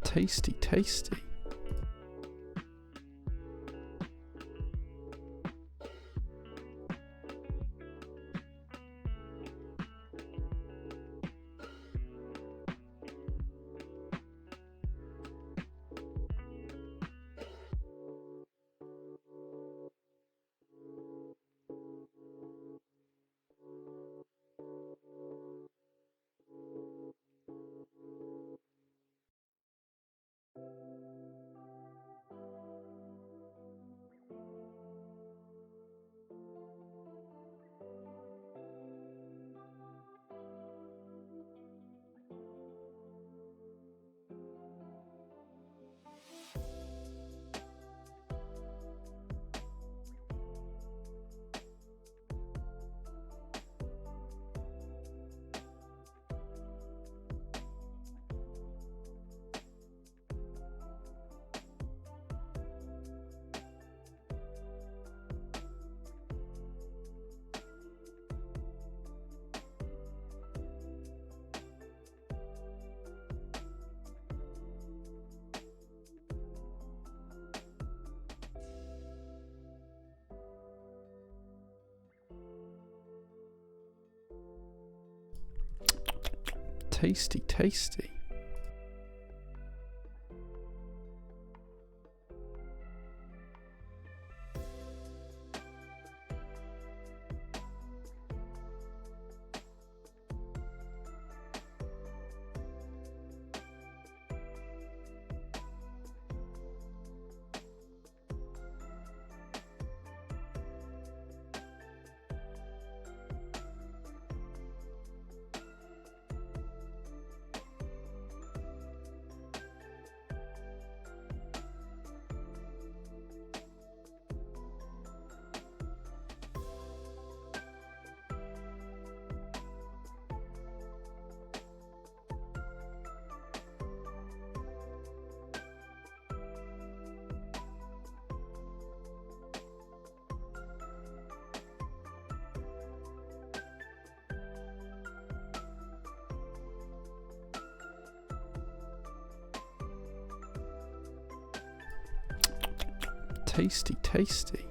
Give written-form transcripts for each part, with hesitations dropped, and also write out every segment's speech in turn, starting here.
Tasty, tasty. Tasty, tasty. Tasty, tasty.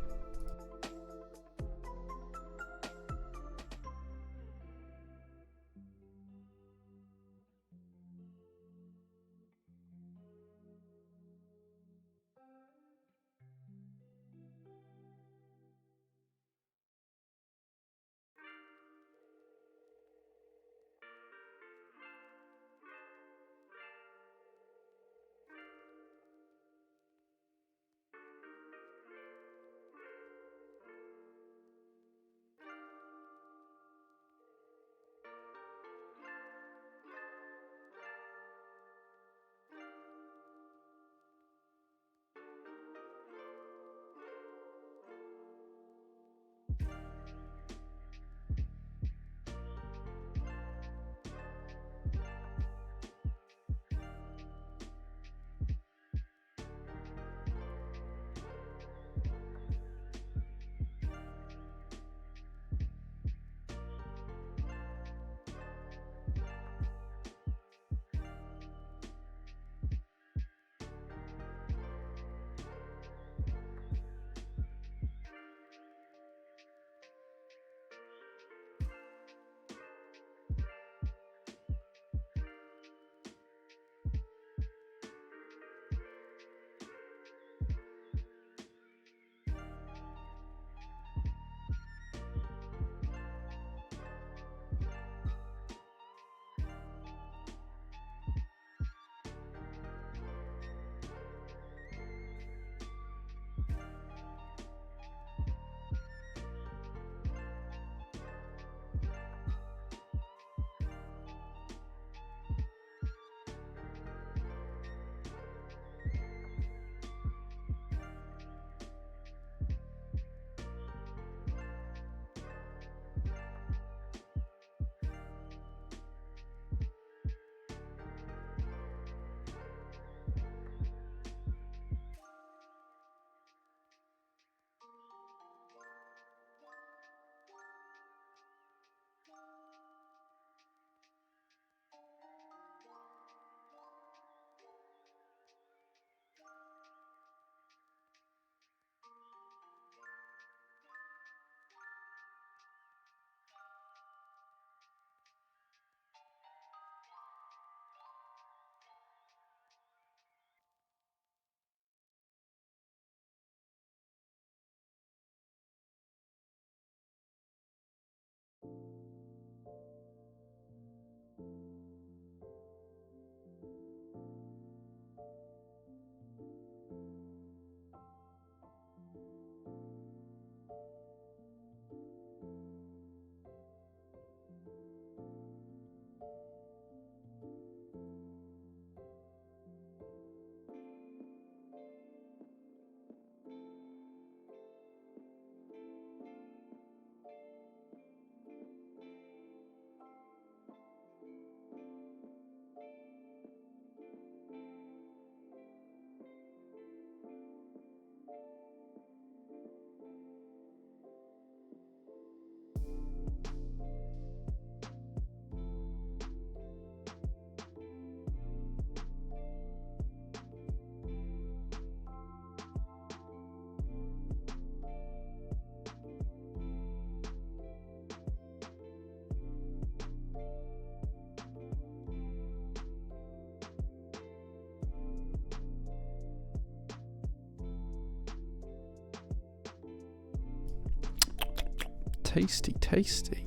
Tasty, tasty.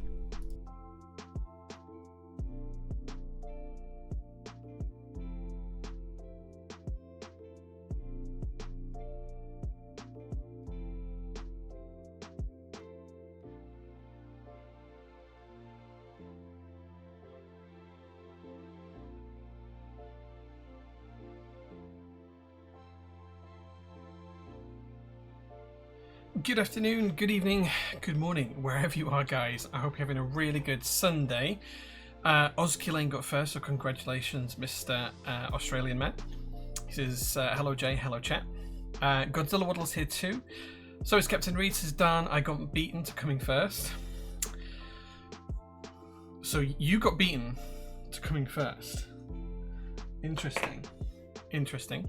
Good afternoon, good evening, good morning, wherever you are, guys. I hope you're having a really good Sunday. Ozkilane got first, so congratulations, Mr. Australian man. He says, hello Jay, hello chat. Godzilla Waddle's here too. So is Captain Reed, says Dan, I got beaten to coming first. So you got beaten to coming first. Interesting. Interesting.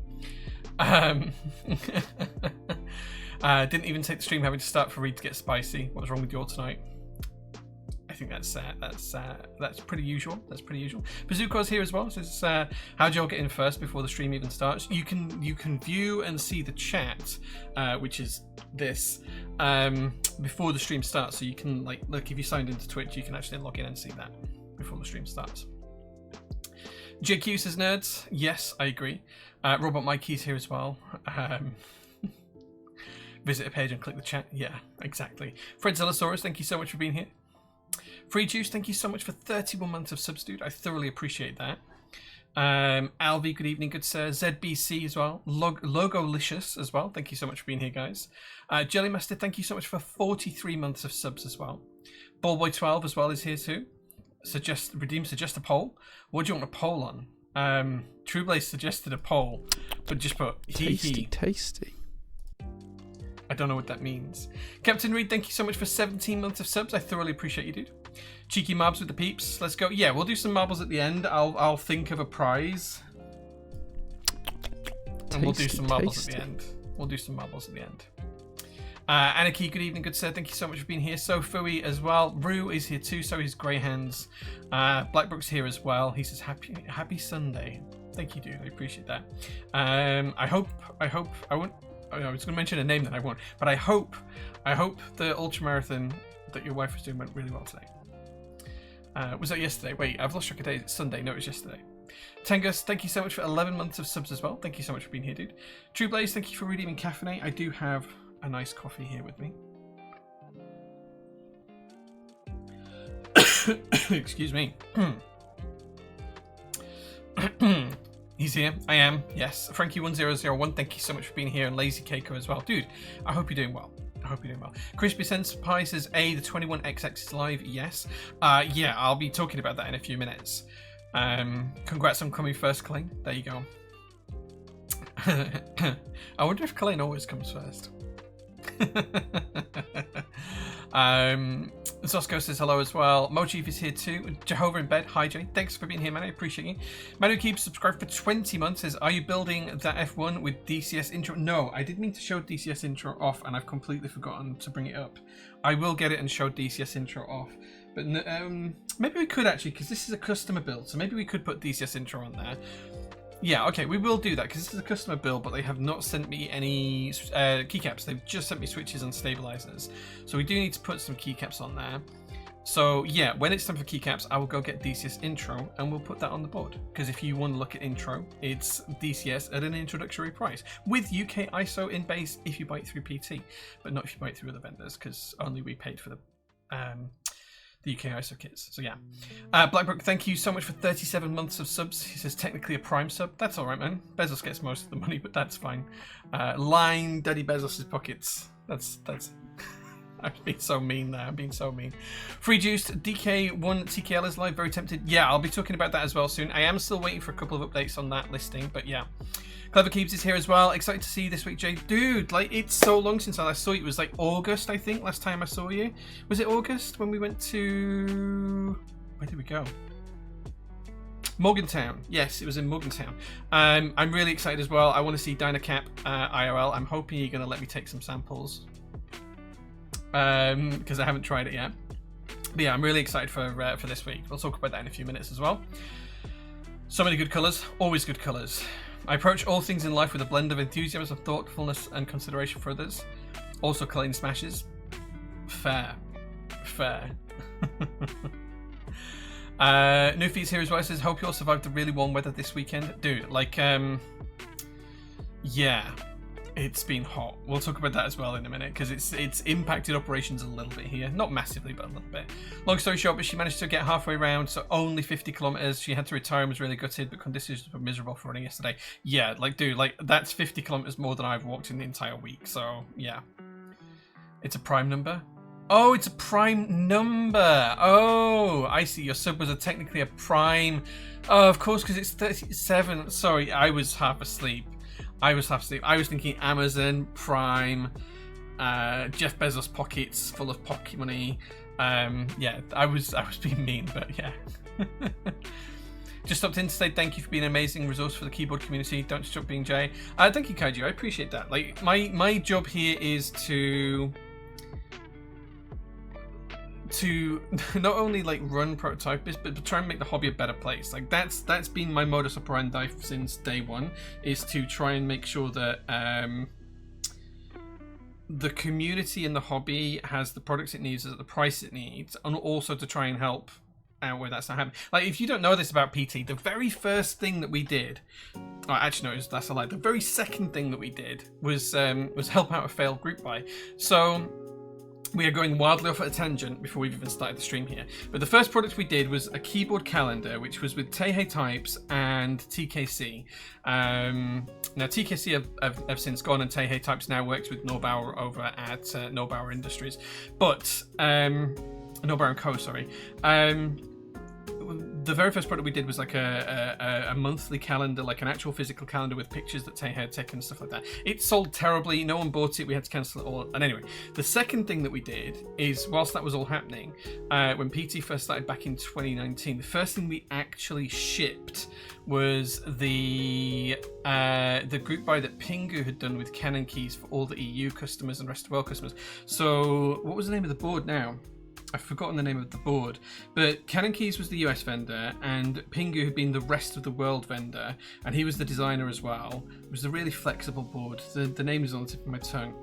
Didn't even take the stream having to start for Reed to get spicy. What was wrong with your tonight? I think that's pretty usual. That's pretty usual. Bazooka's here as well. Says, how'd y'all get in first before the stream even starts? You can view and see the chat, which is this, before the stream starts. So you can look, if you signed into Twitch, you can actually log in and see that before the stream starts. JQ says nerds. Yes, I agree. Robot Mikey's here as well. Visit a page and click the chat. Yeah, exactly. Fredzillosaurus, thank you so much for being here. Free Juice, thank you so much for 31 months of subs, dude. I thoroughly appreciate that. Alvi, good evening, good sir. ZBC as well. Logolicious as well. Thank you so much for being here, guys. Jellymaster, thank you so much for 43 months of subs as well. Ballboy12 as well is here too. Suggest a poll. What do you want a poll on? Trueblaze suggested a poll, but just put Tasty, tasty. I don't know what that means. Captain Reed, thank you so much for 17 months of subs. I thoroughly appreciate you, dude. Cheeky mobs with the peeps. Let's go. Yeah, we'll do some marbles at the end. I'll think of a prize. And we'll do some marbles at the end. We'll do some marbles at the end. Anarchy, good evening, good sir. Thank you so much for being here. So Fui as well. Rue is here too. So is Greyhands. Blackbrook's here as well. He says happy Sunday. Thank you, dude. I appreciate that. I hope I won't. I was going to mention a name that I won't, but I hope the ultramarathon that your wife was doing went really well today. Was that yesterday? Wait, I've lost track of days. It's Sunday. No, it was yesterday. Tengus, thank you so much for 11 months of subs as well. Thank you so much for being here, dude. True Blaze, thank you for redeeming caffeine. I do have a nice coffee here with me. Excuse me. He's here. I am. Yes. Frankie1001, thank you so much for being here. And Lazy Keiko as well. Dude, I hope you're doing well. I hope you're doing well. Crispy Sense Pie says, the 21XX is live. Yes. Yeah, I'll be talking about that in a few minutes. Congrats on coming first, Colleen. There you go. I wonder if Colleen always comes first. Zosco says hello as well. Mochief is here too. Jehovah in bed. Hi Jay. Thanks for being here, man. I appreciate you. Manu keeps subscribed for 20 months. Says, are you building that F1 with DCS intro? No, I did mean to show DCS intro off and I've completely forgotten to bring it up. I will get it and show DCS intro off. But maybe we could actually, because this is a customer build, so maybe we could put DCS intro on there. Yeah, okay, we will do that because this is a customer build, but they have not sent me any keycaps. They've just sent me switches and stabilizers. So we do need to put some keycaps on there. So yeah, when it's time for keycaps, I will go get DCS intro and we'll put that on the board. Because if you want to look at intro, it's DCS at an introductory price with UK ISO in base if you buy it through PT, but not if you buy it through other vendors because only we paid for the UK ISO kits. So yeah. Blackbrook, thank you so much for 37 months of subs. He says technically a Prime sub. That's alright, man. Bezos gets most of the money, but that's fine. Line Daddy Bezos' pockets. That's I'm being so mean there. I'm being so mean. Free Juiced, DK1 TKL is live. Very tempted. Yeah, I'll be talking about that as well soon. I am still waiting for a couple of updates on that listing, but yeah. Clever Keeps is here as well. Excited to see you this week, Jay. Dude, like, it's so long since I saw you. It was like August, I think, last time I saw you. Was it August when we went to... Where did we go? Morgantown. Yes, it was in Morgantown. I'm really excited as well. I want to see Dynacap IRL. I'm hoping you're going to let me take some samples. Because I haven't tried it yet. But yeah, I'm really excited for this week. We'll talk about that in a few minutes as well. So many good colours. Always good colours. I approach all things in life with a blend of enthusiasm, thoughtfulness, and consideration for others. Also clean smashes. Fair. Fair. Newfie's here as well. Says, hope you all survived the really warm weather this weekend. Dude, like, yeah, it's been hot. We'll talk about that as well in a minute, because it's impacted operations a little bit here. Not massively, but a little bit. Long story short, but she managed to get halfway around, so only 50 kilometers. She had to retire and was really gutted, but conditions were miserable for running yesterday. Yeah, like, dude, like, that's 50 kilometers more than I've walked in the entire week, so, yeah. It's a prime number. Oh, it's a prime number. Oh, I see. Your sub was technically a prime. Oh, of course, because it's 37. Sorry, I was half asleep. I was thinking Amazon Prime, Jeff Bezos pockets full of pocket money. Yeah, I was being mean, but yeah. Just stopped in to say thank you for being an amazing resource for the keyboard community. Don't stop being Jay. Thank you, Kaiju. I appreciate that. Like, my job here is to not only like run prototypists, but to try and make the hobby a better place. Like, that's been my modus operandi since day one, is to try and make sure that the community and the hobby has the products it needs at the price it needs, and also to try and help out where that's not happening. Like, if you don't know this about PT, the very first thing that we did, oh, actually no, that's a lie. The very second thing that we did was help out a failed group buy. So we are going wildly off at a tangent before we've even started the stream here. But the first product we did was a keyboard calendar, which was with Teihei Types and TKC. Now, TKC have since gone, and Teihei Types now works with Norbauer over at Norbauer Industries. But, Norbauer & Co., sorry. The very first product we did was like a monthly calendar, like an actual physical calendar with pictures that Teihei had taken and stuff like that. It sold terribly. No one bought it. We had to cancel it all. And anyway, the second thing that we did is, whilst that was all happening, when PT first started back in 2019, the first thing we actually shipped was the group buy that Pingu had done with Canon keys for all the EU customers and rest of the world customers. So what was the name of the board now? I've forgotten the name of the board, but Canon Keys was the US vendor, and Pingu had been the rest of the world vendor, and he was the designer as well. It was a really flexible board. The name is on the tip of my tongue.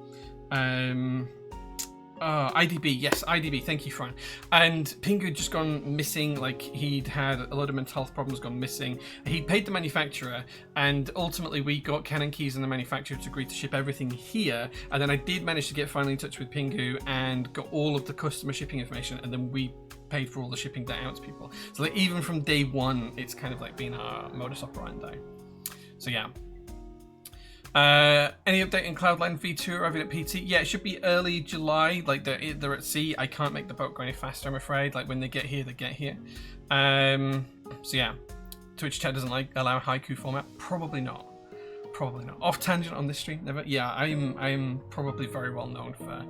IDB, yes, IDB, thank you, Fran. And Pingu had just gone missing, like, he'd had a lot of mental health problems, gone missing. He paid the manufacturer, and ultimately we got Canon Keys and the manufacturer to agree to ship everything here, and then I did manage to get finally in touch with Pingu and got all of the customer shipping information, and then we paid for all the shipping that out to people. So, like, even from day one, it's kind of like been our modus operandi. So yeah. Any update in Cloudline V2 arriving at PT? Yeah, it should be early July. Like, they're at sea. I can't make the boat go any faster, I'm afraid. Like, when they get here, they get here. So yeah, Twitch chat doesn't allow haiku format. Probably not. Off tangent on this stream, never. Yeah, I'm probably very well known for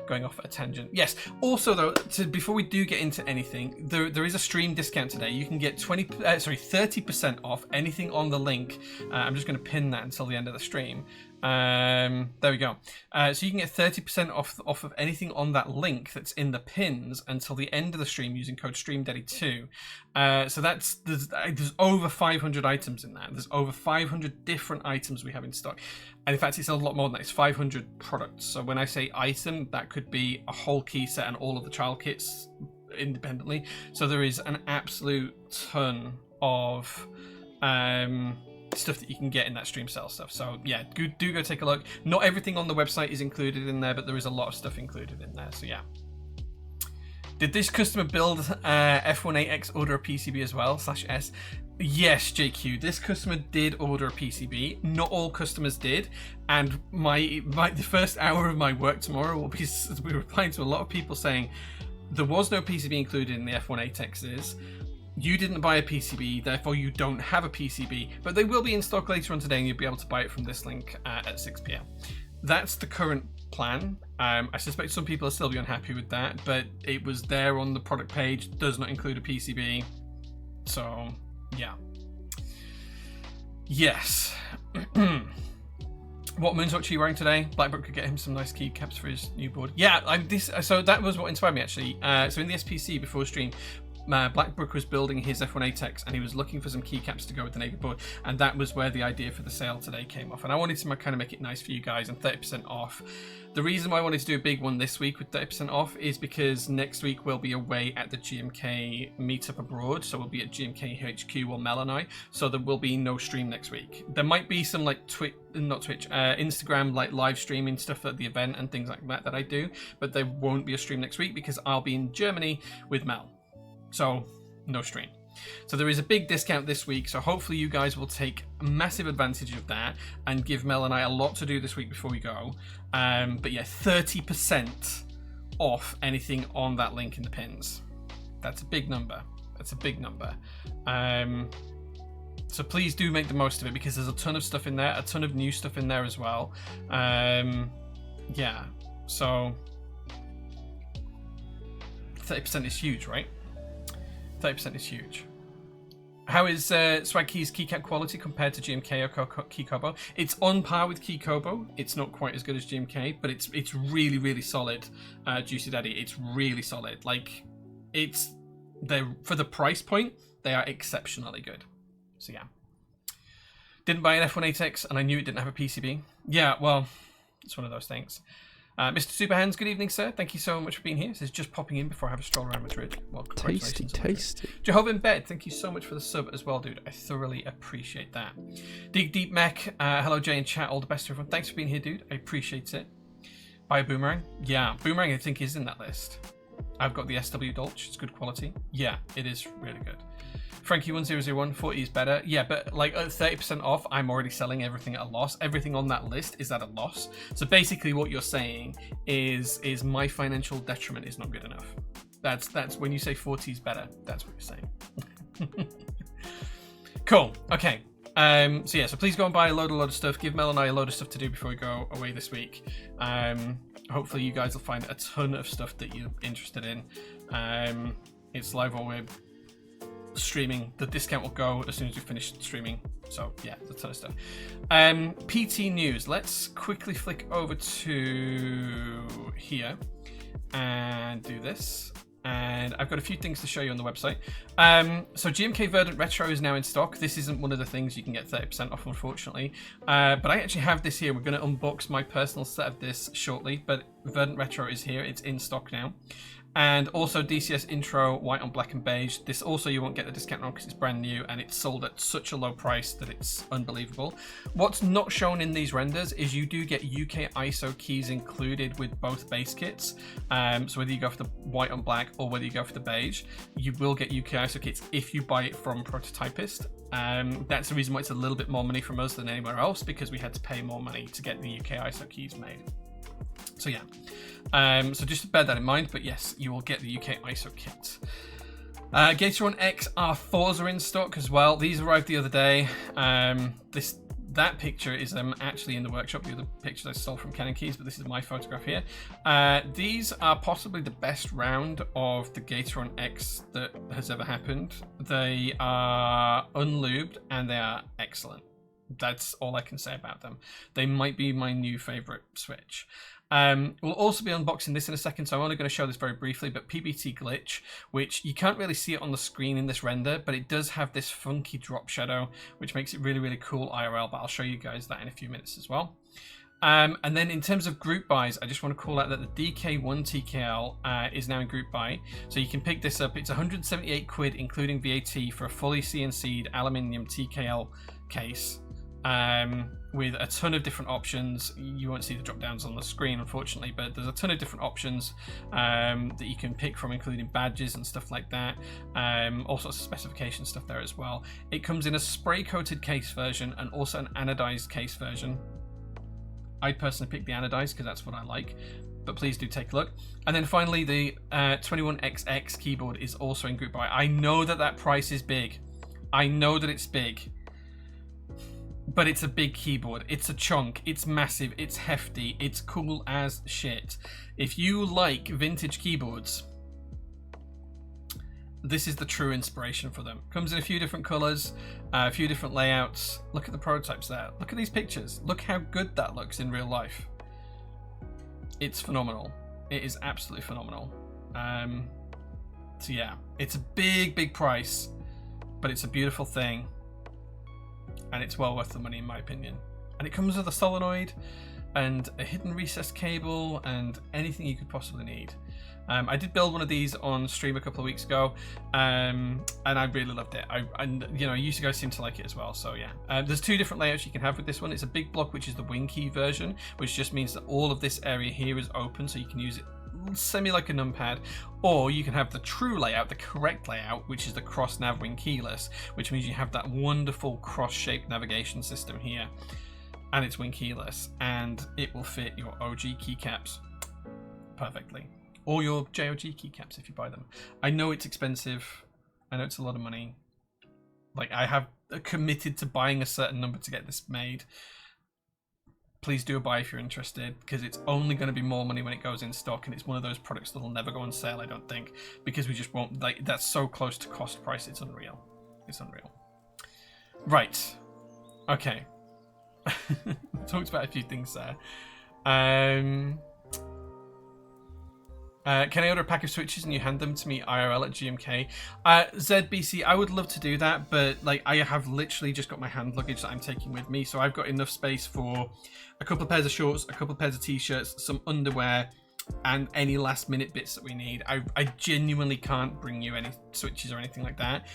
going off at a tangent. Yes. Also, though, before we do get into anything, there is a stream discount today. You can get 30% off anything on the link. I'm just going to pin that until the end of the stream. There we go. So you can get 30% off of anything on that link that's in the pins until the end of the stream using code StreamDaddy2. So there's over 500 items in that. There's over 500 different items we have in stock. And in fact, it's a lot more than that. It's 500 products. So when I say item, that could be a whole key set and all of the child kits independently. So there is an absolute ton of stuff that you can get in that stream sale stuff. So yeah, do go take a look. Not everything on the website is included in there, but there is a lot of stuff included in there. So yeah. Did this customer build F18x order a PCB as well /S? Yes, JQ. This customer did order a PCB. Not all customers did, and the first hour of my work tomorrow will be replying to a lot of people saying there was no PCB included in the F18x's. You didn't buy a PCB, therefore you don't have a PCB, but they will be in stock later on today, and you'll be able to buy it from this link at 6 p.m. That's the current plan. I suspect some people will still be unhappy with that, but it was there on the product page, does not include a PCB. So, yeah. Yes. What Moonswatch are you wearing today? Blackbrook could get him some nice keycaps for his new board. Yeah, so that was what inspired me, actually. So in the SPC before stream, Blackbrook was building his F18x and he was looking for some keycaps to go with the navy board, and that was where the idea for the sale today came off. And I wanted to kind of make it nice for you guys and 30% off. The reason why I wanted to do a big one this week with 30% off is because next week we'll be away at the GMK meetup abroad, so we'll be at GMK HQ or Mel and I, so there will be no stream next week. There might be some like Instagram like live streaming stuff at the event and things like that I do, but there won't be a stream next week because I'll be in Germany with Mel, so no stream. So there is a big discount this week, so hopefully you guys will take massive advantage of that and give Mel and I a lot to do this week before we go. But yeah, 30% off anything on that link in the pins. That's a big number. That's a big number. So please do make the most of it because there's a ton of stuff in there, a ton of new stuff in there as well. Yeah, so 30% is huge, right? 30% is huge. How is Swag Key's keycap quality compared to GMK or Keykobo? It's on par with Keykobo. It's not quite as good as GMK, but it's really, really solid. Juicy Daddy, it's really solid. Like, for the price point, they are exceptionally good. So yeah. Didn't buy an F18x and I knew it didn't have a PCB. Yeah, well, it's one of those things. Mr. Superhands, good evening, sir. Thank you so much for being here. This is just popping in before I have a stroll around Madrid. Well, Tasty, tasty. Jehovah in Bed, thank you so much for the sub as well, dude. I thoroughly appreciate that. Dig Deep Mech, hello, Jay in chat. All the best to everyone. Thanks for being here, dude. I appreciate it. Buy a Boomerang? Yeah, Boomerang I think is in that list. I've got the SW Dolch. It's good quality. Yeah, it is really good. Frankie1001, 40 is better. Yeah, but like at 30% off, I'm already selling everything at a loss. Everything on that list is at a loss. So basically what you're saying is my financial detriment is not good enough. That's when you say 40 is better, that's what you're saying. Cool, okay. So yeah, so please go and buy a load of stuff. Give Mel and I a load of stuff to do before we go away this week. Hopefully you guys will find a ton of stuff that you're interested in. It's live or we're streaming. The discount will go as soon as we finish streaming. So yeah, a ton of stuff. PT News. Let's quickly flick over to here and do this. And I've got a few things to show you on the website. So GMK Verdant Retro is now in stock. This isn't one of the things you can get 30% off, unfortunately. But I actually have this here. We're going to unbox my personal set of this shortly. But Verdant Retro is here. It's in stock now. And also DCS Intro, white on black and beige. This also you won't get the discount on because it's brand new and it's sold at such a low price that it's unbelievable. What's not shown in these renders is you do get UK ISO keys included with both base kits. So whether you go for the white on black or whether you go for the beige, you will get UK ISO kits if you buy it from Prototypist. That's the reason why it's a little bit more money from us than anywhere else, because we had to pay more money to get the UK ISO keys made. So yeah, so just bear that in mind, but yes, you will get the UK ISO kit. Gateron X R4s are in stock as well. These arrived the other day. That picture is actually in the workshop. The other pictures I stole from Canon Keys, but this is my photograph here. These are possibly the best round of the Gateron X that has ever happened. They are unlubed and they are excellent. That's all I can say about them. They might be my new favorite Switch. We'll also be unboxing this in a second, so I'm only going to show this very briefly, but PBT Glitch, which you can't really see it on the screen in this render, but it does have this funky drop shadow, which makes it really, really cool IRL, but I'll show you guys that in a few minutes as well. And then in terms of group buys, I just want to call out that the DK1 TKL is now in group buy, so you can pick this up. It's 178 quid including VAT for a fully CNC'd aluminium TKL case. With a ton of different options. You won't see the drop downs on the screen, unfortunately, but there's a ton of different options that you can pick from, including badges and stuff like that. All sorts of specification stuff there as well. It comes in a spray coated case version and also an anodized case version. I personally picked the anodized because that's what I like, but please do take a look. And then finally, the 21XX keyboard is also in group buy. I know that price is big. I know that it's big. But it's a big keyboard. It's a chunk. It's massive. It's hefty. It's cool as shit. If you like vintage keyboards, this is the true inspiration for them. Comes in a few different colors, a few different layouts. Look at the prototypes there. Look at these pictures. Look how good that looks in real life. It's phenomenal. It is absolutely phenomenal. So yeah, it's a big price, but it's a beautiful thing, and it's well worth the money in my opinion. And it comes with a solenoid and a hidden recessed cable and anything you could possibly need. I did build one of these on stream a couple of weeks ago, and I really loved it. You guys seem to like it as well, so yeah. There's two different layouts you can have with this one. It's a big block, which is the wing key version, which just means that all of this area here is open, so you can use it semi like a numpad, or you can have the true layout, the correct layout, which is the cross nav wing keyless, which means you have that wonderful cross-shaped navigation system here, and it's wing keyless, and it will fit your OG keycaps perfectly. Or your JOG keycaps if you buy them. I know it's expensive. I know it's a lot of money. Like, I have committed to buying a certain number to get this made. Please do a buy if you're interested, because it's only going to be more money when it goes in stock, and it's one of those products that will never go on sale, I don't think, because we just won't, like, that's so close to cost price, it's unreal. It's unreal. Right. Okay. Talked about a few things there. Can I order a pack of switches and you hand them to me IRL at GMK? ZBC, I would love to do that, but like I have literally just got my hand luggage that I'm taking with me, so I've got enough space for a couple of pairs of shorts, a couple of pairs of t-shirts, some underwear, and any last minute bits that we need. I genuinely can't bring you any switches or anything like that.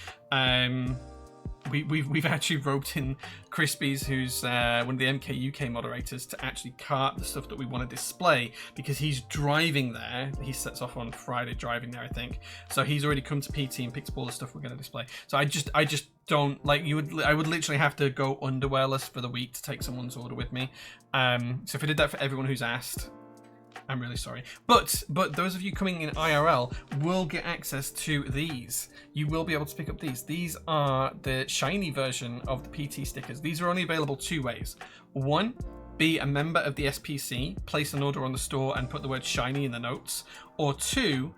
We've actually roped in Crispies, who's one of the MK UK moderators, to actually cart the stuff that we want to display, because he's driving there. He sets off on Friday driving there, I think. So he's already come to PT and picked up all the stuff we're going to display. So I just don't like I would literally have to go underwearless for the week to take someone's order with me. So if I did that for everyone who's asked, I'm really sorry. But those of you coming in IRL will get access to these. You will be able to pick up these. These are the shiny version of the PT stickers. These are only available two ways. One, be a member of the SPC, place an order on the store and put the word shiny in the notes. Or two,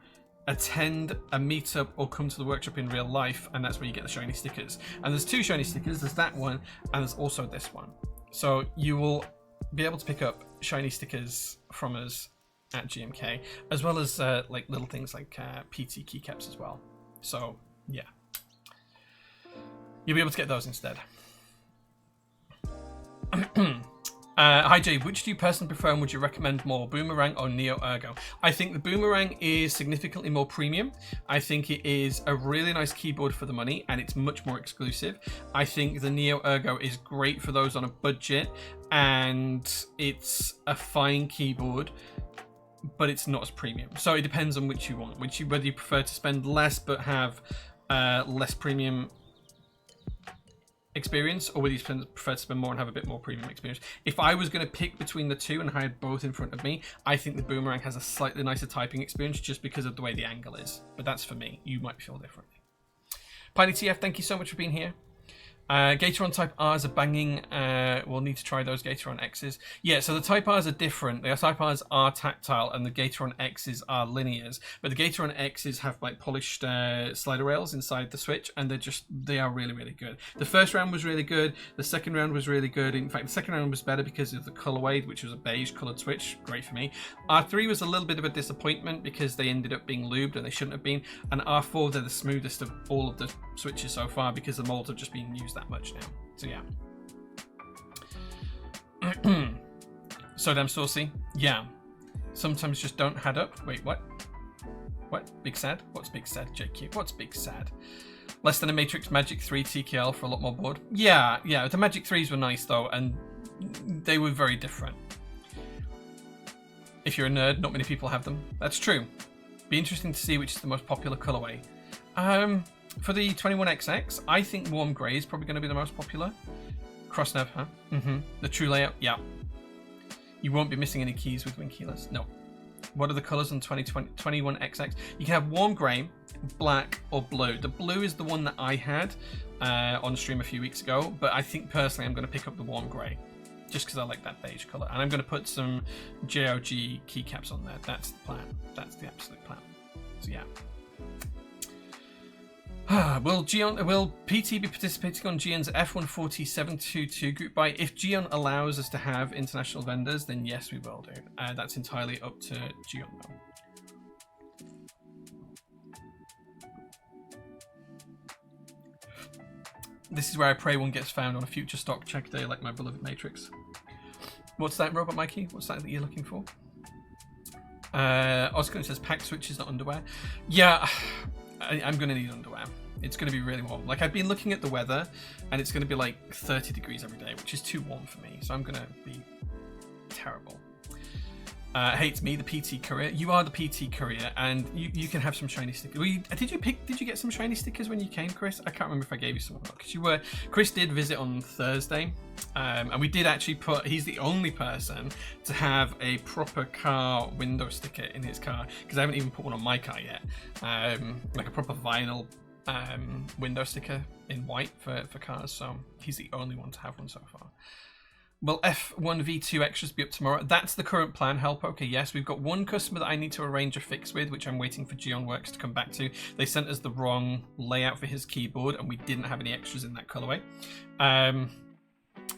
attend a meetup or come to the workshop in real life, and that's where you get the shiny stickers. And there's two shiny stickers. There's that one and there's also this one. So you will be able to pick up shiny stickers from us at GMK, as well as like little things like PT keycaps as well. So yeah, you'll be able to get those instead. Hi Jay, which do you personally prefer and would you recommend more, Boomerang or Neo Ergo? I think the Boomerang is significantly more premium. I think it is a really nice keyboard for the money, and it's much more exclusive. I think the Neo Ergo is great for those on a budget, and it's a fine keyboard, but it's not as premium. So it depends on which you want, whether you prefer to spend less but have less premium experience, or whether you prefer to spend more and have a bit more premium experience. If I was going to pick between the two and I had both in front of me, I think the Boomerang has a slightly nicer typing experience just because of the way the angle is. But that's for me. You might feel differently. Piney TF, thank you so much for being here. Gateron Type R's are banging. We'll need to try those Gateron X's. Yeah, so the Type R's are different. The Type R's are tactile and the Gateron X's are linears. But the Gateron X's have like polished slider rails inside the Switch, and they are really, really good. The first round was really good. The second round was really good. In fact, the second round was better because of the colorway, which was a beige colored Switch. Great for me. R3 was a little bit of a disappointment because they ended up being lubed and they shouldn't have been. And R4, they're the smoothest of all of the Switches so far because the molds have just been used that much now. So yeah. So damn saucy. Yeah. Sometimes just don't add up. Wait, what? What? Big sad? What's big sad, JQ? What's big sad? Less than a Matrix Magic 3 TKL for a lot more board. Yeah. The Magic 3s were nice though, and they were very different. If you're a nerd, not many people have them. That's true. Be interesting to see which is the most popular colorway. For the 21XX, I think warm grey is probably going to be the most popular. Cross nav, huh? The true layout, yeah. You won't be missing any keys with wing keyless. No. What are the colours on 21XX? You can have warm grey, black, or blue. The blue is the one that I had on stream a few weeks ago, but I think personally I'm going to pick up the warm grey, just because I like that beige colour. And I'm going to put some JOG keycaps on there. That's the plan. That's the absolute plan. So yeah. Will PT be participating on Geon's F18x V2 group buy? If Geon allows us to have international vendors, then yes, we will do. That's entirely up to Geon though. This is where I pray one gets found on a future stock check day like my beloved Matrix. What's that, Robot Mikey? What's that you're looking for? Oscar says pack switches, not underwear. Yeah, I'm going to need underwear. It's going to be really warm. Like, I've been looking at the weather, and it's going to be like 30 degrees every day, which is too warm for me. So I'm going to be terrible. Hey, it's me, the PT Courier. You are the PT Courier, and you can have some shiny stickers. Did you get some shiny stickers when you came, Chris? I can't remember if I gave you some or not, because Chris did visit on Thursday, and we did actually he's the only person to have a proper car window sticker in his car, because I haven't even put one on my car yet. Like a proper vinyl window sticker in white for cars, so he's the only one to have one so far. Will F1 V2 extras be up tomorrow? That's the current plan, Hellpoker. Yes, we've got one customer that I need to arrange a fix with, which I'm waiting for Geon Works to come back to. They sent us the wrong layout for his keyboard, and we didn't have any extras in that colorway.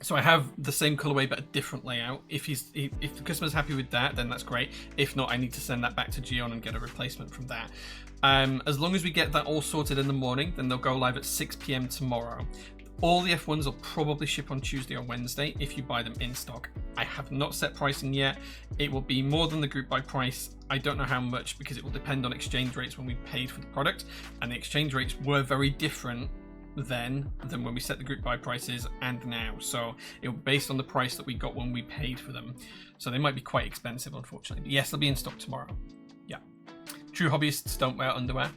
So I have the same colorway but a different layout. If the customer's happy with that, then that's great. If not, I need to send that back to Geon and get a replacement from that. As long as we get that all sorted in the morning, then they'll go live at 6 PM tomorrow. All the F1s will probably ship on Tuesday or Wednesday if you buy them in stock. I have not set pricing yet. It will be more than the group buy price. I don't know how much, because it will depend on exchange rates when we paid for the product, and the exchange rates were very different then than when we set the group buy prices and now. So it will be based on the price that we got when we paid for them. So they might be quite expensive, unfortunately. But yes, they'll be in stock tomorrow. Yeah. True hobbyists don't wear underwear.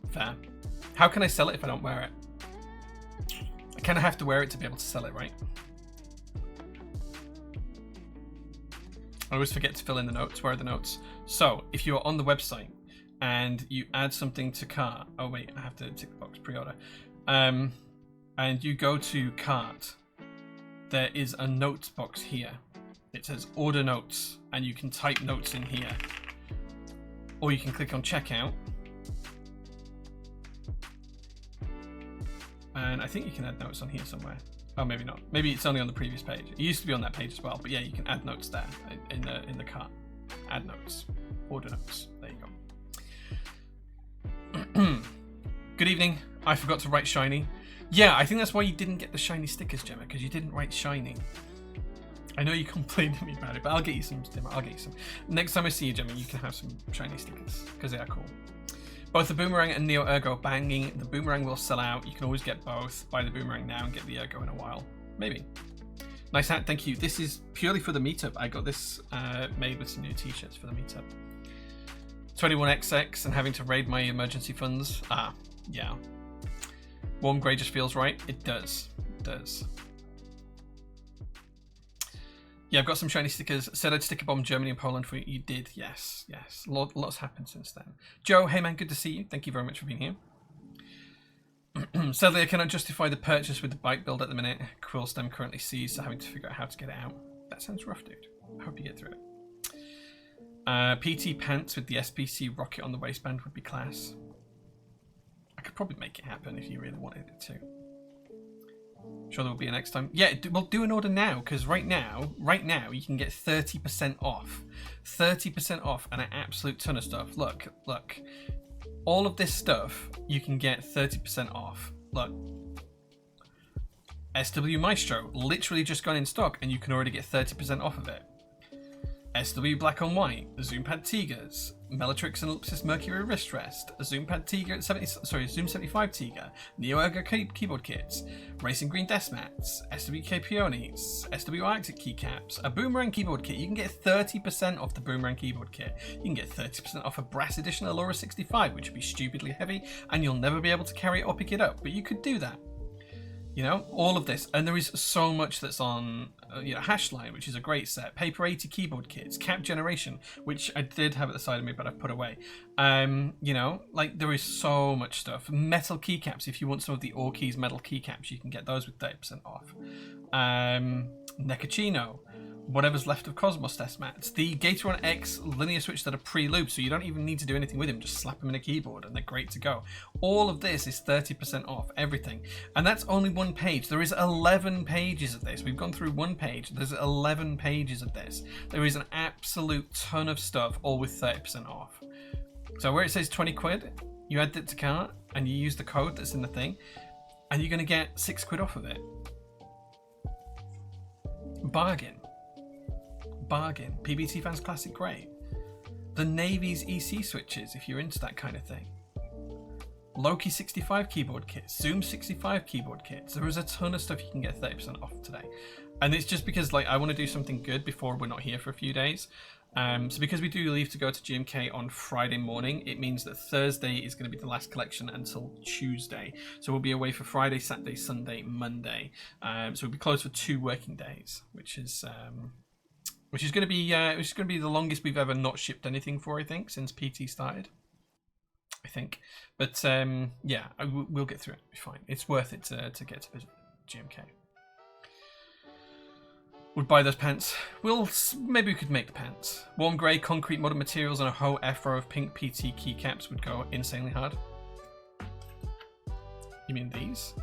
Fair. How can I sell it if I don't wear it? I kind of have to wear it to be able to sell it, right? I always forget to fill in the notes. Where are the notes? So, if you're on the website and you add something to cart... Oh, wait, I have to tick the box, pre-order. And you go to cart, there is a notes box here. It says order notes, and you can type notes in here. Or you can click on checkout. And I think you can add notes on here somewhere. Oh, maybe not. Maybe it's only on the previous page. It used to be on that page as well, but yeah, you can add notes there in the cart. Add notes, order notes. There you go. Good evening. I forgot to write shiny. Yeah, I think that's why you didn't get the shiny stickers, Gemma, because you didn't write shiny. I know you complained to me about it, but I'll get you some, Gemma. I'll get you some. Next time I see you, Gemma, you can have some shiny stickers because they are cool. Both the Boomerang and Neo Ergo banging. The Boomerang will sell out. You can always get both. Buy the Boomerang now and get the Ergo in a while. Maybe. Nice hat, thank you. This is purely for the meetup. I got this made with some new t-shirts for the meetup. 21XX and having to raid my emergency funds. Ah, yeah. Warm grey just feels right. It does. It does. Yeah, I've got some shiny stickers. Said I'd sticker bomb Germany and Poland for you. You did, yes, yes. Lots happened since then. Joe, hey man, good to see you. Thank you very much for being here. Sadly, I cannot justify the purchase with the bike build at the minute. Quill stem currently seized, so having to figure out how to get it out. That sounds rough, dude. I hope you get through it. PT pants with the SPC rocket on the waistband would be class. I could probably make it happen if you really wanted it to. Sure there will be a next time. Yeah, we'll do an order now, because right now you can get 30% off. 30% off and an absolute ton of stuff. Look. All of this stuff, you can get 30% off. Look. SW Maestro, literally just gone in stock, and you can already get 30% off of it. SW Black on White, Zoompad Tigers, Bellatrix and Ellipsis Mercury Wrist Rest, Zoompad Tiger, Zoom 75 Tiger, Neo Ergo keyboard kits, Racing Green Desk Mats, SWK Peonies, SW Arctic keycaps, a Boomerang keyboard kit. You can get 30% off the Boomerang keyboard kit. You can get 30% off a Brass Edition Allura 65, which would be stupidly heavy, and you'll never be able to carry it or pick it up, but you could do that. You know, all of this. And there is so much that's on, Hashline, which is a great set. Paper 80 keyboard kits. Cap Generation, which I did have at the side of me, but I've put away. There is so much stuff. Metal keycaps. If you want some of the Orkeys metal keycaps, you can get those with 30% off. Necachino. Whatever's left of Cosmos test mats. The Gateron X linear switch that are pre-looped, so you don't even need to do anything with them. Just slap them in a keyboard and they're great to go. All of this is 30% off, everything. And that's only one page. There is 11 pages of this. We've gone through one page. There's 11 pages of this. There is an absolute ton of stuff, all with 30% off. So where it says 20 quid, You add it to cart and you use the code that's in the thing, and you're going to get £6 off of it. Bargain. Bargain. PBT Fans Classic, great. The Navy's EC switches, if you're into that kind of thing. Loki 65 keyboard kits, Zoom 65 keyboard kits. There is a ton of stuff you can get 30% off today. And it's just because like I want to do something good before we're not here for a few days. So because we do leave to go to GMK on Friday morning, it means that Thursday is going to be the last collection until Tuesday. So we'll be away for Friday, Saturday, Sunday, Monday. So we'll be closed for 2 working days, which is going to be the longest we've ever not shipped anything for, I think, since PT started. I think, but yeah, we'll get through it. It'll be fine. It's worth it to get to visit GMK. Would buy those pants. Maybe we could make the pants. Warm grey concrete modern materials and a whole F-row of pink PT keycaps would go insanely hard. You mean these?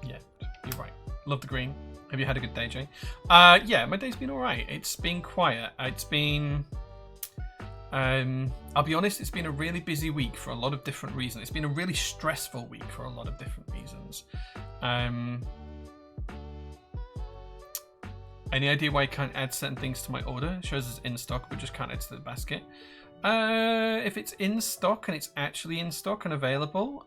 Yeah, you're right. Love the green. Have you had a good day, Jay? Yeah, my day's been alright. It's been quiet. It's been... I'll be honest, it's been a really busy week for a lot of different reasons. It's been a really stressful week for a lot of different reasons. Any idea why I can't add certain things to my order? It shows it's in stock, but just can't add to the basket. If it's in stock and it's actually in stock and available,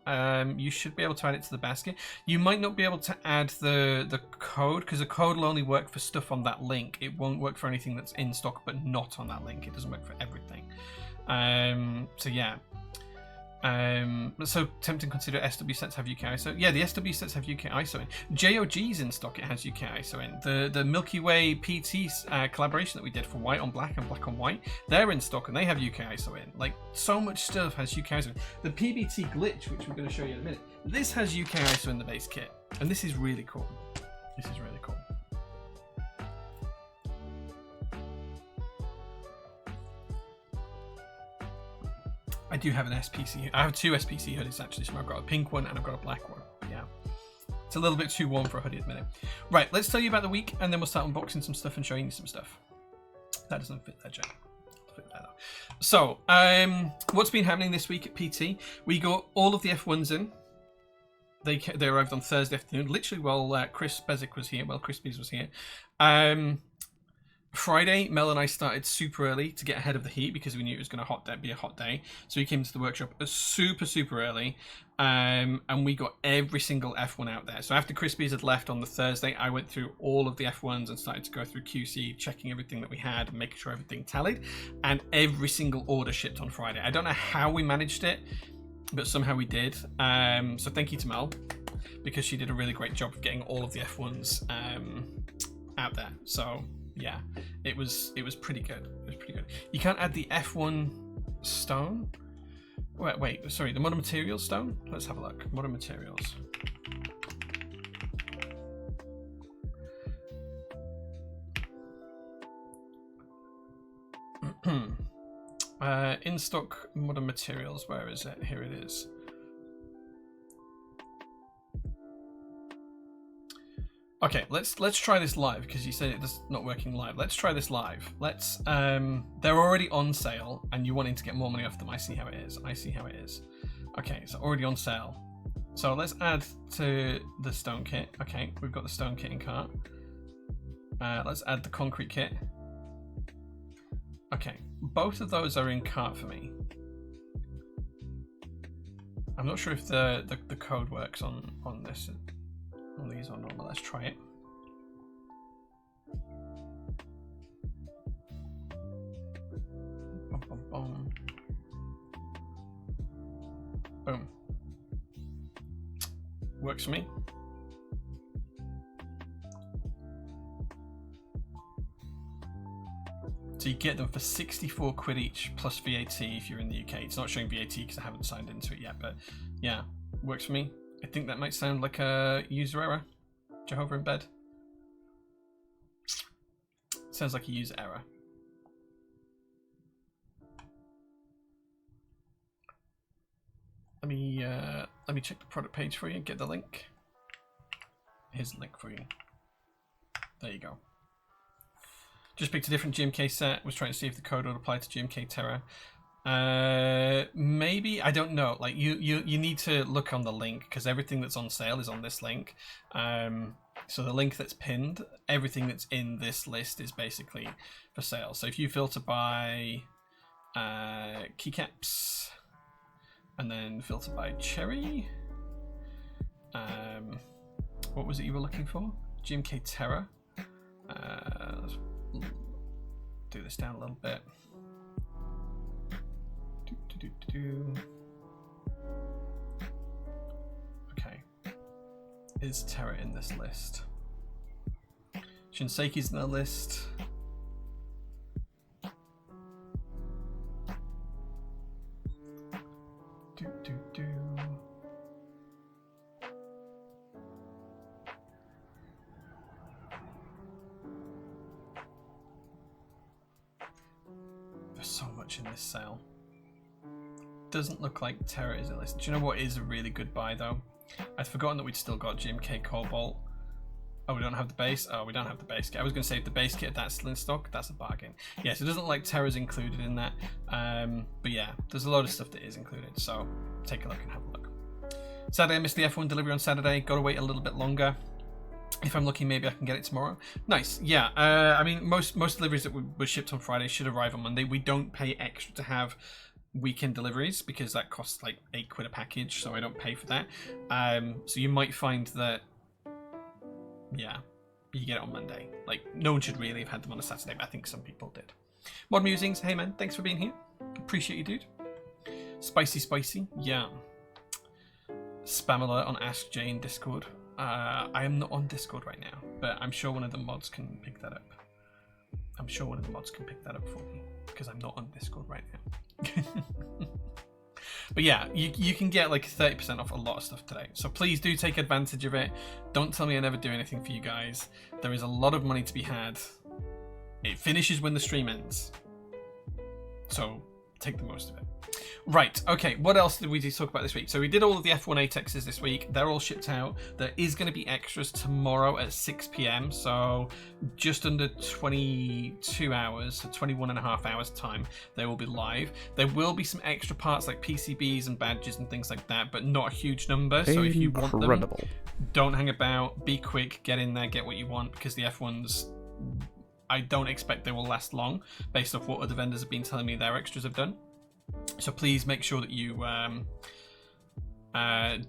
you should be able to add it to the basket. You might not be able to add the code, because the code will only work for stuff on that link. It won't work for anything that's in stock but not on that link. It doesn't work for everything. So yeah. So tempting to consider SW sets have UK ISO. Yeah, the SW sets have UK ISO in. JOG's in stock, it has UK ISO in. The Milky Way PT collaboration that we did for white on black and black on white, they're in stock and they have UK ISO in. Like, so much stuff has UK ISO in. The PBT glitch, which we're going to show you in a minute, this has UK ISO in the base kit. And this is really cool. This is really cool. I do have an SPC. I have 2 SPC hoodies actually, so I've got a pink one and I've got a black one. Yeah, it's a little bit too warm for a hoodie at the minute. Right, let's tell you about the week and then we'll start unboxing some stuff and showing you some stuff. That doesn't fit there, Jay. Fit there though. So, what's been happening this week at PT? We got all of the F1s in. They arrived on Thursday afternoon, literally while Chris Bezic was here, while Chris Bees was here. Friday, Mel and I started super early to get ahead of the heat because we knew it was going to be a hot day. So we came to the workshop super early, and we got every single F1 out there. So after Crispies had left on the Thursday, I went through all of the F1s and started to go through QC, checking everything that we had and making sure everything tallied. And every single order shipped on Friday. I don't know how we managed it, but somehow we did. So thank you to Mel, because she did a really great job of getting all of the F1s out there. So yeah, it was pretty good. It was pretty good. You can't add the F1 stone. Wait, sorry, the modern materials stone. Let's have a look. Modern materials. In stock modern materials. Where is it? Here it is. Okay, let's try this live, because you said it's not working live. Let's try this live. Let's they're already on sale and you're wanting to get more money off them. I see how it is. I see how it is. Okay, so already on sale. So let's add to the stone kit. Okay, we've got the stone kit in cart. Let's add the concrete kit. Okay, both of those are in cart for me. I'm not sure if the code works on this. On these or not, but let's try it. Bum, bum, bum. Boom. Works for me. So you get them for 64 quid each plus VAT if you're in the UK. It's not showing VAT because I haven't signed into it yet, but yeah, works for me. I think that might sound like a user error. Jehovah in bed. Sounds like a user error. Let me check the product page for you and get the link. Here's the link for you. There you go. Just picked a different GMK set. Was trying to see if the code would apply to GMK Terra. Maybe, I don't know. Like you need to look on the link because everything that's on sale is on this link. So the link that's pinned, everything that's in this list is basically for sale. So if you filter by keycaps and then filter by cherry, what was it you were looking for? GMK Terra. Let's do this down a little bit. Okay. Is Terra in this list? Shinseki's in the list. There's so much in this sale. Doesn't look like Terra is in the list. Do you know what is a really good buy though? I'd forgotten that we'd still got GMK Cobalt. Oh, we don't have the base? Oh, we don't have the base kit. I was going to say if the base kit that's still in stock, that's a bargain. Yes, it doesn't look like Terra's included in that. But yeah, there's a lot of stuff that is included. So take a look and have a look. Saturday, I missed the F1 delivery on Saturday. Got to wait a little bit longer. If I'm lucky, maybe I can get it tomorrow. Nice. Yeah, I mean, most deliveries that were shipped on Friday should arrive on Monday. We don't pay extra to have weekend deliveries because that costs like £8 a package, so I don't pay for that. So you might find that, yeah, you get it on Monday. Like, no one should really have had them on a Saturday, but I think some people did. Mod Musings, hey man, thanks for being here. Appreciate you, dude. Spicy, yeah. Spam alert on Ask Jay in Discord. I am not on Discord right now, but I'm sure one of the mods can pick that up. I'm sure one of the mods can pick that up for me because I'm not on Discord right now. But yeah, you can get like 30% off a lot of stuff today. So please do take advantage of it. Don't tell me I never do anything for you guys. There is a lot of money to be had. It finishes when the stream ends. So take the most of it. Right, okay, what else did we talk about this week? So we did all of the F18x's this week. They're all shipped out. There is going to be extras tomorrow at 6 p.m. So just under 22 hours, so 21 and a half hours time, they will be live. There will be some extra parts like PCBs and badges and things like that, but not a huge number. So if you want them, don't hang about, be quick, get in there, get what you want, because the F1s, I don't expect they will last long based off what other vendors have been telling me their extras have done. So please make sure that you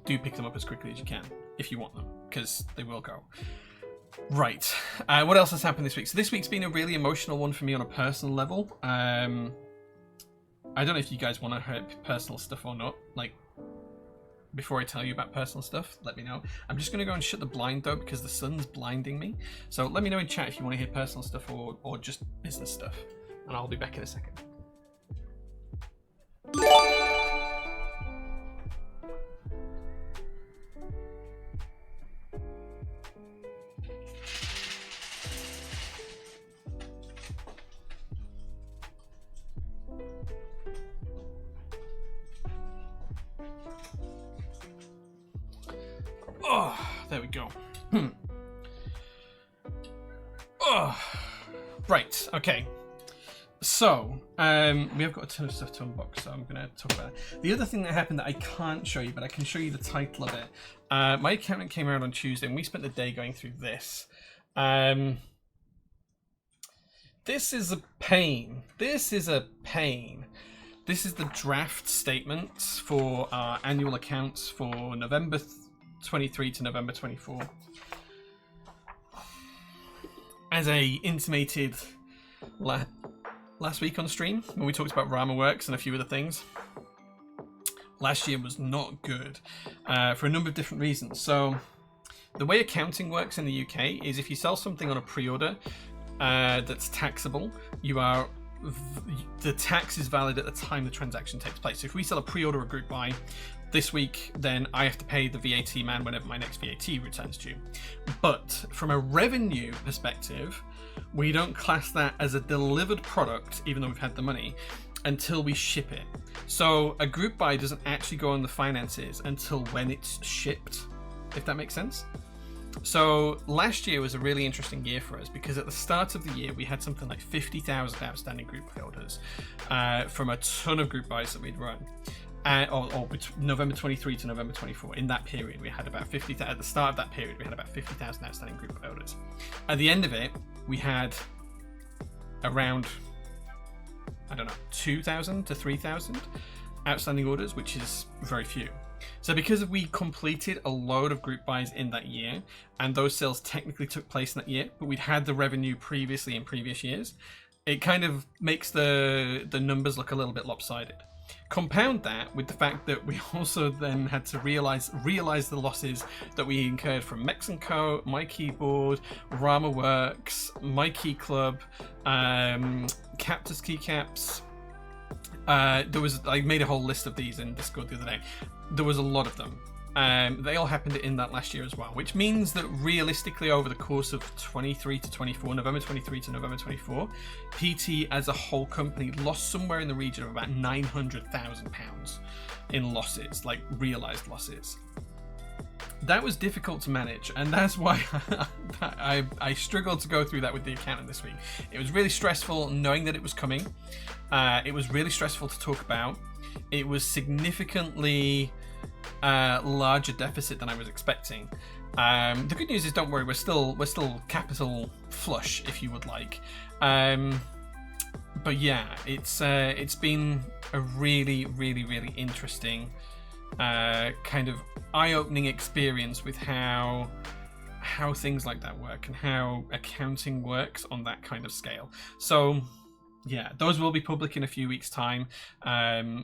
do pick them up as quickly as you can if you want them, because they will go. Right, what else has happened this week? So this week's been a really emotional one for me on a personal level. I don't know if you guys want to hear personal stuff or not. Like, before I tell you about personal stuff, let me know. I'm just going to go and shut the blind though because the sun's blinding me. So let me know in chat if you want to hear personal stuff or just business stuff. And I'll be back in a second. Oh, there we go. Oh, right, okay. So, we have got a ton of stuff to unbox, so I'm going to talk about it. The other thing that happened that I can't show you, but I can show you the title of it. My accountant came around on Tuesday, and we spent the day going through this. This is a pain. This is a pain. This is the draft statements for our annual accounts for November 23 to November 24. As I intimated last week on stream when we talked about Rama Works and a few other things, last year was not good for a number of different reasons. So the way accounting works in the UK is if you sell something on a pre-order that's taxable, the tax is valid at the time the transaction takes place. So if we sell a pre-order or group buy this week, then I have to pay the VAT man whenever my next VAT returns due. But from a revenue perspective, we don't class that as a delivered product, even though we've had the money, until we ship it. So a group buy doesn't actually go on the finances until when it's shipped, if that makes sense. So last year was a really interesting year for us because at the start of the year we had something like 50,000 outstanding group buy orders from a ton of group buys that we'd run. Or November 23 to November 24. In that period, we had about 50,000. At the start of that period, we had about 50,000 outstanding group buy orders. At the end of it, we had around, I don't know, 2,000 to 3,000 outstanding orders, which is very few. So because we completed a load of group buys in that year, and those sales technically took place in that year, but we'd had the revenue previously in previous years, it kind of makes the numbers look a little bit lopsided. Compound that with the fact that we also then had to realize the losses that we incurred from Mexico, My Keyboard, Rama Works, My Key Club, Captors Keycaps. I made a whole list of these in Discord the other day. There was a lot of them. They all happened in that last year as well, which means that realistically over the course of 23 to 24, November 23 to November 24, PT as a whole company lost somewhere in the region of about £900,000 in losses, like realized losses. That was difficult to manage, and that's why I struggled to go through that with the accountant this week. It was really stressful knowing that it was coming. It was really stressful to talk about. It was significantly larger deficit than I was expecting. The good news is, don't worry, we're still capital flush, if you would like. But yeah, it's been a really interesting kind of eye-opening experience with how things like that work and how accounting works on that kind of scale. So yeah, those will be public in a few weeks' time.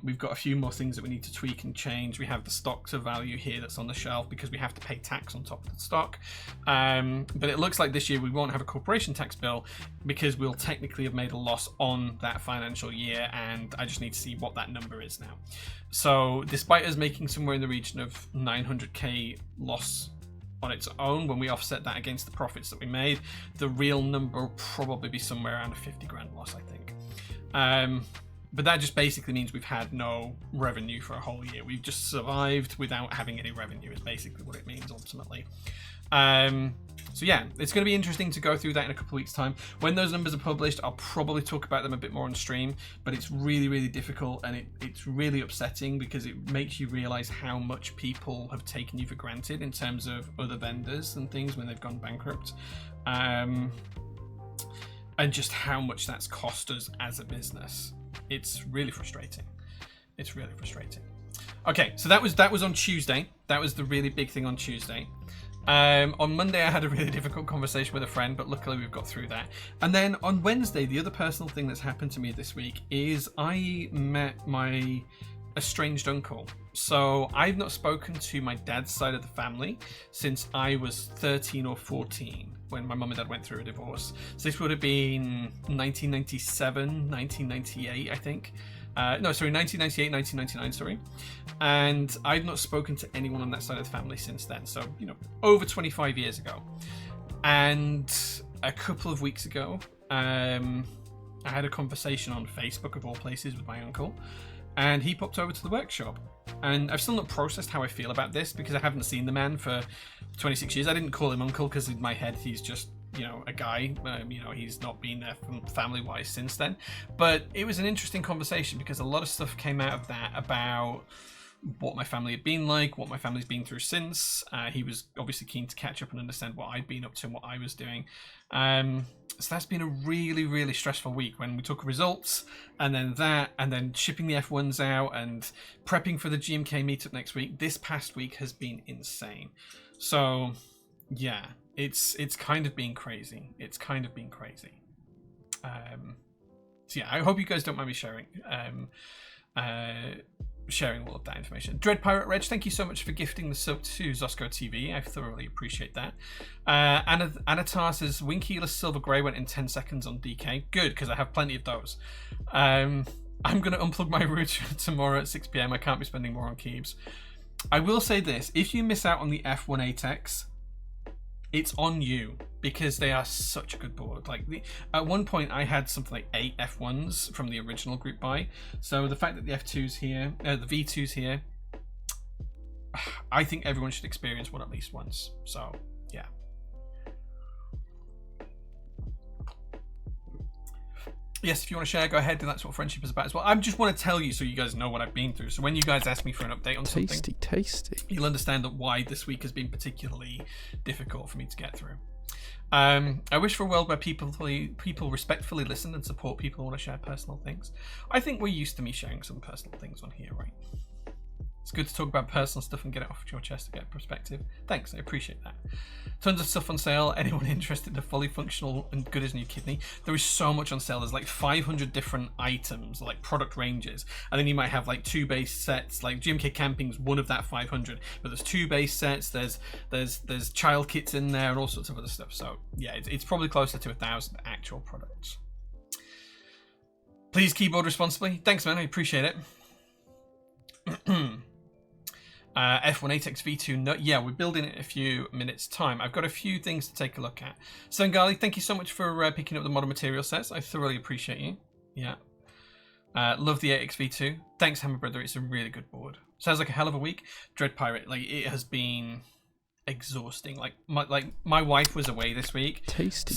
We've got a few more things that we need to tweak and change. We have the stock to value here that's on the shelf because we have to pay tax on top of the stock. But it looks like this year we won't have a corporation tax bill because we'll technically have made a loss on that financial year, and I just need to see what that number is now. So despite us making somewhere in the region of 900k loss on its own, when we offset that against the profits that we made, the real number will probably be somewhere around a 50 grand loss, I think. But that just basically means we've had no revenue for a whole year. We've just survived without having any revenue is basically what it means ultimately. So yeah, it's going to be interesting to go through that in a couple of weeks' time. When those numbers are published, I'll probably talk about them a bit more on stream, but it's really difficult, and it's really upsetting because it makes you realize how much people have taken you for granted in terms of other vendors and things when they've gone bankrupt. And just how much that's cost us as a business. It's really frustrating. It's really frustrating. Okay, so that was on Tuesday. That was the really big thing on Tuesday. On Monday, I had a really difficult conversation with a friend, but luckily we've got through that. And then on Wednesday, the other personal thing that's happened to me this week is I met my estranged uncle. So I've not spoken to my dad's side of the family since I was 13 or 14 when my mum and dad went through a divorce. So this would have been 1997, 1998, I think. 1998, 1999, sorry. And I've not spoken to anyone on that side of the family since then. So, over 25 years ago. And a couple of weeks ago, I had a conversation on Facebook, of all places, with my uncle. And he popped over to the workshop. And I've still not processed how I feel about this because I haven't seen the man for 26 years. I didn't call him uncle because in my head he's just a guy. He's not been there family-wise since then. But it was an interesting conversation because a lot of stuff came out of that about what my family had been like, what my family's been through since. He was obviously keen to catch up and understand what I'd been up to and what I was doing. So that's been a really stressful week when we took results and then shipping the F1s out and prepping for the GMK meetup next week. This past week has been insane. So yeah, it's kind of been crazy. So yeah, I hope you guys don't mind me sharing all of that information. Dread Pirate Reg, thank you so much for gifting the sub to Zosco TV. I thoroughly appreciate that. Anatar says Winkeyless Silver Grey went in 10 seconds on DK. Good, because I have plenty of those. I'm going to unplug my router tomorrow at 6 PM. I can't be spending more on keys. I will say this, if you miss out on the F18x, it's on you because they are such a good board. At one point I had something like 8 F1s from the original group buy. So the fact that the F2's here, the V2's here, I think everyone should experience one at least once. So yeah, yes, if you want to share, go ahead, and that's what friendship is about as well. I just want to tell you so you guys know what I've been through. So when you guys ask me for an update on something, tasty, you'll understand that why this week has been particularly difficult for me to get through. I wish for a world where people respectfully listen and support people who want to share personal things. I think we're used to me sharing some personal things on here, right? It's good to talk about personal stuff and get it off your chest to get perspective. Thanks, I appreciate that. Tons of stuff on sale. Anyone interested in a fully functional and good as new kidney? There is so much on sale. There's like 500 different items, like product ranges. And then you might have like 2 base sets. Like GMK Camping's one of that 500. But there's 2 base sets. There's child kits in there and all sorts of other stuff. So yeah, it's probably closer to 1,000 actual products. Please keyboard responsibly. Thanks, man. I appreciate it. F18x V2, no, yeah, we're building it in a few minutes time. I've got a few things to take a look at. Sangali, thank you so much for picking up the modern material sets. I thoroughly appreciate you. Yeah. Love the 8x V2. Thanks, Hammer Brother. It's a really good board. Sounds like a hell of a week. Dread Pirate, like it has been exhausting. Like my wife was away this week. Tasty.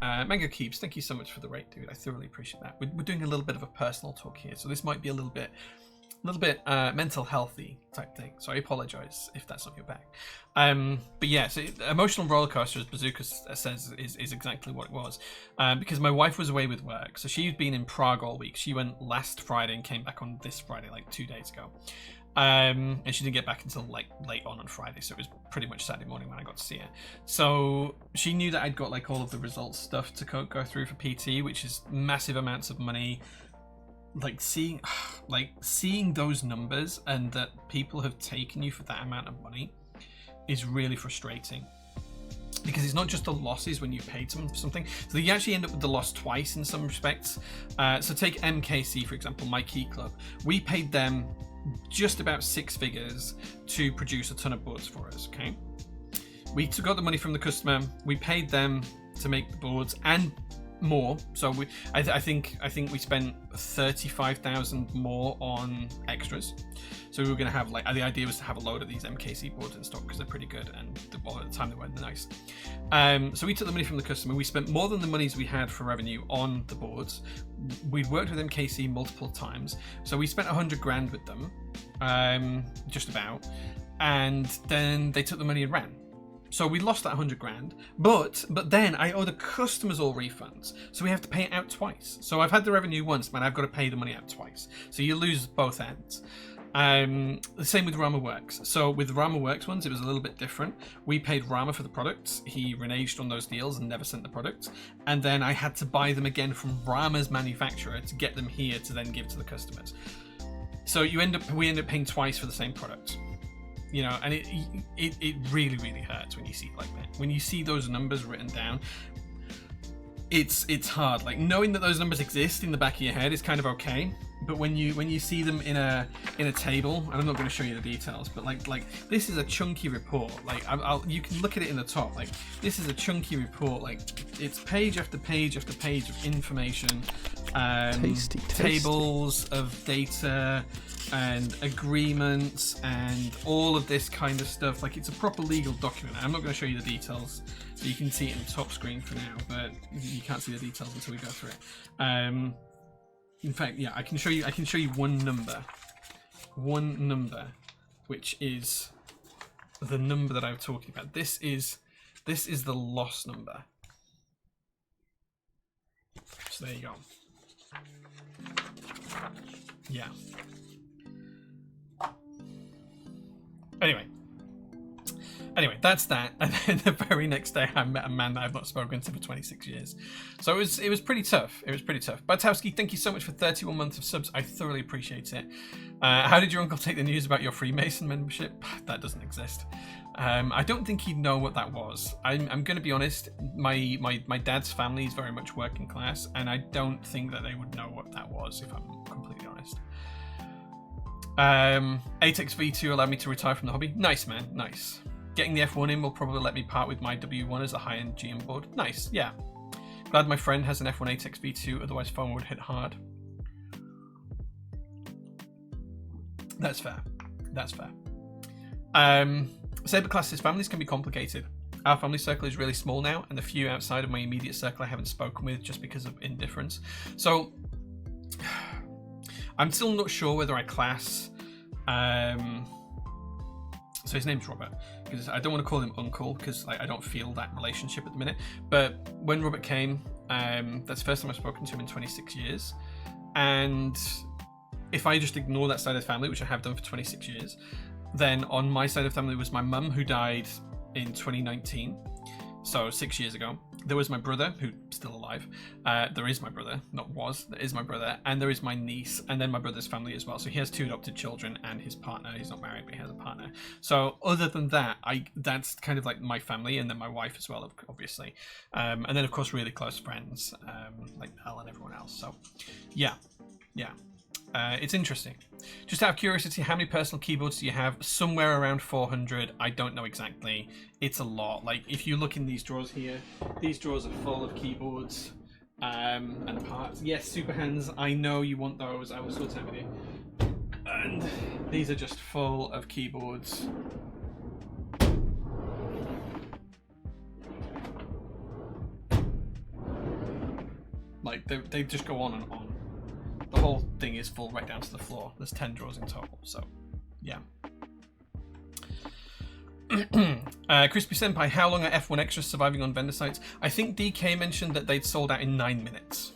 Mango Keeps, thank you so much for the rate, dude. I thoroughly appreciate that. We're doing a little bit of a personal talk here, so this might be a little bit mental healthy type thing, so I apologize if that's on your back. But yeah, so emotional roller coaster, as Bazooka says, is exactly what it was, because my wife was away with work, so she'd been in Prague all week. She went last Friday and came back on this Friday, like 2 days ago, and she didn't get back until like late on Friday, so it was pretty much Saturday morning when I got to see her. So she knew that I'd got like all of the results stuff to go through for PT, which is massive amounts of money. Like seeing those numbers and that people have taken you for that amount of money is really frustrating, because it's not just the losses when you paid someone for something, so you actually end up with the loss twice in some respects. So take MKC, for example, my key club. We paid them just about 6 figures to produce a ton of boards for us. Okay, we got the money from the customer, we paid them to make the boards and more. So I think we spent 35,000 more on extras. So we were going to have, like, the idea was to have a load of these MKC boards in stock because they're pretty good, and well, at the time they were nice. So we took the money from the customer. We spent more than the monies we had for revenue on the boards. We'd worked with MKC multiple times, so we spent 100 grand with them, just about, and then they took the money and ran. So we lost that 100 grand, but then I owe the customers all refunds, so we have to pay it out twice. So I've had the revenue once, but I've got to pay the money out twice. So you lose both ends. The same with Rama Works. So with the Rama Works ones, it was a little bit different. We paid Rama for the products. He reneged on those deals and never sent the products. And then I had to buy them again from Rama's manufacturer to get them here to then give to the customers. So we end up paying twice for the same product. You know, and it really, really hurts when you see it like that. When you see those numbers written down, it's hard. Like, knowing that those numbers exist in the back of your head is kind of okay, but when you see them in a table, and I'm not going to show you the details, but like this is a chunky report. Like you can look at it in the top. Like, this is a chunky report. Like, it's page after page after page of information, tasty. Tables of data and agreements and all of this kind of stuff. Like, it's a proper legal document. I'm not going to show you the details, so you can see it in the top screen for now, but you can't see the details until we go through it. In fact, yeah, I can show you one number, which is the number that I'm talking about. This is the loss number. So there you go. Yeah. Anyway, that's that. And then the very next day, I met a man that I've not spoken to for 26 years. So it was pretty tough. It was pretty tough. Batowski, thank you so much for 31 months of subs. I thoroughly appreciate it. How did your uncle take the news about your Freemason membership? That doesn't exist. I don't think he'd know what that was. I'm going to be honest. My dad's family is very much working class, and I don't think that they would know what that was, if I'm completely honest. 8x V2 allowed me to retire from the hobby. Nice, man. Nice. Getting the F1 in will probably let me part with my W1 as a high-end GM board. Nice, yeah. Glad my friend has an F1 8x V2, otherwise phone would hit hard. That's fair. That's fair. Saber classes families can be complicated. Our family circle is really small now, and the few outside of my immediate circle I haven't spoken with just because of indifference. So I'm still not sure whether I class. So his name's Robert, because I don't want to call him uncle because I don't feel that relationship at the minute. But when Robert came, that's the first time I've spoken to him in 26 years. And if I just ignore that side of the family, which I have done for 26 years, then on my side of the family was my mum, who died in 2019, so 6 years ago. There was my brother, who's still alive. There is my brother, not was, there is my brother, and there is my niece, and then my brother's family as well. So he has 2 adopted children and his partner. He's not married, but he has a partner. So other than that, that's kind of like my family, and then my wife as well, obviously. And then of course really close friends, like Mel and everyone else. So yeah. It's interesting. Just out of curiosity, how many personal keyboards do you have? Somewhere around 400. I don't know exactly. It's a lot. Like if you look in these drawers here, these drawers are full of keyboards and parts. Yes, super hands. I know you want those. I will sort out with you. And these are just full of keyboards. Like they just go on and on. The whole thing is full right down to the floor. There's 10 drawers in total, so yeah. Crispy Senpai, how long are F1 extras surviving on vendor sites? I think DK mentioned that they'd sold out in 9 minutes.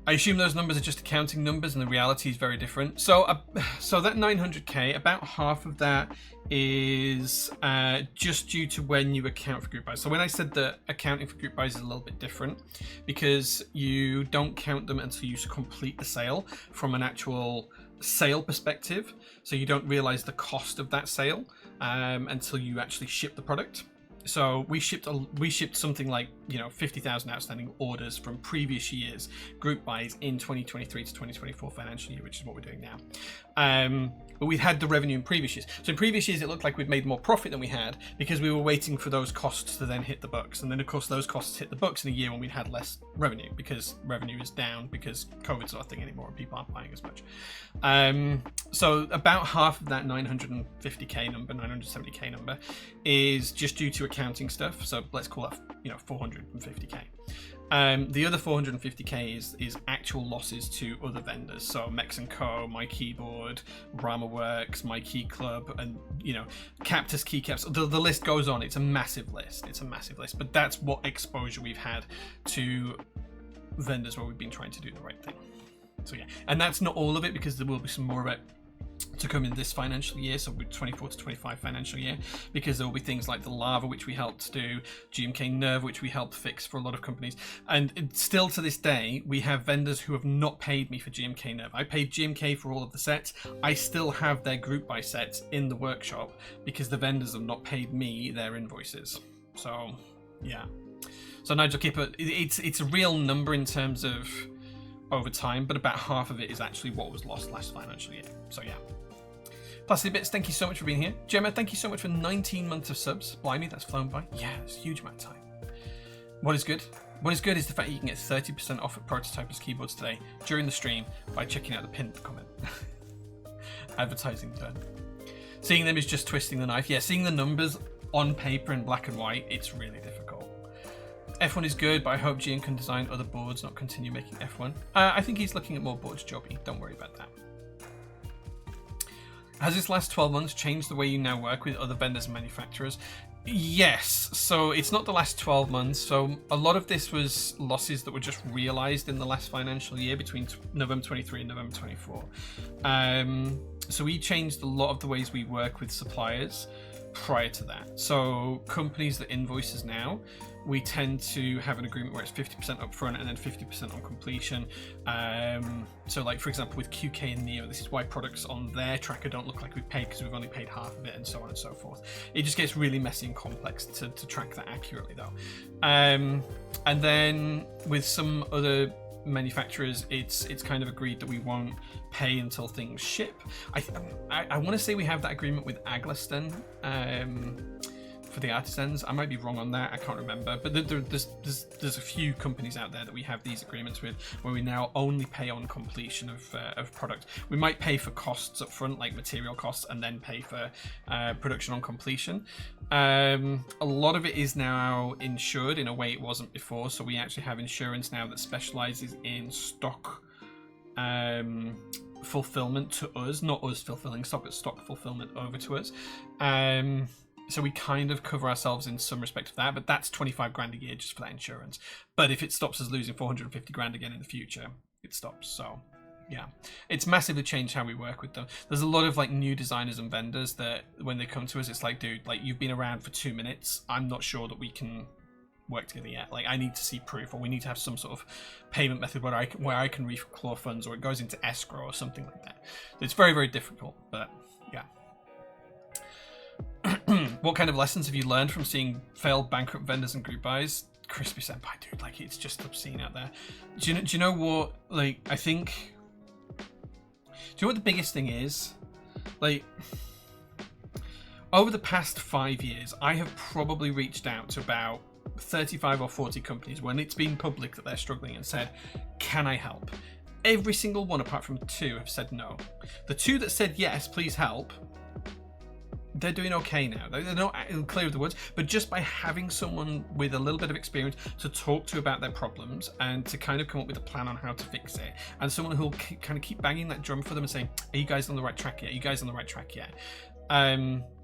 I assume those numbers are just accounting numbers and the reality is very different. So that 900k, about half of that is just due to when you account for group buys. So when I said that accounting for group buys is a little bit different because you don't count them until you complete the sale from an actual sale perspective. So you don't realize the cost of that sale until you actually ship the product. So we shipped something like 50,000 outstanding orders from previous years group buys in 2023 to 2024 financial year, which is what we're doing now. But we'd had the revenue in previous years. So in previous years, it looked like we'd made more profit than we had because we were waiting for those costs to then hit the books. And then of course those costs hit the books in a year when we'd had less revenue because revenue is down because COVID's not a thing anymore and people aren't buying as much. So about half of that 950k number, 970k number is just due to accounting stuff. So let's call that 450k. The other 450k is actual losses to other vendors. So Mex & Co, My Keyboard, Rama Works, My Key Club, and Captus Keycaps. The list goes on. It's a massive list. But that's what exposure we've had to vendors where we've been trying to do the right thing. So yeah, and that's not all of it because there will be some more of it to come in this financial year, so 24 to 25 financial year, because there will be things like the Lava, which we helped do, GMK Nerve, which we helped fix for a lot of companies, and still to this day we have vendors who have not paid me for GMK Nerve. I paid GMK for all of the sets. I still have their group buy sets in the workshop because the vendors have not paid me their invoices. So yeah, so Nigel, it's a real number in terms of over time, but about half of it is actually what was lost last financial year. So yeah. Plastic Bits, thank you so much for being here. Gemma, thank you so much for 19 months of subs. Blimey, that's flown by. Yeah, it's a huge amount of time. What is good? What is good is the fact that you can get 30% off at Prototypers Keyboards today during the stream by checking out the pinned comment. Advertising done. Seeing them is just twisting the knife. Yeah, seeing the numbers on paper in black and white, it's really difficult. F1 is good, but I hope Geon can design other boards, not continue making F1. I think he's looking at more boards, Jobby. Don't worry about that. Has this last 12 months changed the way you now work with other vendors and manufacturers? Yes. So it's not the last 12 months. So a lot of this was losses that were just realized in the last financial year between November 23 and November 24. So we changed a lot of the ways we work with suppliers prior to that. So companies that invoice us now, we tend to have an agreement where it's 50% upfront and then 50% on completion. So like, for example, with QK and Neo, this is why products on their tracker don't look like we've paid because we've only paid half of it, and so on and so forth. It just gets really messy and complex to track that accurately though. And then with some other manufacturers, it's kind of agreed that we won't pay until things ship. I want to say we have that agreement with Aglaston, for the artisans. I might be wrong on that. I can't remember. But there's a few companies out there that we have these agreements with, where we now only pay on completion of product. We might pay for costs up front, like material costs, and then pay for production on completion. A lot of it is now insured in a way it wasn't before. So we actually have insurance now that specializes in stock fulfillment to us, not us fulfilling stock, but stock fulfillment over to us. So we kind of cover ourselves in some respect of that, but that's 25 grand a year just for that insurance. But if it stops us losing 450 grand again in the future, it stops. So yeah, it's massively changed how we work with them. There's a lot of like new designers and vendors that when they come to us, it's like, dude, like you've been around for 2 minutes. I'm not sure that we can work together yet. Like I need to see proof, or we need to have some sort of payment method where I can reclaw funds, or it goes into escrow or something like that. It's very, very difficult, but yeah. What kind of lessons have you learned from seeing failed bankrupt vendors and group buys? Crispy Senpai, dude, like it's just obscene out there. Do you know what, like, I think, do you know what the biggest thing is? Like, over the past 5 years, I have probably reached out to about 35 or 40 companies when it's been public that they're struggling and said, can I help? Every single one apart from 2 have said no. The 2 that said yes, please help, they're doing okay now. They're not clear of the woods, but just by having someone with a little bit of experience to talk to about their problems and to kind of come up with a plan on how to fix it, and someone who'll kind of keep banging that drum for them and saying, are you guys on the right track yet? Are you guys on the right track yet?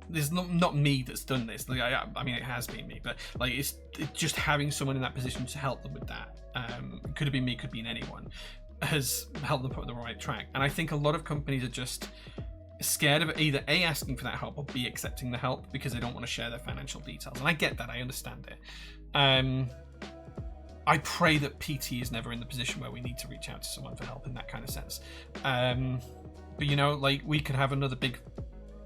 There's not me that's done this. Like, I mean, it has been me, but like it's just having someone in that position to help them with that. Could have been me, could have been anyone, has helped them put on the right track. And I think a lot of companies are just scared of either A, asking for that help, or B, accepting the help because they don't want to share their financial details. And I get that, I understand it. I pray that PT is never in the position where we need to reach out to someone for help in that kind of sense. But you know, like we could have another big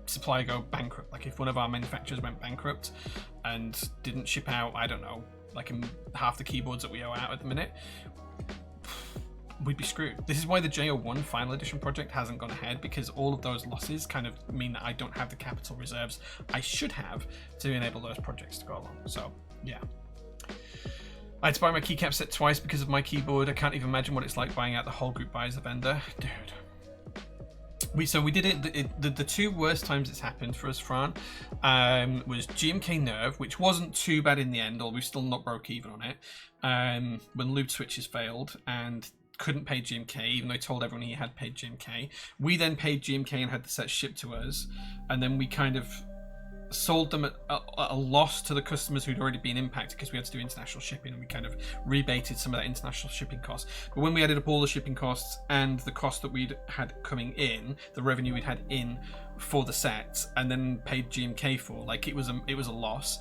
supplier go bankrupt. Like if one of our manufacturers went bankrupt and didn't ship out, I don't know, like half the keyboards that we owe out at the minute, we'd be screwed. This is why the JO1 final edition project hasn't gone ahead, because all of those losses kind of mean that I don't have the capital reserves I should have to enable those projects to go along. So yeah, I had to buy my keycap set twice because of my keyboard. I can't even imagine what it's like buying out the whole group buy as a vendor, dude. We did it. The 2 worst times it's happened for us, Fran, was GMK Nerve, which wasn't too bad in the end, although we still not broke even on it. When loop switches failed and couldn't pay GMK, even though he told everyone he had paid GMK. We then paid GMK and had the set shipped to us, and then we kind of sold them at a loss to the customers who'd already been impacted because we had to do international shipping, and we kind of rebated some of that international shipping cost. But when we added up all the shipping costs and the cost that we'd had coming in, the revenue we'd had in for the sets, and then paid GMK for, like it was a loss.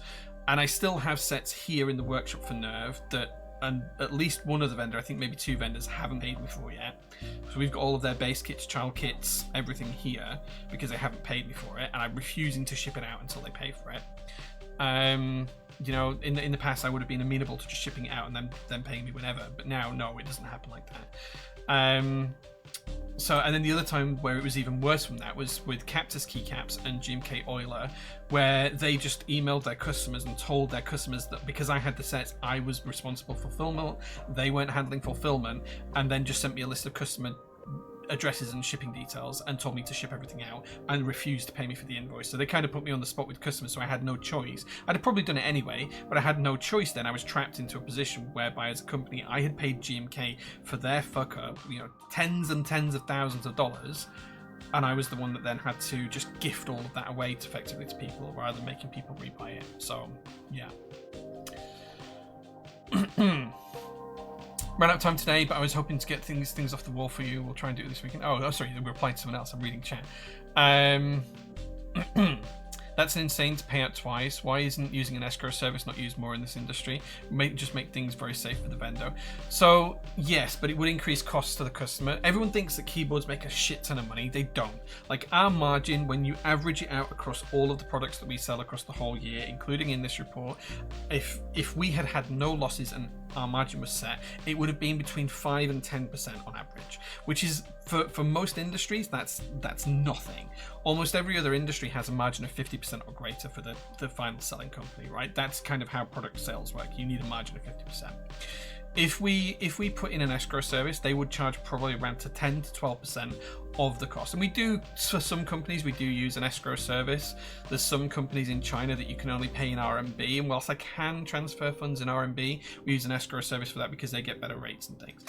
And I still have sets here in the workshop for Nerve that, and at least one other vendor, I think maybe 2 vendors, haven't paid me for yet. So we've got all of their base kits, child kits, everything here because they haven't paid me for it, and I'm refusing to ship it out until they pay for it. You know, in the past I would have been amenable to just shipping it out and then paying me whenever, but now no, it doesn't happen like that. So, and then the other time where it was even worse from that was with Captus Keycaps and GMK Euler, where they just emailed their customers and told their customers that because I had the sets, I was responsible for fulfillment, they weren't handling fulfillment, and then just sent me a list of customer addresses and shipping details and told me to ship everything out and refused to pay me for the invoice. So they kind of put me on the spot with customers, so I had no choice. I'd have probably done it anyway, but I had no choice then. I was trapped into a position whereby as a company I had paid GMK for their fuck up, you know, tens and tens of thousands of dollars, and I was the one that then had to just gift all of that away effectively to people rather than making people rebuy it. So yeah. Ran out of time today, but I was hoping to get things off the wall for you. We'll try and do it this weekend. Oh, sorry, we're replying to someone else. I'm reading chat. That's insane to pay out twice. Why isn't using an escrow service not used more in this industry? Just make things very safe for the vendor. So yes, but it would increase costs to the customer. Everyone thinks that keyboards make a shit ton of money. They don't. Like our margin, when you average it out across all of the products that we sell across the whole year, including in this report, if we had no losses and our margin was set, it would have been between 5 and 10% on average, which is for most industries that's nothing. Almost every other industry has a margin of 50% or greater for the final selling company, right? That's kind of how product sales work. You need a margin of 50%. If we put in an escrow service, they would charge probably around to 10 to 12% of the cost. And we do, for some companies, we do use an escrow service. There's some companies in China that you can only pay in RMB. And whilst I can transfer funds in RMB, we use an escrow service for that because they get better rates and things.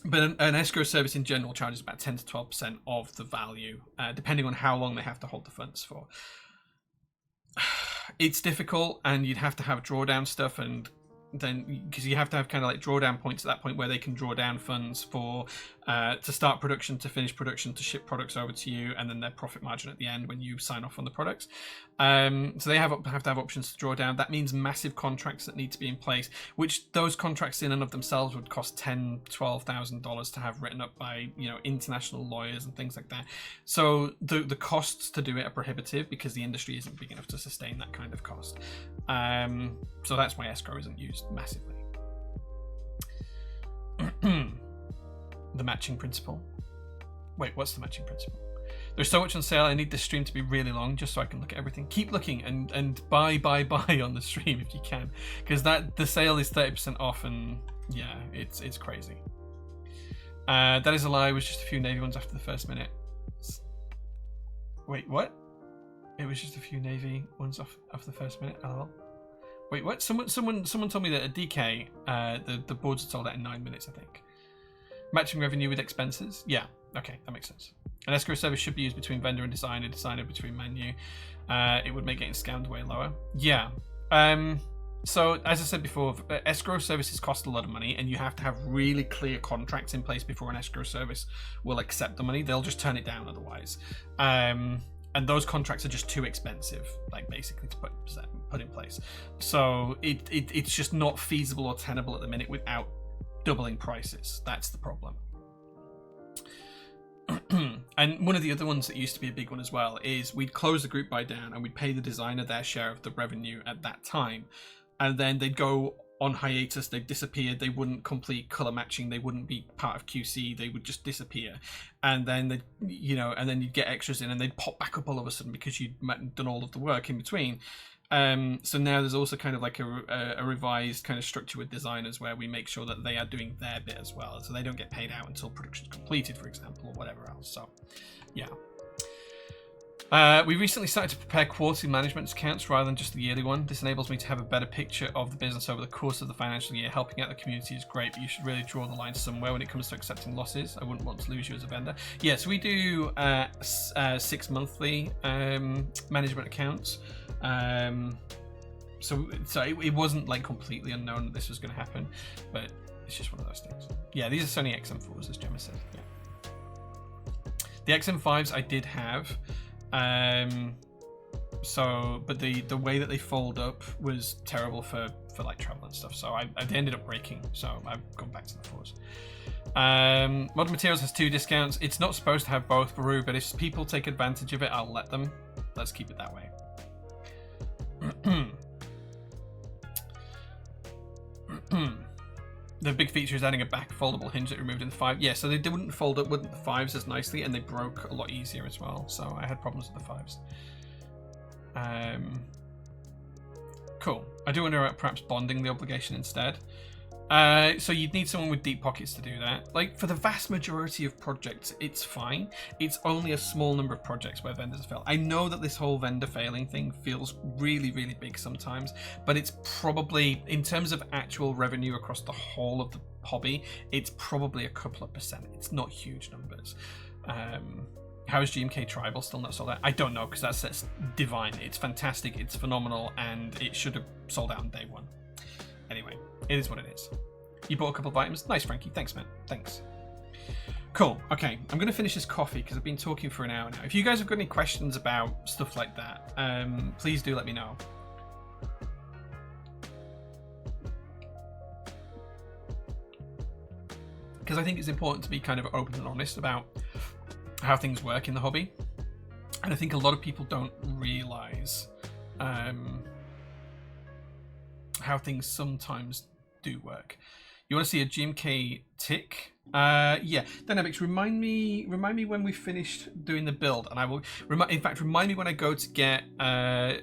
But an escrow service in general charges about 10 to 12% of the value, depending on how long they have to hold the funds for. It's difficult, and you'd have to have drawdown stuff, and then because you have to have kind of like drawdown points at that point where they can draw down funds for to start production, to finish production, to ship products over to you, and then their profit margin at the end when you sign off on the products. So they have to have options to draw down. That means massive contracts that need to be in place, which those contracts in and of themselves would cost $10,000-$12,000 to have written up by, you know, international lawyers and things like that. So the costs to do it are prohibitive because the industry isn't big enough to sustain that kind of cost. So that's why escrow isn't used massively. The matching principle. Wait, what's the matching principle? There's so much on sale. I need this stream to be really long just so I can look at everything. Keep looking and buy on the stream if you can, because the sale is 30% off, and yeah, it's crazy. That is a lie. It was just a few Navy ones after the first minute. Wait, what? It was just a few Navy ones after the first minute. LOL. Wait, what? Someone told me that at DK, the boards are sold out in 9 minutes, I think. Matching revenue with expenses? Yeah, okay, that makes sense. An escrow service should be used between vendor and designer between menu. It would make getting scammed way lower. Yeah. So, as I said before, escrow services cost a lot of money, and you have to have really clear contracts in place before an escrow service will accept the money. They'll just turn it down otherwise. And those contracts are just too expensive, like basically to put in place. So it's just not feasible or tenable at the minute without doubling prices. That's the problem. And one of the other ones that used to be a big one as well is we'd close the group buy down and we'd pay the designer their share of the revenue at that time, and then they'd go on hiatus, they'd disappear, they wouldn't complete color matching, they wouldn't be part of QC, they would just disappear, and then they'd, you know, and then you'd get extras in and they'd pop back up all of a sudden because you'd done all of the work in between. So now there's also kind of like a revised kind of structure with designers where we make sure that they are doing their bit as well, so they don't get paid out until production's completed, for example, or whatever else. So yeah. We recently started to prepare quarterly management accounts rather than just the yearly one. This enables me to have a better picture of the business over the course of the financial year. Helping out the community is great, but you should really draw the line somewhere when it comes to accepting losses. I wouldn't want to lose you as a vendor. Yeah, so we do 6 monthly management accounts. So it wasn't like completely unknown that this was going to happen, but it's just one of those things. Yeah, these are Sony XM4s, as Gemma said. Yeah. The XM5s I did have. But the way that they fold up was terrible for like travel and stuff, so they ended up breaking, so I've gone back to the 4s. Modern Materials has 2 discounts. It's not supposed to have both, Baru, but if people take advantage of it, I'll let them. Let's keep it that way. The big feature is adding a back foldable hinge that removed in the 5. Yeah, so they wouldn't fold up with the 5s as nicely, and they broke a lot easier as well. So I had problems with the 5s. Cool. I do wonder about perhaps bonding the obligation instead. So you'd need someone with deep pockets to do that. Like, for the vast majority of projects, it's fine. It's only a small number of projects where vendors fail. I know that this whole vendor failing thing feels really, really big sometimes, but it's probably, in terms of actual revenue across the whole of the hobby, it's probably a couple of percent. It's not huge numbers. How is GMK Tribal still not sold out? I don't know, because that's divine. It's fantastic, it's phenomenal, and it should have sold out on day 1. Anyway, it is what it is. You bought a couple of items? Nice, Frankie. Thanks, man. Thanks. Cool. Okay, I'm going to finish this coffee because I've been talking for an hour now. If you guys have got any questions about stuff like that, please do let me know. Because I think it's important to be kind of open and honest about how things work in the hobby. And I think a lot of people don't realise how things sometimes do work. You want to see a GMK tick? Yeah. Dynamics, remind me when we finished doing the build, and I will remind me when I go to get the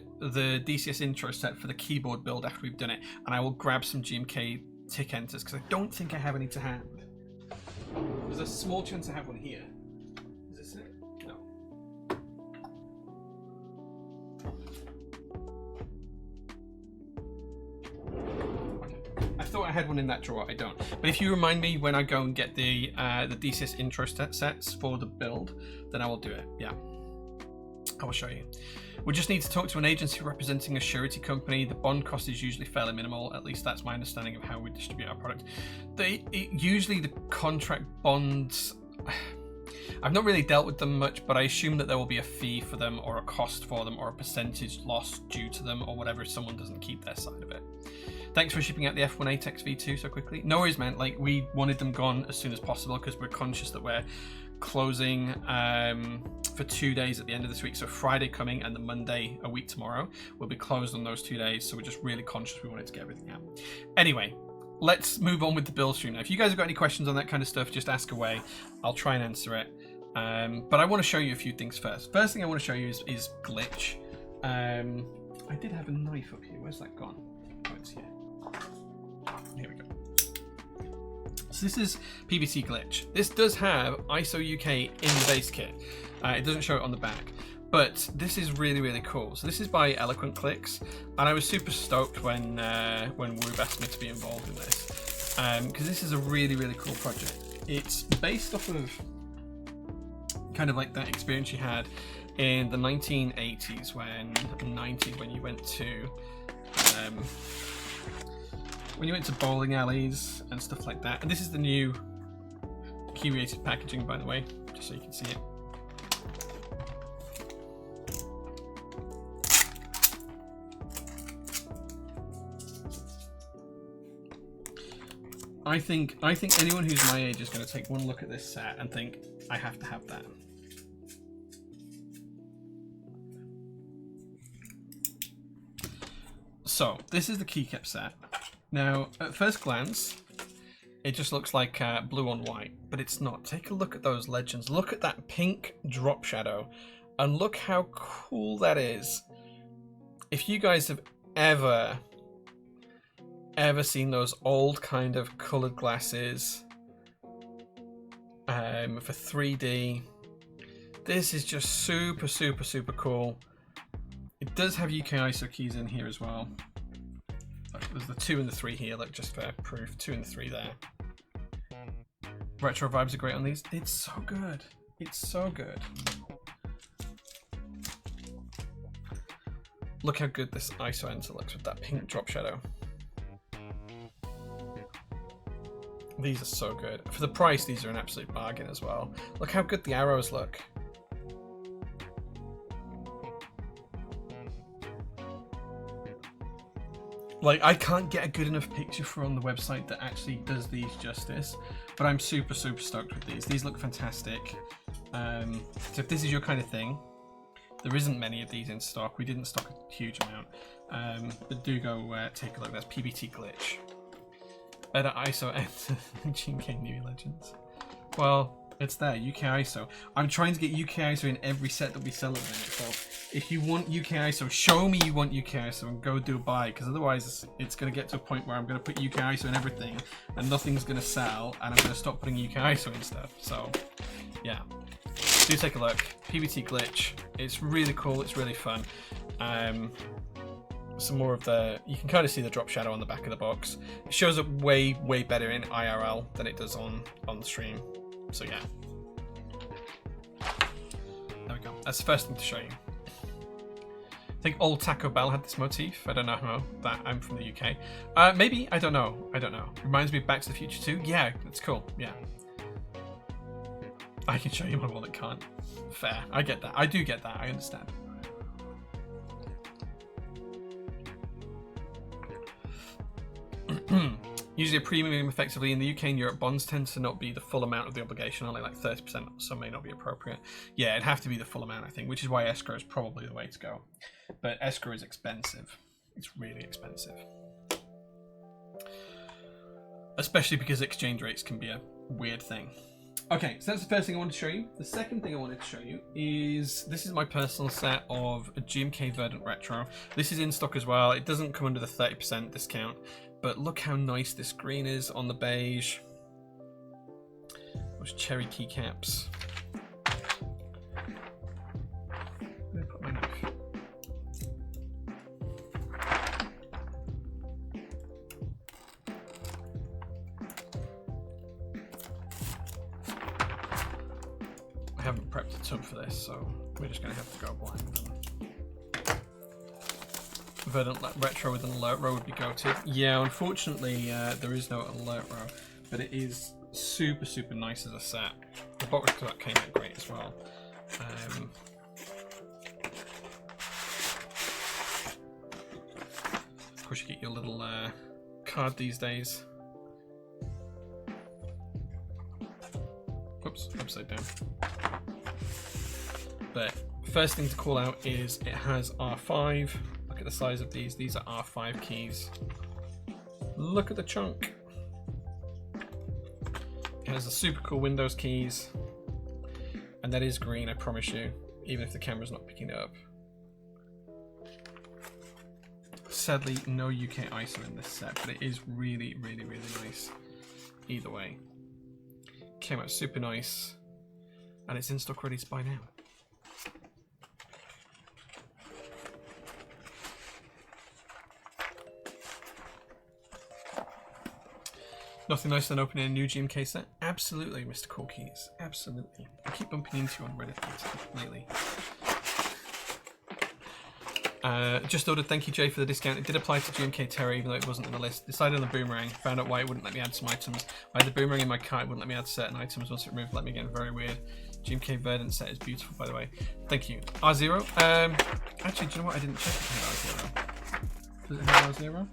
DCS intro set for the keyboard build after we've done it, and I will grab some GMK tick enters because I don't think I have any to hand. There's a small chance I have one here. Is this it? No. I thought I had one in that drawer. I don't. But if you remind me when I go and get the DCS intro sets for the build, then I will do it. Yeah, I will show you. We just need to talk to an agency representing a surety company. The bond cost is usually fairly minimal. At least that's my understanding of how we distribute our product. Usually the contract bonds, I've not really dealt with them much, but I assume that there will be a fee for them or a cost for them or a percentage loss due to them or whatever if someone doesn't keep their side of it. Thanks for shipping out the F18x V2 so quickly. No worries, man. Like, we wanted them gone as soon as possible because we're conscious that we're closing for 2 days at the end of this week. So Friday coming and the Monday a week tomorrow will be closed on those 2 days. So we're just really conscious we wanted to get everything out. Anyway, let's move on with the build stream now. If you guys have got any questions on that kind of stuff, just ask away. I'll try and answer it. But I want to show you a few things first. First thing I want to show you is glitch. I did have a knife up here. Where's that gone? Oh, it's here. Here we go. So this is PBT glitch. This does have ISO UK in the base kit. It doesn't show it on the back, but this is really, really cool. So this is by Eloquent Clicks, and I was super stoked when Woob asked me to be involved in this, because this is a really, really cool project. It's based off of kind of like that experience you had in the 1980s and 90s when you went to bowling alleys and stuff like that. And this is the new curated packaging, by the way, just so you can see it. I think anyone who's my age is going to take one look at this set and think, I have to have that. So this is the keycap set. Now, at first glance, it just looks like blue on white, but it's not. Take a look at those legends. Look at that pink drop shadow, and look how cool that is. If you guys have ever seen those old kind of colored glasses for 3D, this is just super, super, super cool. It does have UK ISO keys in here as well. There's the 2 and the 3 here, like just for proof. 2 and the 3 there. Retro vibes are great on these. It's so good. It's so good. Look how good this ISO enter looks with that pink drop shadow. These are so good. For the price, these are an absolute bargain as well. Look how good the arrows look. Like, I can't get a good enough picture for on the website that actually does these justice, but I'm super, super stoked with these. These look fantastic. So if this is your kind of thing, there isn't many of these in stock. We didn't stock a huge amount, but do go take a look. That's PBT glitch. Better ISO enter than GMK New Legends. Well, it's there, UK ISO. I'm trying to get UK ISO in every set that we sell at the minute, so if you want UK ISO, show me you want UK ISO and go do a buy, because otherwise it's going to get to a point where I'm going to put UK ISO in everything and nothing's going to sell, and I'm going to stop putting UK ISO in stuff. So, yeah. Do take a look. PBT glitch. It's really cool, it's really fun. Some more of the, you can kind of see the drop shadow on the back of the box. It shows up way, way better in IRL than it does on the stream. So yeah. There we go. That's the first thing to show you. I think old Taco Bell had this motif. I don't know how that, I'm from the UK. Maybe, I don't know. Reminds me of Back to the Future 2. Yeah, it's cool. Yeah. I can show you my wallet can't. Fair. I get that. I do get that. I understand. Usually a premium effectively in the UK and Europe. Bonds tend to not be the full amount of the obligation, only like 30%, so may not be appropriate. Yeah, it'd have to be the full amount, I think, which is why escrow is probably the way to go. But escrow is expensive. It's really expensive. Especially because exchange rates can be a weird thing. Okay, so that's the first thing I wanted to show you. The second thing I wanted to show you is, this is my personal set of a GMK Verdant Retro. This is in stock as well. It doesn't come under the 30% discount, but look how nice this green is on the beige. Those cherry keycaps. Let me put my knife. I haven't prepped a tub for this, so we're just going to have to go blind. Verdant Retro with an alert row would be goated. Yeah, unfortunately, there is no alert row, but it is super, super nice as a set. The box cut came out great as well. Of course, you get your little card these days. Oops, upside down. But first thing to call out is it has R5. Look at the size of these. These are R5 keys. Look at the chunk. It has the super cool Windows keys. And that is green, I promise you, even if the camera's not picking it up. Sadly, no UK ISO in this set, but it is really, really, really nice. Either way. Came out super nice. And it's in stock ready to buy now. Nothing nicer than opening a new GMK set? Absolutely, Mr. Corkeys. Absolutely. I keep bumping into you on Reddit lately. Just ordered, thank you Jay for the discount. It did apply to GMK Terra even though it wasn't on the list. Decided on the boomerang. Found out why it wouldn't let me add some items. I had the boomerang in my cart, it wouldn't let me add certain items. Once it removed, let me again. Very weird. GMK Verdant set is beautiful, by the way. Thank you. R0. Actually, do you know what? I didn't check if it had R0. Does it have R0?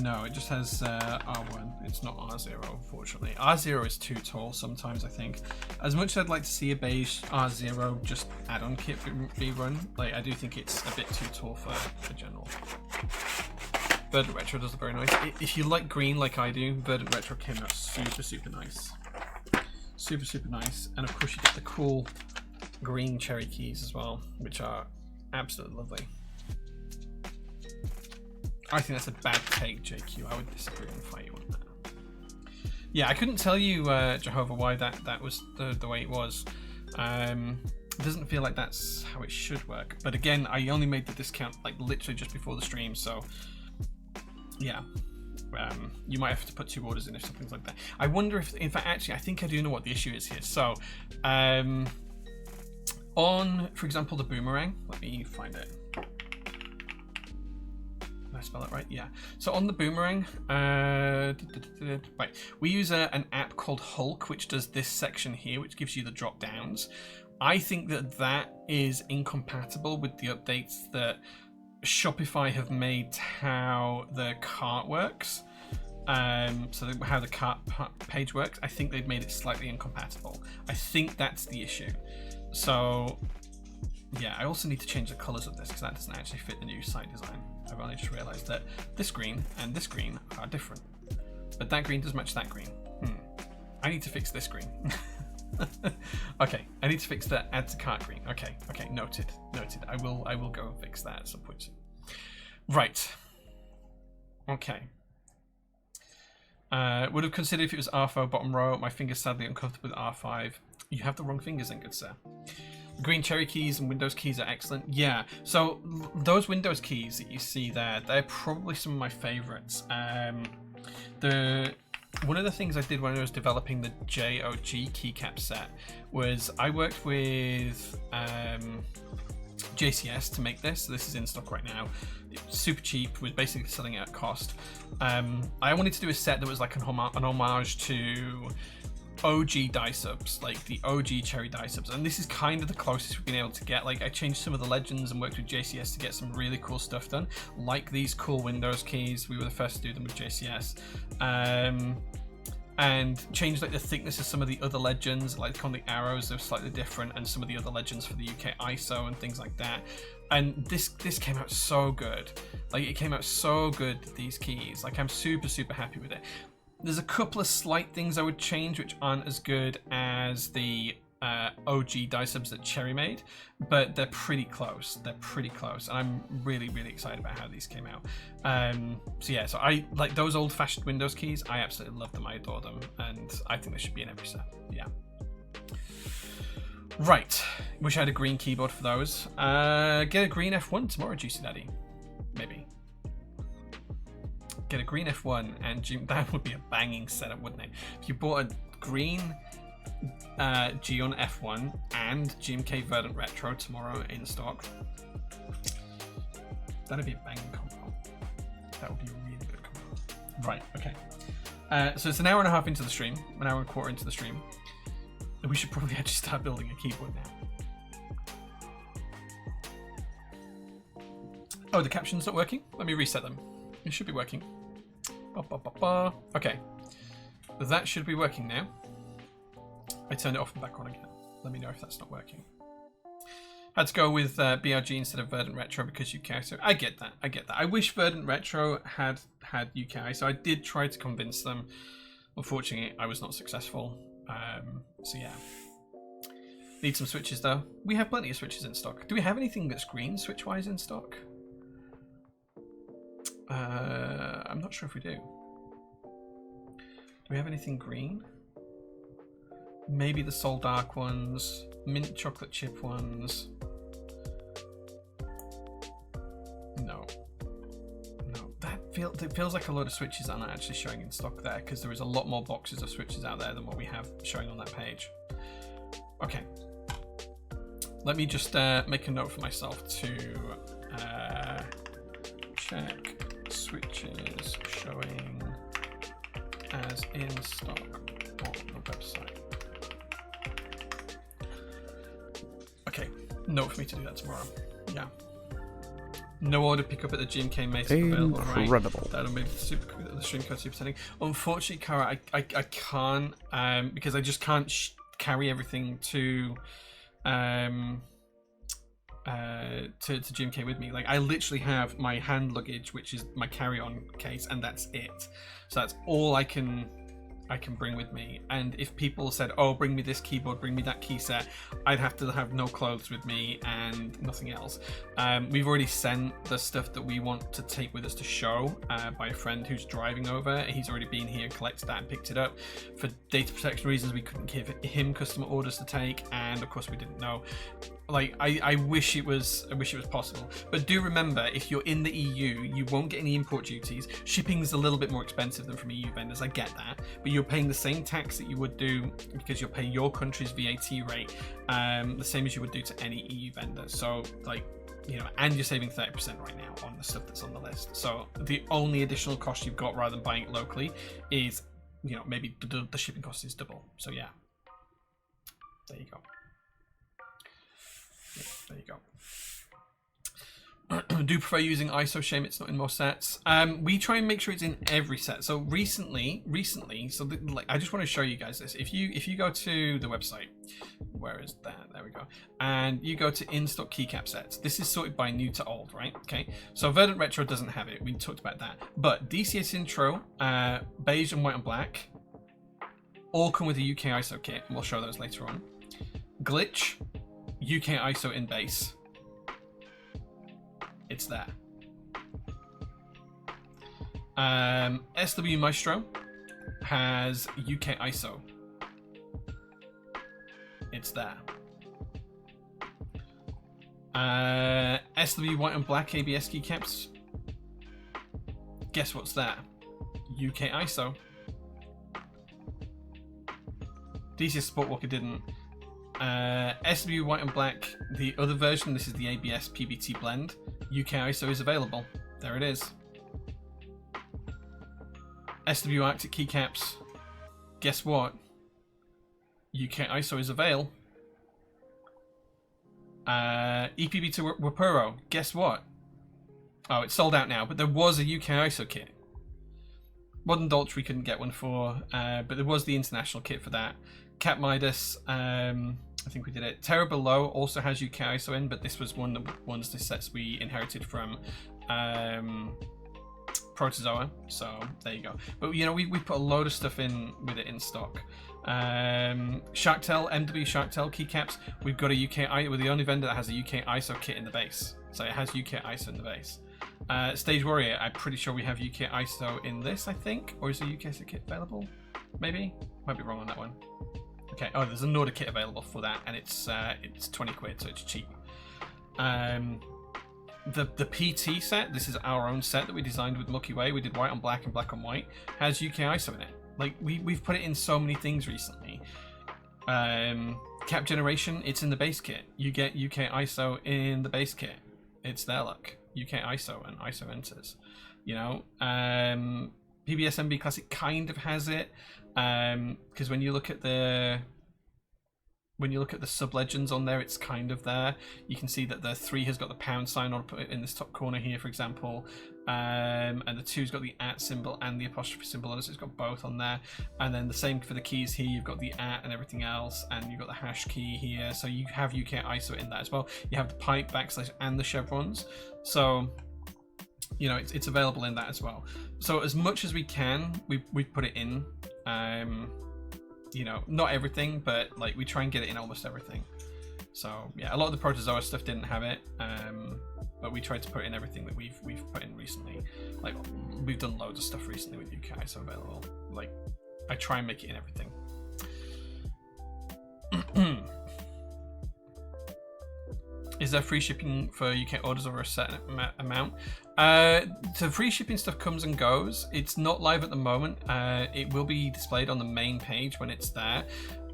No, it just has R1. It's not R0, unfortunately. R0 is too tall sometimes, I think. As much as I'd like to see a beige R0 just add-on kit be run, like I do think it's a bit too tall for general. Verdant Retro does look very nice. If you like green like I do, Verdant Retro came out super, super nice. Super, super nice. And of course you get the cool green cherry keys as well, which are absolutely lovely. I think that's a bad take, JQ. I would disagree and fight you on that. Yeah, I couldn't tell you, Jehovah, why that was the way it was. It doesn't feel like that's how it should work. But again, I only made the discount like literally just before the stream, so yeah. You might have to put 2 orders in if something's like that. I wonder if, in fact, actually, I think I do know what the issue is here. So, on, for example, the boomerang, let me find it. Did I spell it right? Yeah. So on the boomerang, right, we use an app called Hulk, which does this section here, which gives you the drop downs. I think that is incompatible with the updates that Shopify have made to how the cart works. So how the cart page works. I think they've made it slightly incompatible. I think that's the issue. So yeah, I also need to change the colors of this because that doesn't actually fit the new site design. I've only just realized that this green and this green are different, but that green does match that green. I need to fix this green. Okay, I need to fix the add to cart green. Okay, noted. I will go and fix that at some point soon. Right. Okay. Would have considered if it was R4 bottom row. My fingers sadly uncomfortable with R5. You have the wrong fingers then, good sir. Green cherry keys and Windows keys are excellent. Yeah, so those Windows keys that you see there, they're probably some of my favorites. One of the things I did when I was developing the JOG keycap set was I worked with JCS to make this. So this is in stock right now. It's super cheap, was basically selling it at cost. I wanted to do a set that was like an homage to OG die subs, like the OG cherry die subs, and this is kind of the closest we've been able to get. Like I changed some of the legends and worked with JCS to get some really cool stuff done, like these cool Windows keys. We were the first to do them with JCS, and changed like the thickness of some of the other legends, like on the arrows they're slightly different, and some of the other legends for the UK ISO and things like that. And this came out so good. Like, it came out so good, these keys. Like, I'm super happy with it. There's a couple of slight things I would change which aren't as good as the OG die subs that Cherry made, but they're pretty close. They're pretty close, and I'm really excited about how these came out. So yeah, so I like those old-fashioned Windows keys. I absolutely love them. I adore them, and I think they should be in every set. Yeah. Right. Wish I had a green keyboard for those. Get a green F1 tomorrow, Juicy Daddy. Maybe. Get a green F1 and that would be a banging setup, wouldn't it? If you bought a green Geon F1 and GMK Verdant Retro tomorrow in stock, that'd be a banging combo. That would be a really good combo. Right, okay. So it's an hour and a half into the stream, an hour and a quarter into the stream. We should probably actually start building a keyboard now. Oh, the caption's not working? Let me reset them. It should be working. Okay. That should be working now. I turned it off and back on again. Let me know if that's not working. Had to go with BRG instead of Verdant Retro because UK ISO. I get that. I wish Verdant Retro had UK ISO. I did try to convince them. Unfortunately, I was not successful. So yeah. Need some switches though. We have plenty of switches in stock. Do we have anything that's green switch-wise in stock? I'm not sure if we do. Do we have anything green? Maybe the Soul Dark ones, mint chocolate chip ones. No. It feels like a load of switches aren't actually showing in stock there, because there is a lot more boxes of switches out there than what we have showing on that page. Okay. Let me just make a note for myself to check switches showing as in stock on the website. Okay, note for me to do that tomorrow. Yeah. No order pickup at the GMK Mesa available, right? Incredible. That'll make the stream code super setting. Unfortunately, Cara, I can't because I just can't carry everything to GMK with me. Like, I literally have my hand luggage, which is my carry-on case, and that's it. So that's all I can bring with me. And if people said, oh, bring me this keyboard, bring me that key set, I'd have to have no clothes with me and nothing else. We've already sent the stuff that we want to take with us to show by a friend who's driving over. He's already been here, collected that and picked it up. For data protection reasons, we couldn't give him customer orders to take, and of course we didn't know. Like, I wish it was possible. But do remember, if you're in the EU, you won't get any import duties. Shipping's a little bit more expensive than from EU vendors, I get that. But you're paying the same tax that you would do, because you'll pay your country's VAT rate, the same as you would do to any EU vendor. So, like, you know, and you're saving 30% right now on the stuff that's on the list. So the only additional cost you've got rather than buying it locally is, you know, maybe the shipping cost is double. So yeah, there you go. Yeah, there you go. Do prefer using ISO. Shame it's not in more sets. We try and make sure it's in every set. So recently, so like, I just want to show you guys this. If you go to the website, where is that? There we go. And you go to in-stock keycap sets. This is sorted by new to old, right? Okay. So Verdant Retro doesn't have it. We talked about that. But DCS Intro, beige and white and black, all come with a UK ISO kit, and we'll show those later on. Glitch, UK ISO in base. It's there. SW Maestro has UK ISO. It's there. SW White and Black ABS keycaps. Guess what's there? UK ISO. DCS Sportwalker didn't. SW White and Black, the other version, this is the ABS PBT blend. UK ISO is available. There it is. SW Arctic keycaps. Guess what? UK ISO is available. EPB2 Wapuro. Guess what? Oh, it's sold out now, but there was a UK ISO kit. Modern Dolch we couldn't get one for, but there was the international kit for that. Cat Midas, I think we did it. Terra Below also has UK ISO in, but this was one of the sets we inherited from Protozoa, so there you go. But you know, we put a load of stuff in with it in stock. Sharktail, MW Sharktail keycaps, we've got a UK, we're the only vendor that has a UK ISO kit in the base, so it has UK ISO in the base. Stage Warrior, I'm pretty sure we have UK ISO in this, I think, or is the UK ISO kit available? Maybe, might be wrong on that one. Okay, oh, there's an order kit available for that, and it's 20 quid, so it's cheap. The PT set, this is our own set that we designed with Milky Way. We did white on black and black on white. Has UK ISO in it. Like we've put it in so many things recently. Cap Generation, it's in the base kit. You get UK ISO in the base kit. It's there, look. UK ISO and ISO enters. You know, PBS MB Classic kind of has it, because when you look at the sub legends on there, it's kind of there. You can see that the 3 has got the pound sign on it in this top corner here, for example, and the 2's got the @ symbol and the apostrophe symbol on it, so it's got both on there. And then the same for the keys here, you've got the @ and everything else, and you've got the hash key here, so you have UK ISO in that as well. You have the pipe, backslash, and the chevrons, so you know it's available in that as well. So as much as we can, we've put it in. You know, not everything, but like we try and get it in almost everything. So yeah, a lot of the Protozoa stuff didn't have it, but we tried to put in everything that we've put in recently. Like we've done loads of stuff recently with UK ISO available. Like I try and make it in everything. Is there free shipping for UK orders over a set amount? So free shipping stuff comes and goes. It's not live at the moment. It will be displayed on the main page when it's there.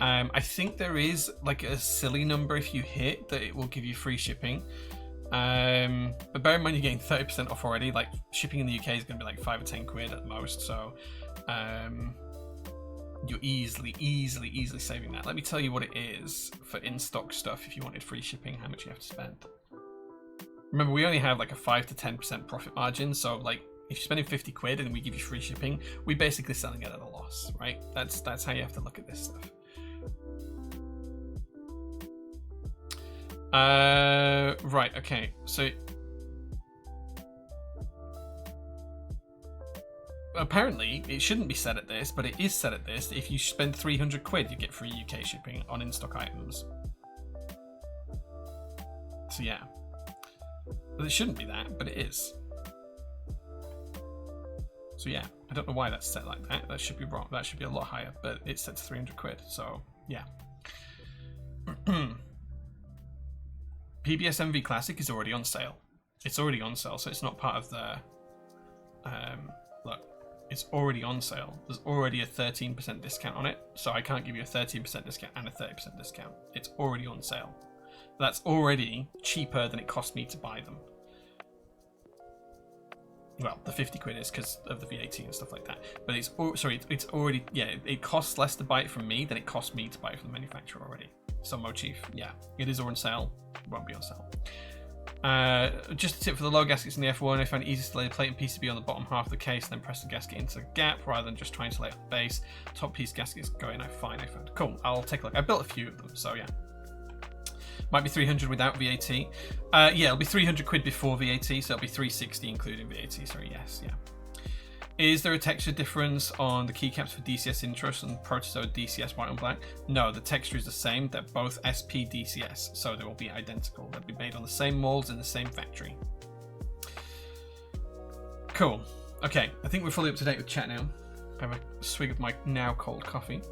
I think there is like a silly number if you hit that it will give you free shipping. But bear in mind you're getting 30% off already. Like shipping in the UK is going to be like 5 or 10 quid at the most. So you're easily saving that. Let me tell you what it is for in-stock stuff if you wanted free shipping, how much you have to spend. Remember, we only have like a 5 to 10% profit margin, so like if you're spending 50 quid and we give you free shipping, we're basically selling it at a loss, right? That's how you have to look at this stuff. Right, okay, so apparently it shouldn't be set at this, but it is set at this. If you spend 300 quid, you get free UK shipping on in-stock items. So yeah, well, it shouldn't be that, but it is. So yeah, I don't know why that's set like that. That should be wrong. That should be a lot higher, but it's set to 300 quid. So yeah. PBS MV Classic is already on sale. It's already on sale, so it's not part of the. Look, it's already on sale. There's already a 13% discount on it, so I can't give you a 13% discount and a 30% discount. It's already on sale. That's already cheaper than it cost me to buy them. Well, the 50 quid is because of the VAT and stuff like that. But it's it's already, yeah, it costs less to buy it from me than it cost me to buy it from the manufacturer already. So Mochief, yeah, it is on sale. It won't be on sale. Just a tip for the low gaskets in the F1, I found it easy to lay the plate and PCB on the bottom half of the case and then press the gasket into the gap rather than just trying to lay it on the base. Top piece gaskets going out fine, I found. Cool, I'll take a look. I built a few of them, so yeah. Might be 300 without VAT. Yeah, it'll be 300 quid before VAT, so it'll be 360 including VAT, sorry, yes, yeah. Is there a texture difference on the keycaps for DCS Intros and Protozoa DCS white and black? No, the texture is the same. They're both SP DCS, so they will be identical. They'll be made on the same molds in the same factory. Cool. Okay, I think we're fully up to date with chat now. Have a swig of my now cold coffee.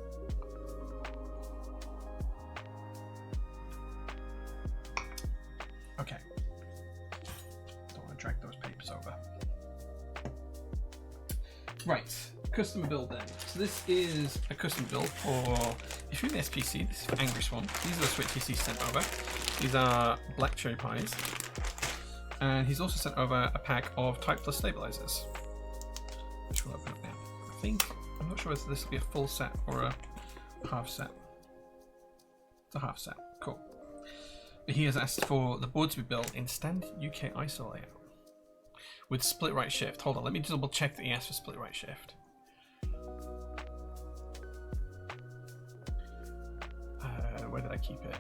Okay. Don't want to drag those papers over. Right, custom build then. So this is a custom build for, if you're in the SPC, this is for Angry Swan. These are the Switch he's sent over. These are black cherry pies. And he's also sent over a pack of Type Plus stabilizers, which we'll open up now. I think, I'm not sure whether this will be a full set or a half set. It's a half set, cool. But he has asked for the board to be built in standard UK ISO layout with split right shift. Hold on, let me double check that he asked for split right shift. keep it.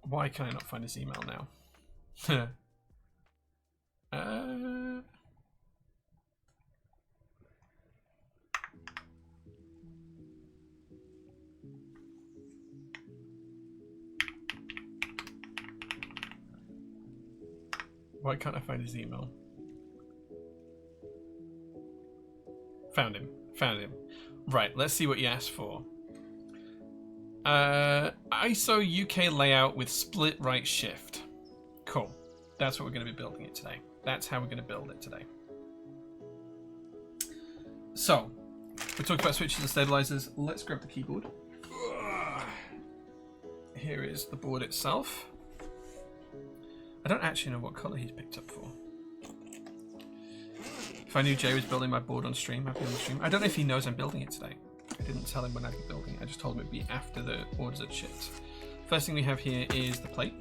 Why can I not find his email now? Why can't I find his email? Found him. Found him. Right, let's see what you asked for. ISO UK layout with split right shift. Cool. That's what we're going to be building it today. That's how we're going to build it today. So, we talked about switches and stabilizers. Let's grab the keyboard. Here is the board itself. I don't actually know what color he's picked up for. If I knew Jay was building my board on stream, I'd be on the stream. I don't know if he knows I'm building it today. I didn't tell him when I'd be building it. I just told him it'd be after the orders had shipped. First thing we have here is the plate.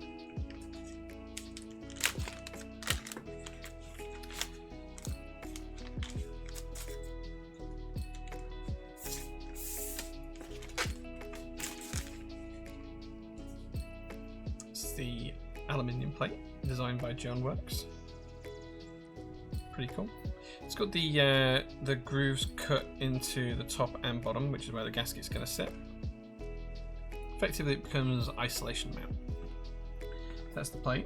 It's the aluminium plate designed by Geon Works. Pretty cool. It's got the grooves cut into the top and bottom, which is where the gasket's going to sit. Effectively, it becomes isolation mount. That's the plate.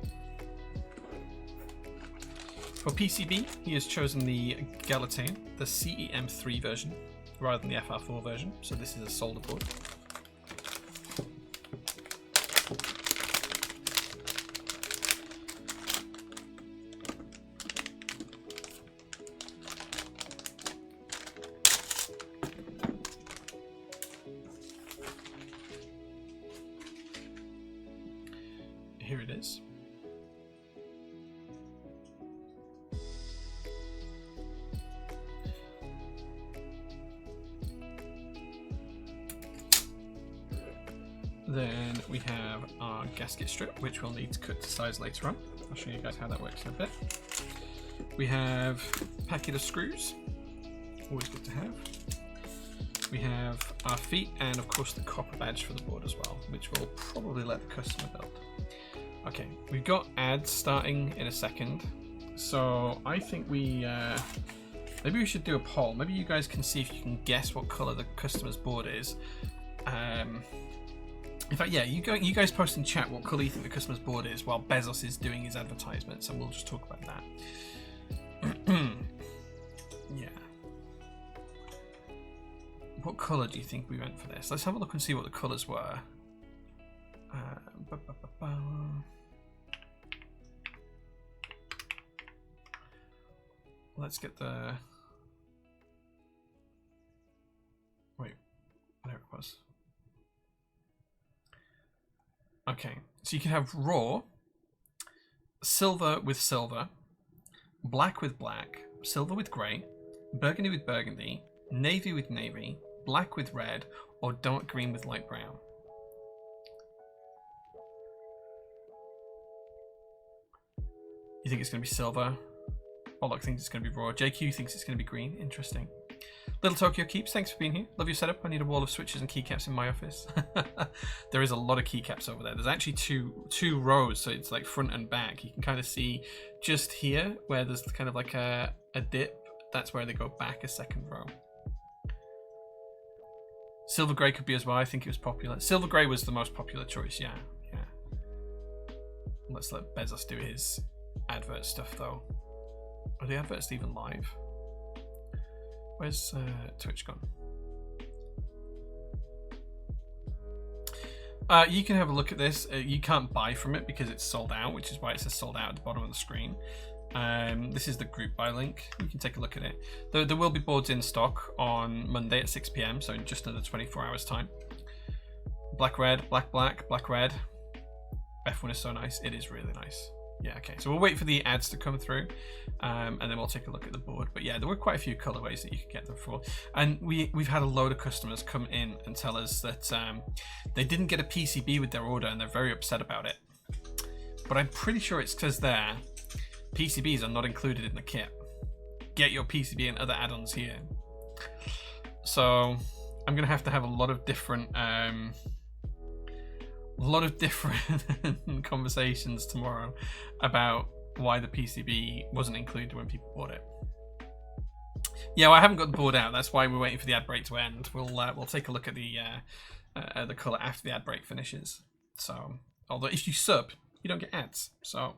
For PCB, he has chosen the Galatane, the CEM3 version, rather than the FR4 version. So this is a solder board. Here it is. Then we have our gasket strip, which we'll need to cut to size later on. I'll show you guys how that works in a bit. We have a packet of screws, always good to have. We have our feet and of course the copper badge for the board as well, which we'll probably let the customer build. Okay, we've got ads starting in a second, so I think maybe we should do a poll. Maybe you guys can see if you can guess what color the customer's board is. In fact, yeah, you guys post in chat what color you think the customer's board is while Bezos is doing his advertisements, and we'll just talk about that. Yeah. What color do you think we went for this? Let's have a look and see what the colors were. Let's get the... Wait, there it was. Okay, so you can have raw, silver with silver, black with black, silver with grey, burgundy with burgundy, navy with navy, black with red, or dark green with light brown. You think it's going to be silver? Bollock thinks it's going to be raw. JQ thinks it's going to be green. Interesting. Little Tokyo Keeps, thanks for being here. Love your setup. I need a wall of switches and keycaps in my office. There is a lot of keycaps over there. There's actually two rows, so it's like front and back. You can kind of see just here where there's kind of like a dip. That's where they go back a second row. Silver grey could be as well. I think it was popular. Silver grey was the most popular choice. Yeah. Let's let Bezos do his advert stuff though. Are the adverts even live? Where's Twitch gone? You can have a look at this. You can't buy from it because it's sold out, which is why it says sold out at the bottom of the screen. This is the group buy link. You can take a look at it. There will be boards in stock on Monday at 6 PM, so in just under 24 hours time. Black red, black black, black red. F1 is so nice. It is really nice. Yeah, okay. So we'll wait for the ads to come through, and then we'll take a look at the board. But yeah, there were quite a few colorways that you could get them for. And we've had a load of customers come in and tell us that they didn't get a PCB with their order, and they're very upset about it. But I'm pretty sure it's because their PCBs are not included in the kit. Get your PCB and other add-ons here. So I'm gonna have to have a lot of different conversations tomorrow about why the PCB wasn't included when people bought it. Yeah, well, I haven't got the board out. That's why we're waiting for the ad break to end. We'll take a look at the color after the ad break finishes. So, although if you sub, you don't get ads. So,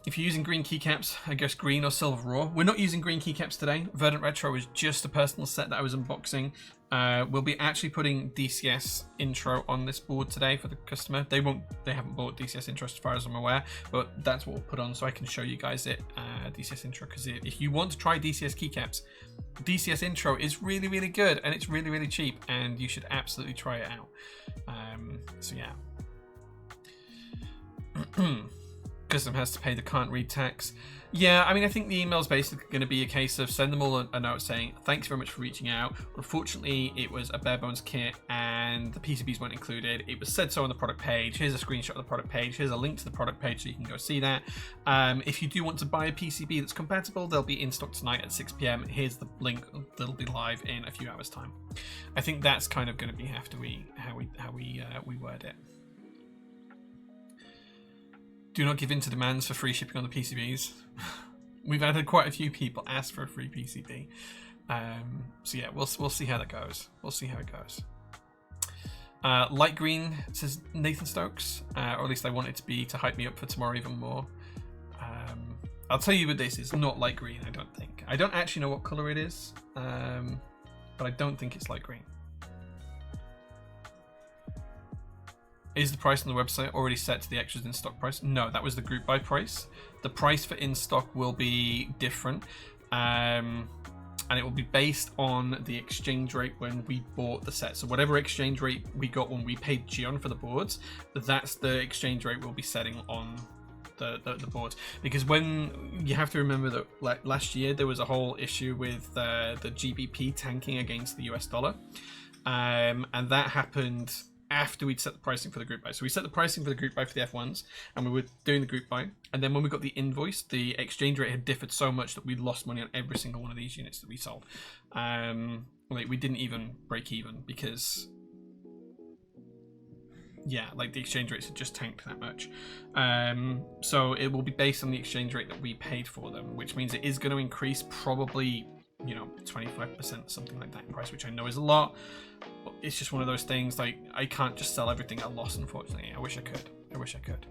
if you're using green keycaps, I guess green or silver raw. We're not using green keycaps today. Verdant Retro is just a personal set that I was unboxing. We'll be actually putting DCS intro on this board today for the customer. They haven't bought DCS intro as far as I'm aware, but that's what we'll put on so I can show you guys it, DCS intro, because if you want to try DCS keycaps, DCS intro is really, really good, and it's really, really cheap, and you should absolutely try it out. So yeah. Custom has to pay the can't read tax. Yeah, I mean, I think the email is basically going to be a case of send them all a note saying, thanks very much for reaching out. Unfortunately, it was a bare bones kit and the PCBs weren't included. It was said so on the product page. Here's a screenshot of the product page. Here's a link to the product page so you can go see that. If you do want to buy a PCB that's compatible, they'll be in stock tonight at 6 p.m. Here's the link that'll be live in a few hours' time. I think that's kind of going to be how we word it. Do not give in to demands for free shipping on the PCBs. We've had quite a few people ask for a free PCB. So yeah, we'll see how that goes. We'll see how it goes. Light green, says Nathan Stokes, or at least I want it to be to hype me up for tomorrow even more. I'll tell you what this is, not light green, I don't think. I don't actually know what color it is, but I don't think it's light green. Is the price on the website already set to the extras in stock price? No, that was the group buy price. The price for in stock will be different, and it will be based on the exchange rate when we bought the set. So whatever exchange rate we got when we paid Geon for the boards, that's the exchange rate we'll be setting on the boards. Because when you have to remember that, like last year there was a whole issue with the GBP tanking against the US dollar, and that happened after we'd set the pricing for the group buy. So we set the pricing for the group buy for the F1s, and we were doing the group buy, and then when we got the invoice, the exchange rate had differed so much that we lost money on every single one of these units that we sold. Like we didn't even break even because, yeah, like the exchange rates had just tanked that much. So it will be based on the exchange rate that we paid for them, which means it is going to increase probably, you know, 25%, something like that in price, which I know is a lot. But it's just one of those things, like, I can't just sell everything at a loss, unfortunately. I wish I could. I wish I could.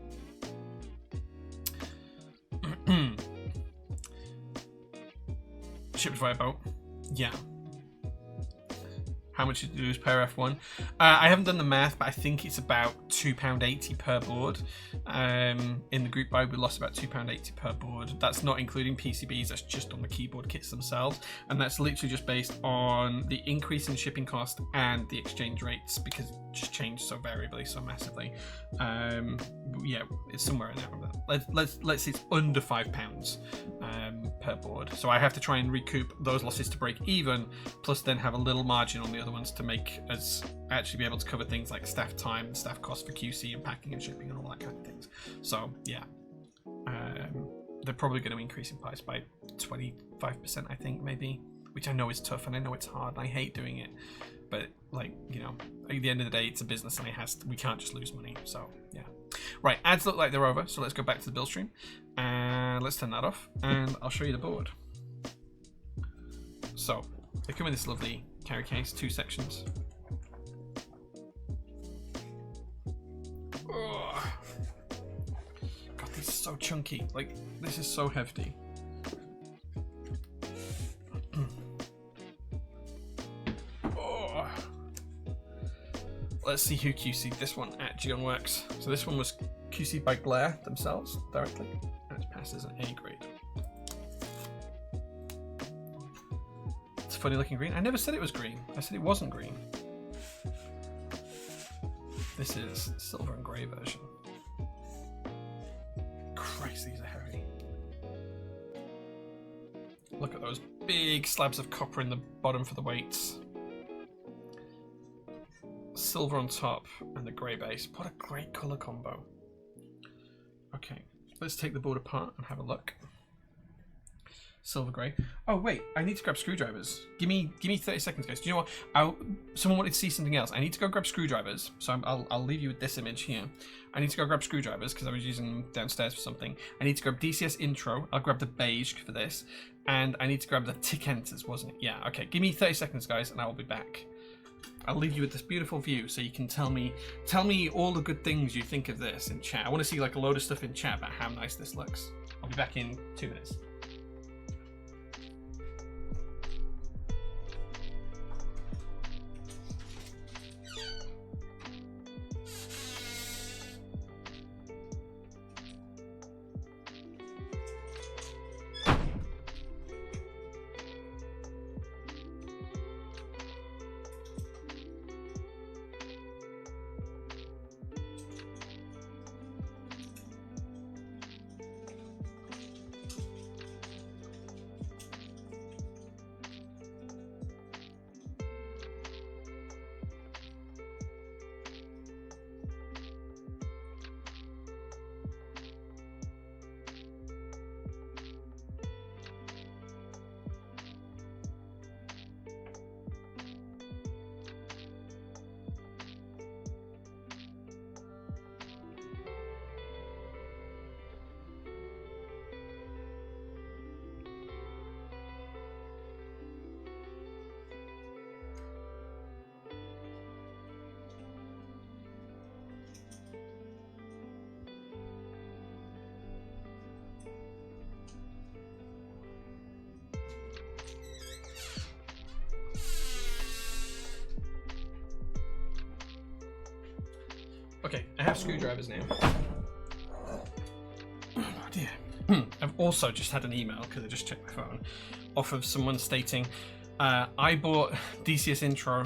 Shipped via boat. Yeah. How much did you lose per F1? I haven't done the math, but I think it's about £2.80 per board. In the group buy, we lost about £2.80 per board. That's not including PCBs, that's just on the keyboard kits themselves. And that's literally just based on the increase in shipping cost and the exchange rates, because it just changed so variably, so massively. Yeah, it's somewhere in there. Let's say it's under £5 per board. So I have to try and recoup those losses to break even, plus then have a little margin on the other ones to make us actually be able to cover things like staff time and staff costs for QC and packing and shipping and all that kind of things. So yeah, they're probably going to increase in price by 25%, I think, maybe, which I know is tough and I know it's hard and I hate doing it, but like, you know, at the end of the day, it's a business and we can't just lose money. So yeah. Right, ads look like they're over, so let's go back to the build stream and let's turn that off and I'll show you the board. So they come in this lovely carry case, 2 sections. Oh. God, these are so chunky. Like, this is so hefty. Oh. Let's see who QC'd this one at Geon Works. So this one was QC'd by Glare themselves directly, and it passes an A grade. It's a funny looking green. I never said it was green. I said it wasn't green. This is silver and grey version. Christ, these are heavy. Look at those big slabs of copper in the bottom for the weights. Silver on top and the grey base. What a great colour combo. Okay, let's take the board apart and have a look. Silver grey. Oh wait, I need to grab screwdrivers. Give me 30 seconds, guys. Do you know what? Someone wanted to see something else. I need to go grab screwdrivers. So I'll leave you with this image here. I need to go grab screwdrivers because I was using them downstairs for something. I need to grab DCS intro. I'll grab the beige for this, and I need to grab the tick enters, wasn't it? Yeah. Okay. Give me 30 seconds, guys, and I will be back. I'll leave you with this beautiful view so you can tell me all the good things you think of this in chat. I want to see like a load of stuff in chat about how nice this looks. I'll be back in 2 minutes. Okay, I have screwdrivers now. Oh dear. I've also just had an email, because I just checked my phone, off of someone stating, I bought DCS Intro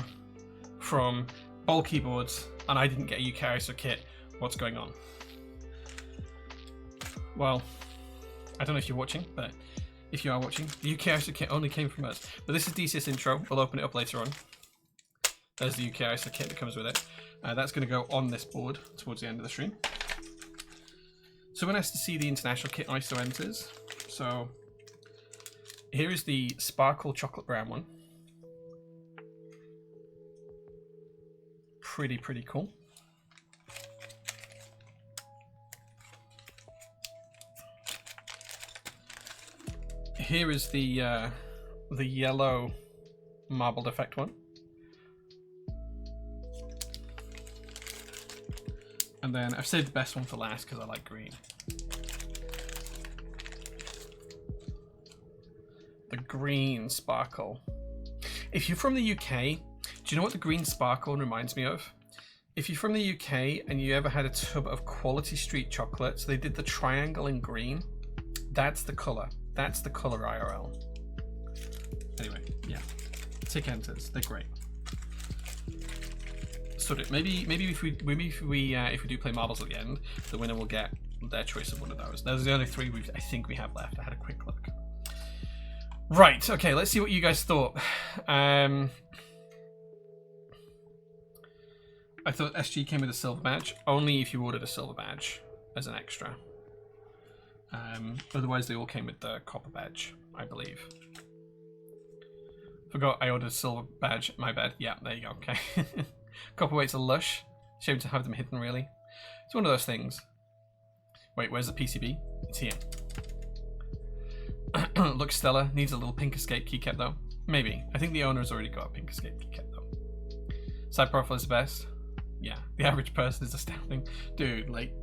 from Bowl Keyboards and I didn't get a UK ISO kit. What's going on? Well, I don't know if you're watching, but if you are watching, the UK ISO kit only came from us. But this is DCS Intro. We'll open it up later on. There's the UK ISO kit that comes with it. That's going to go on this board towards the end of the stream. Someone has to see the international kit ISO enters. So here is the sparkle chocolate brown one. Pretty cool. Here is the yellow marbled effect one. And then I've saved the best one for last because I like green. The green sparkle. If you're from the UK, do you know what the green sparkle reminds me of? If you're from the UK and you ever had a tub of Quality Street chocolates, they did the triangle in green. That's the colour. That's the colour IRL. Anyway, yeah. Tick enters. They're great. So maybe if we do play marbles at the end, the winner will get their choice of one of those. Those are the only three I think we have left. I had a quick look. Right. Okay. Let's see what you guys thought. I thought SG came with a silver badge. Only if you ordered a silver badge as an extra. Otherwise, they all came with the copper badge, I believe. Forgot I ordered a silver badge. My bad. Yeah. There you go. Okay. Copper weights are lush. Shame to have them hidden, really. It's one of those things. Wait, where's the PCB? It's here. Looks stellar. Needs a little pink escape keycap, though. Maybe. I think the owner's already got a pink escape keycap, though. Side profile is the best. Yeah, the average person is astounding. Dude, like...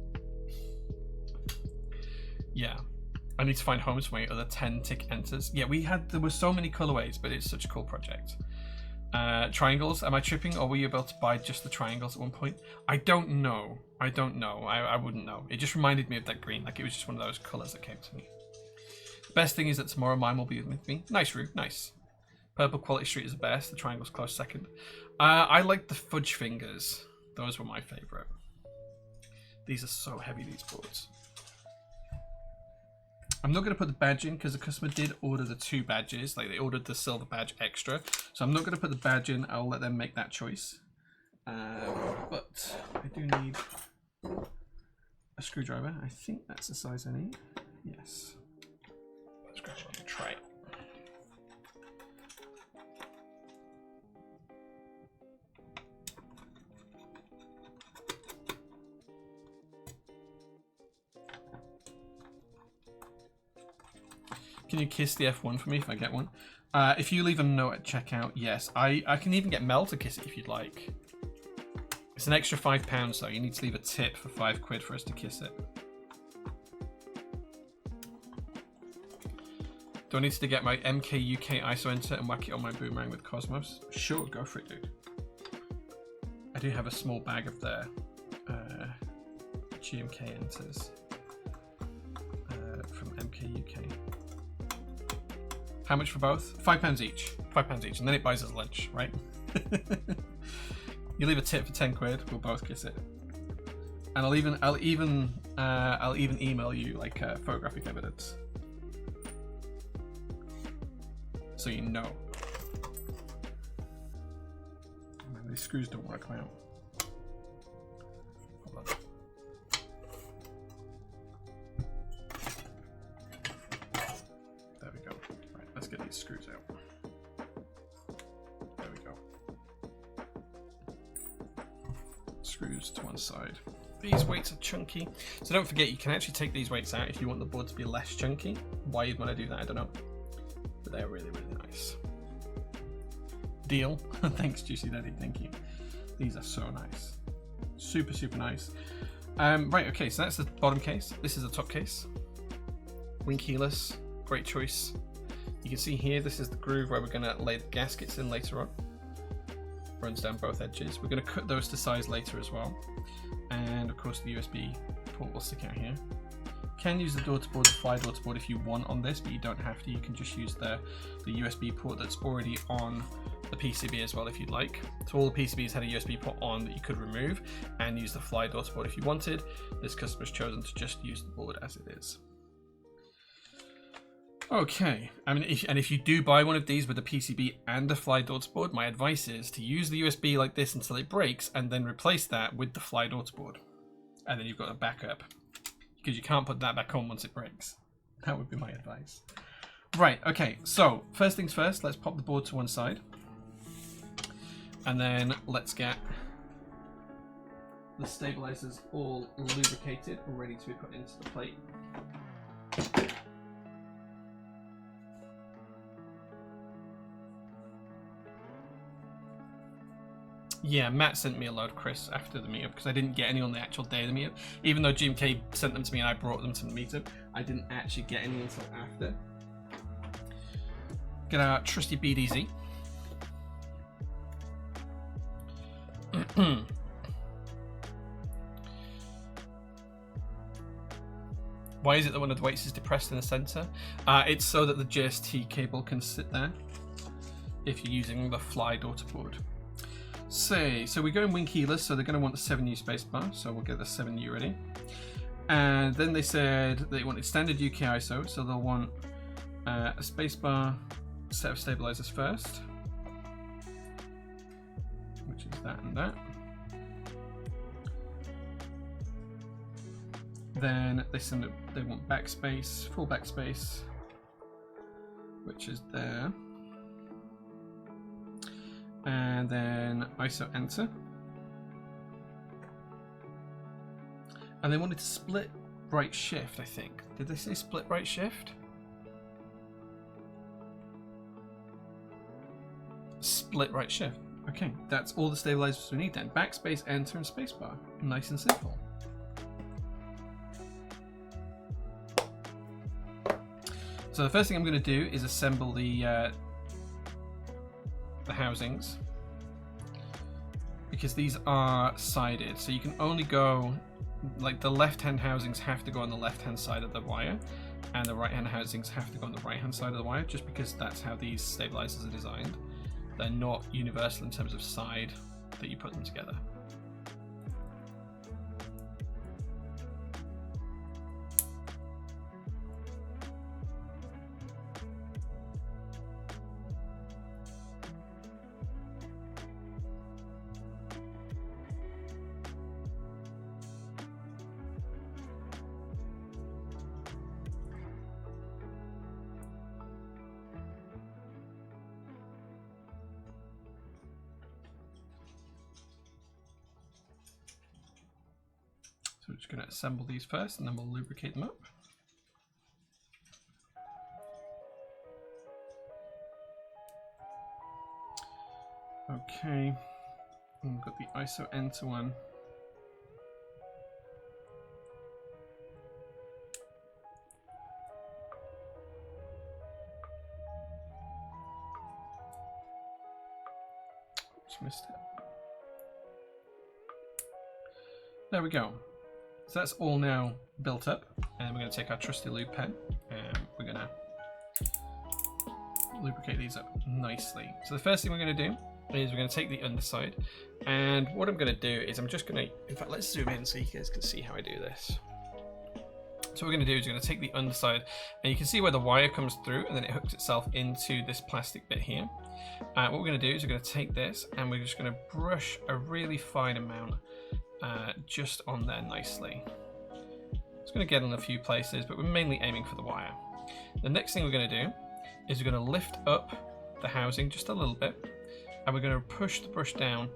Yeah. I need to find homes for my other 10 tick enters. Yeah, there were so many colorways, but it's such a cool project. Triangles, am I tripping, or were you able to buy just the triangles at one point? I don't know. I wouldn't know. It just reminded me of that green, like it was just one of those colors that came to me. The best thing is that tomorrow mine will be with me. Nice, Rue, nice. Purple Quality Street is the best, the triangle's close second. I like the fudge fingers. Those were my favorite. These are so heavy, these boards. I'm not going to put the badge in because the customer did order the 2 badges. Like they ordered the silver badge extra. So I'm not going to put the badge in. I'll let them make that choice. But I do need a screwdriver. I think that's the size I need. Yes. Scratch on the tray. Can you kiss the F1 for me if I get one? If you leave a note at checkout, yes. I can even get Mel to kiss it if you'd like. It's an extra £5 though. You need to leave a tip for £5 for us to kiss it. Do I need to get my MK UK ISO enter and whack it on my boomerang with Cosmos? Sure, go for it, dude. I do have a small bag of their GMK enters from MK UK. How much for both? £5 each. £5 each, and then it buys us lunch, right? You leave a tip for £10, we'll both kiss it. And I'll even email you like photographic evidence, so you know. Oh man, these screws don't work out. Hold on. There we go. Right, let's get these screws out. There we go. Screws to one side. These weights are chunky, so don't forget you can actually take these weights out if you want the board to be less chunky. Why you'd want to do that, I don't know. But they're really, really nice. Deal. Thanks, Juicy Daddy. Thank you. These are so nice. Super, super nice. Right, okay, so that's the bottom case. This is the top case. Wing keyless. Great choice. You can see here, this is the groove where we're going to lay the gaskets in later on. Runs down both edges. We're going to cut those to size later as well. And of course, the USB port will stick out here. Can use the door-to-board, the fly door-to-board if you want on this, but you don't have to. You can just use the USB port that's already on the PCB as well if you'd like. So all the PCBs had a USB port on that you could remove and use the fly door-to-board if you wanted. This customer's chosen to just use the board as it is. Okay, I mean, if you do buy one of these with a PCB and a fly door-to-board, my advice is to use the USB like this until it breaks and then replace that with the fly door-to-board. And then you've got a backup. Because you can't put that back on once it breaks. That would be my advice. Right, okay, so first things first, let's pop the board to one side. And then let's get the stabilizers all lubricated, ready to be put into the plate. Yeah, Matt sent me a load, Chris, after the meetup because I didn't get any on the actual day of the meetup. Even though GMK sent them to me and I brought them to the meetup, I didn't actually get any until after. Get our trusty BDZ. Why is it that one of the weights is depressed in the center? It's so that the JST cable can sit there if you're using the fly door-to-board. So we're going wing keyless, so they're going to want the 7U spacebar, so we'll get the 7U ready. And then they said they wanted standard UK ISO, so they'll want a spacebar set of stabilizers first, which is that and that. Then they want backspace, full backspace, which is there. And then ISO enter. And they wanted to split right shift, I think. Did they say split right shift? Split right shift. Okay, that's all the stabilizers we need then. Backspace, enter, and spacebar. Nice and simple. So the first thing I'm going to do is assemble the housings, because these are sided, so you can only go, like, the left hand housings have to go on the left hand side of the wire and the right hand housings have to go on the right hand side of the wire, just because that's how these stabilizers are designed. They're not universal in terms of side that you put them together. we're just going to assemble these first and then we'll lubricate them up. Okay, and we've got the ISO enter one. Oops, missed it. There we go. So that's all now built up, and we're going to take our trusty lube pen and we're going to lubricate these up nicely. So the first thing we're going to do is we're going to take the underside, and what I'm going to do is I'm just going to, in fact, let's zoom in so you guys can see how I do this. So what we're going to do is we're going to take the underside, and you can see where the wire comes through and then it hooks itself into this plastic bit here. What we're going to do is we're going to take this and we're just going to brush a really fine amount just on there nicely. It's going to get in a few places, but we're mainly aiming for the wire. The next thing we're going to do is we're going to lift up the housing just a little bit, and we're going to push the brush down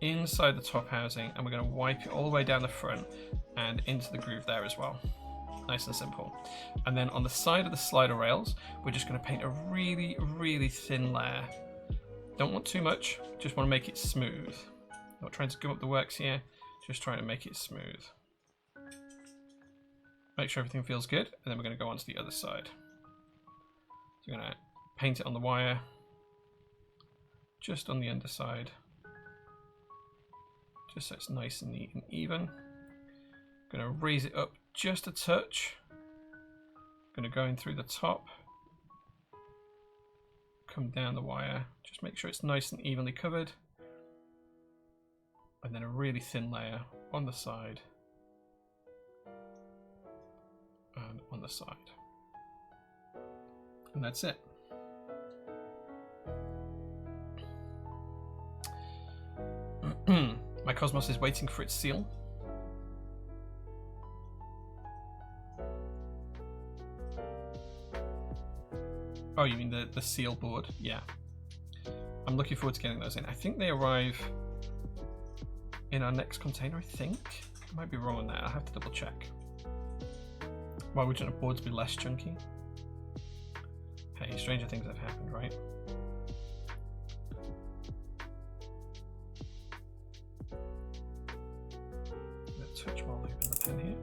inside the top housing, and we're going to wipe it all the way down the front and into the groove there as well. Nice and simple. And then on the side of the slider rails, we're just going to paint a really, really thin layer. Don't want too much, just want to make it smooth. Not trying to go up the works here, just trying to make it smooth. Make sure everything feels good, and then we're going to go on to the other side. So we're going to paint it on the wire, just on the underside, just so it's nice and neat and even. Going to raise it up just a touch. Going to go in through the top, come down the wire, just make sure it's nice and evenly covered, and then a really thin layer on the side and on the side, and that's it. My Cosmos is waiting for its seal. Oh, you mean the seal board? Yeah. I'm looking forward to getting those in. I think they arrive in our next container, I think. I might be wrong on that. I'll have to double check. Why would a boards be less chunky? Hey, stranger things have happened, right? A touch more lube in the pen here.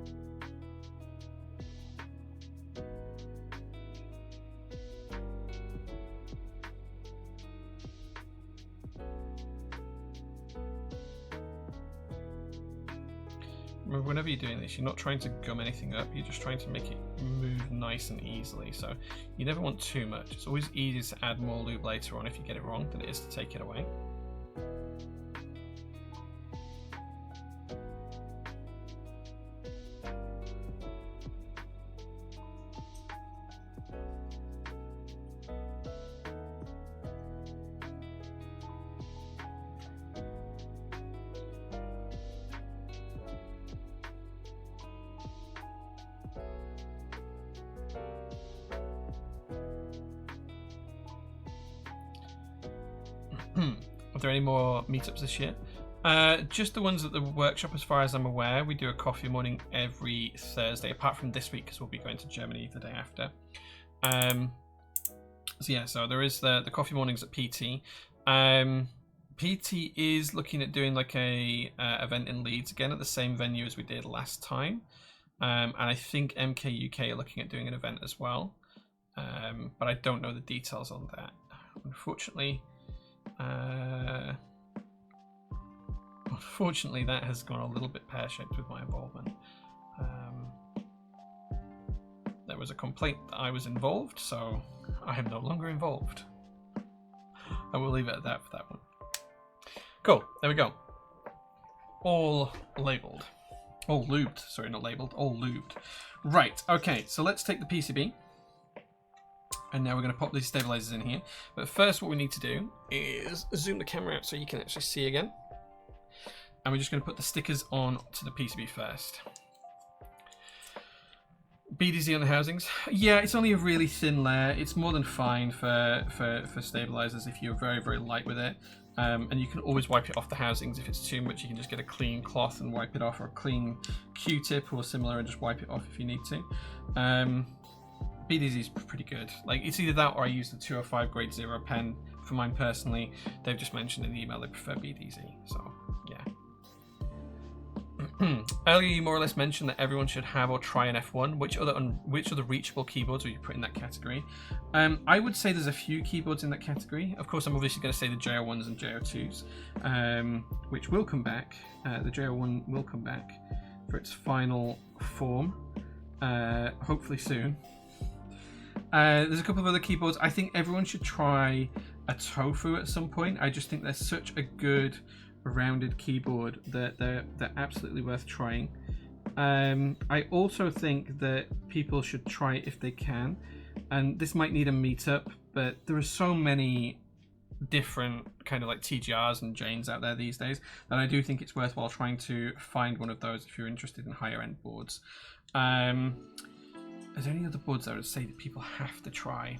Remember, whenever you're doing this, you're not trying to gum anything up, you're just trying to make it move nice and easily. So you never want too much. It's always easier to add more lube later on if you get it wrong than it is to take it away. Are there any more meetups this year? Just the ones at the workshop, as far as I'm aware. We do a coffee morning every Thursday, apart from this week, because we'll be going to Germany the day after. So yeah, so there is the coffee mornings at PT. PT is looking at doing like a event in Leeds again at the same venue as we did last time, and I think MK UK are looking at doing an event as well, but I don't know the details on that, unfortunately. Unfortunately, that has gone a little bit pear-shaped with my involvement. There was a complaint that I was involved, so I am no longer involved. I will leave it at that for that one. Cool, there we go. All labelled. All lubed, sorry, not labelled, all lubed. Right, okay, so let's take the PCB. And now we're going to pop these stabilizers in here. But first what we need to do is zoom the camera out so you can actually see again. And we're just going to put the stickers on to the PCB first. BDZ on the housings. Yeah, it's only a really thin layer. It's more than fine for stabilizers if you're very, very light with it. And you can always wipe it off the housings. If it's too much, you can just get a clean cloth and wipe it off, or a clean Q-tip or similar and just wipe it off if you need to. BDZ is pretty good. Like, it's either that or I use the 205 grade 0 pen for mine personally. They've just mentioned in the email they prefer BDZ, so yeah. Earlier you more or less mentioned that everyone should have or try an F1. Which other reachable keyboards would you put in that category? I would say there's a few keyboards in that category. Of course, I'm obviously going to say the JO1s and JO2s, which will come back. The JO1 will come back for its final form, hopefully soon. There's a couple of other keyboards. I think everyone should try a Tofu at some point. I just think they're such a good rounded keyboard that they're absolutely worth trying. I also think that people should try it if they can, and this might need a meetup, but there are so many different kind of like TGRs and Janes out there these days that I do think it's worthwhile trying to find one of those if you're interested in higher end boards. Are there any other boards I would say that people have to try?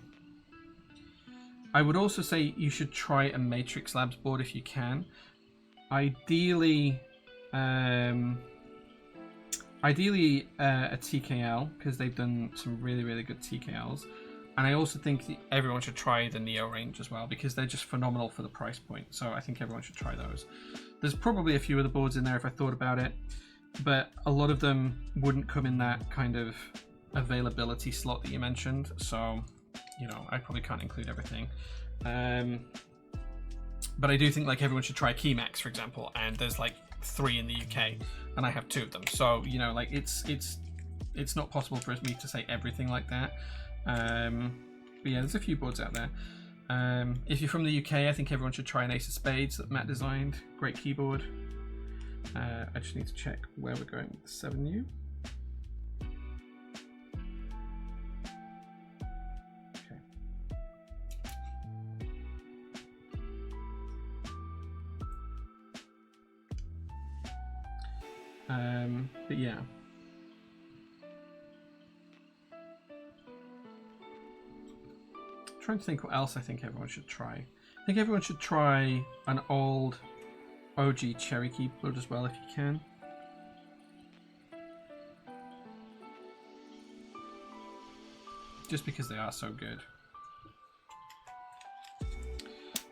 I would also say you should try a Matrix Labs board if you can. Ideally a TKL, because they've done some really, really good TKLs. And I also think that everyone should try the Neo range as well, because they're just phenomenal for the price point. So I think everyone should try those. There's probably a few other boards in there if I thought about it, but a lot of them wouldn't come in that kind of availability slot that you mentioned. So, you know, I probably can't include everything. But I do think like everyone should try Keymax, for example, and there's like 3 in the UK, and I have 2 of them. So, you know, like it's not possible for me to say everything like that. But yeah, there's a few boards out there. If you're from the UK, I think everyone should try an Ace of Spades that Matt designed. Great keyboard. I just need to check where we're going with the 7U. But yeah, trying to think what else I think everyone should try. I think everyone should try an old OG Cherry keyboard as well if you can. Just because they are so good.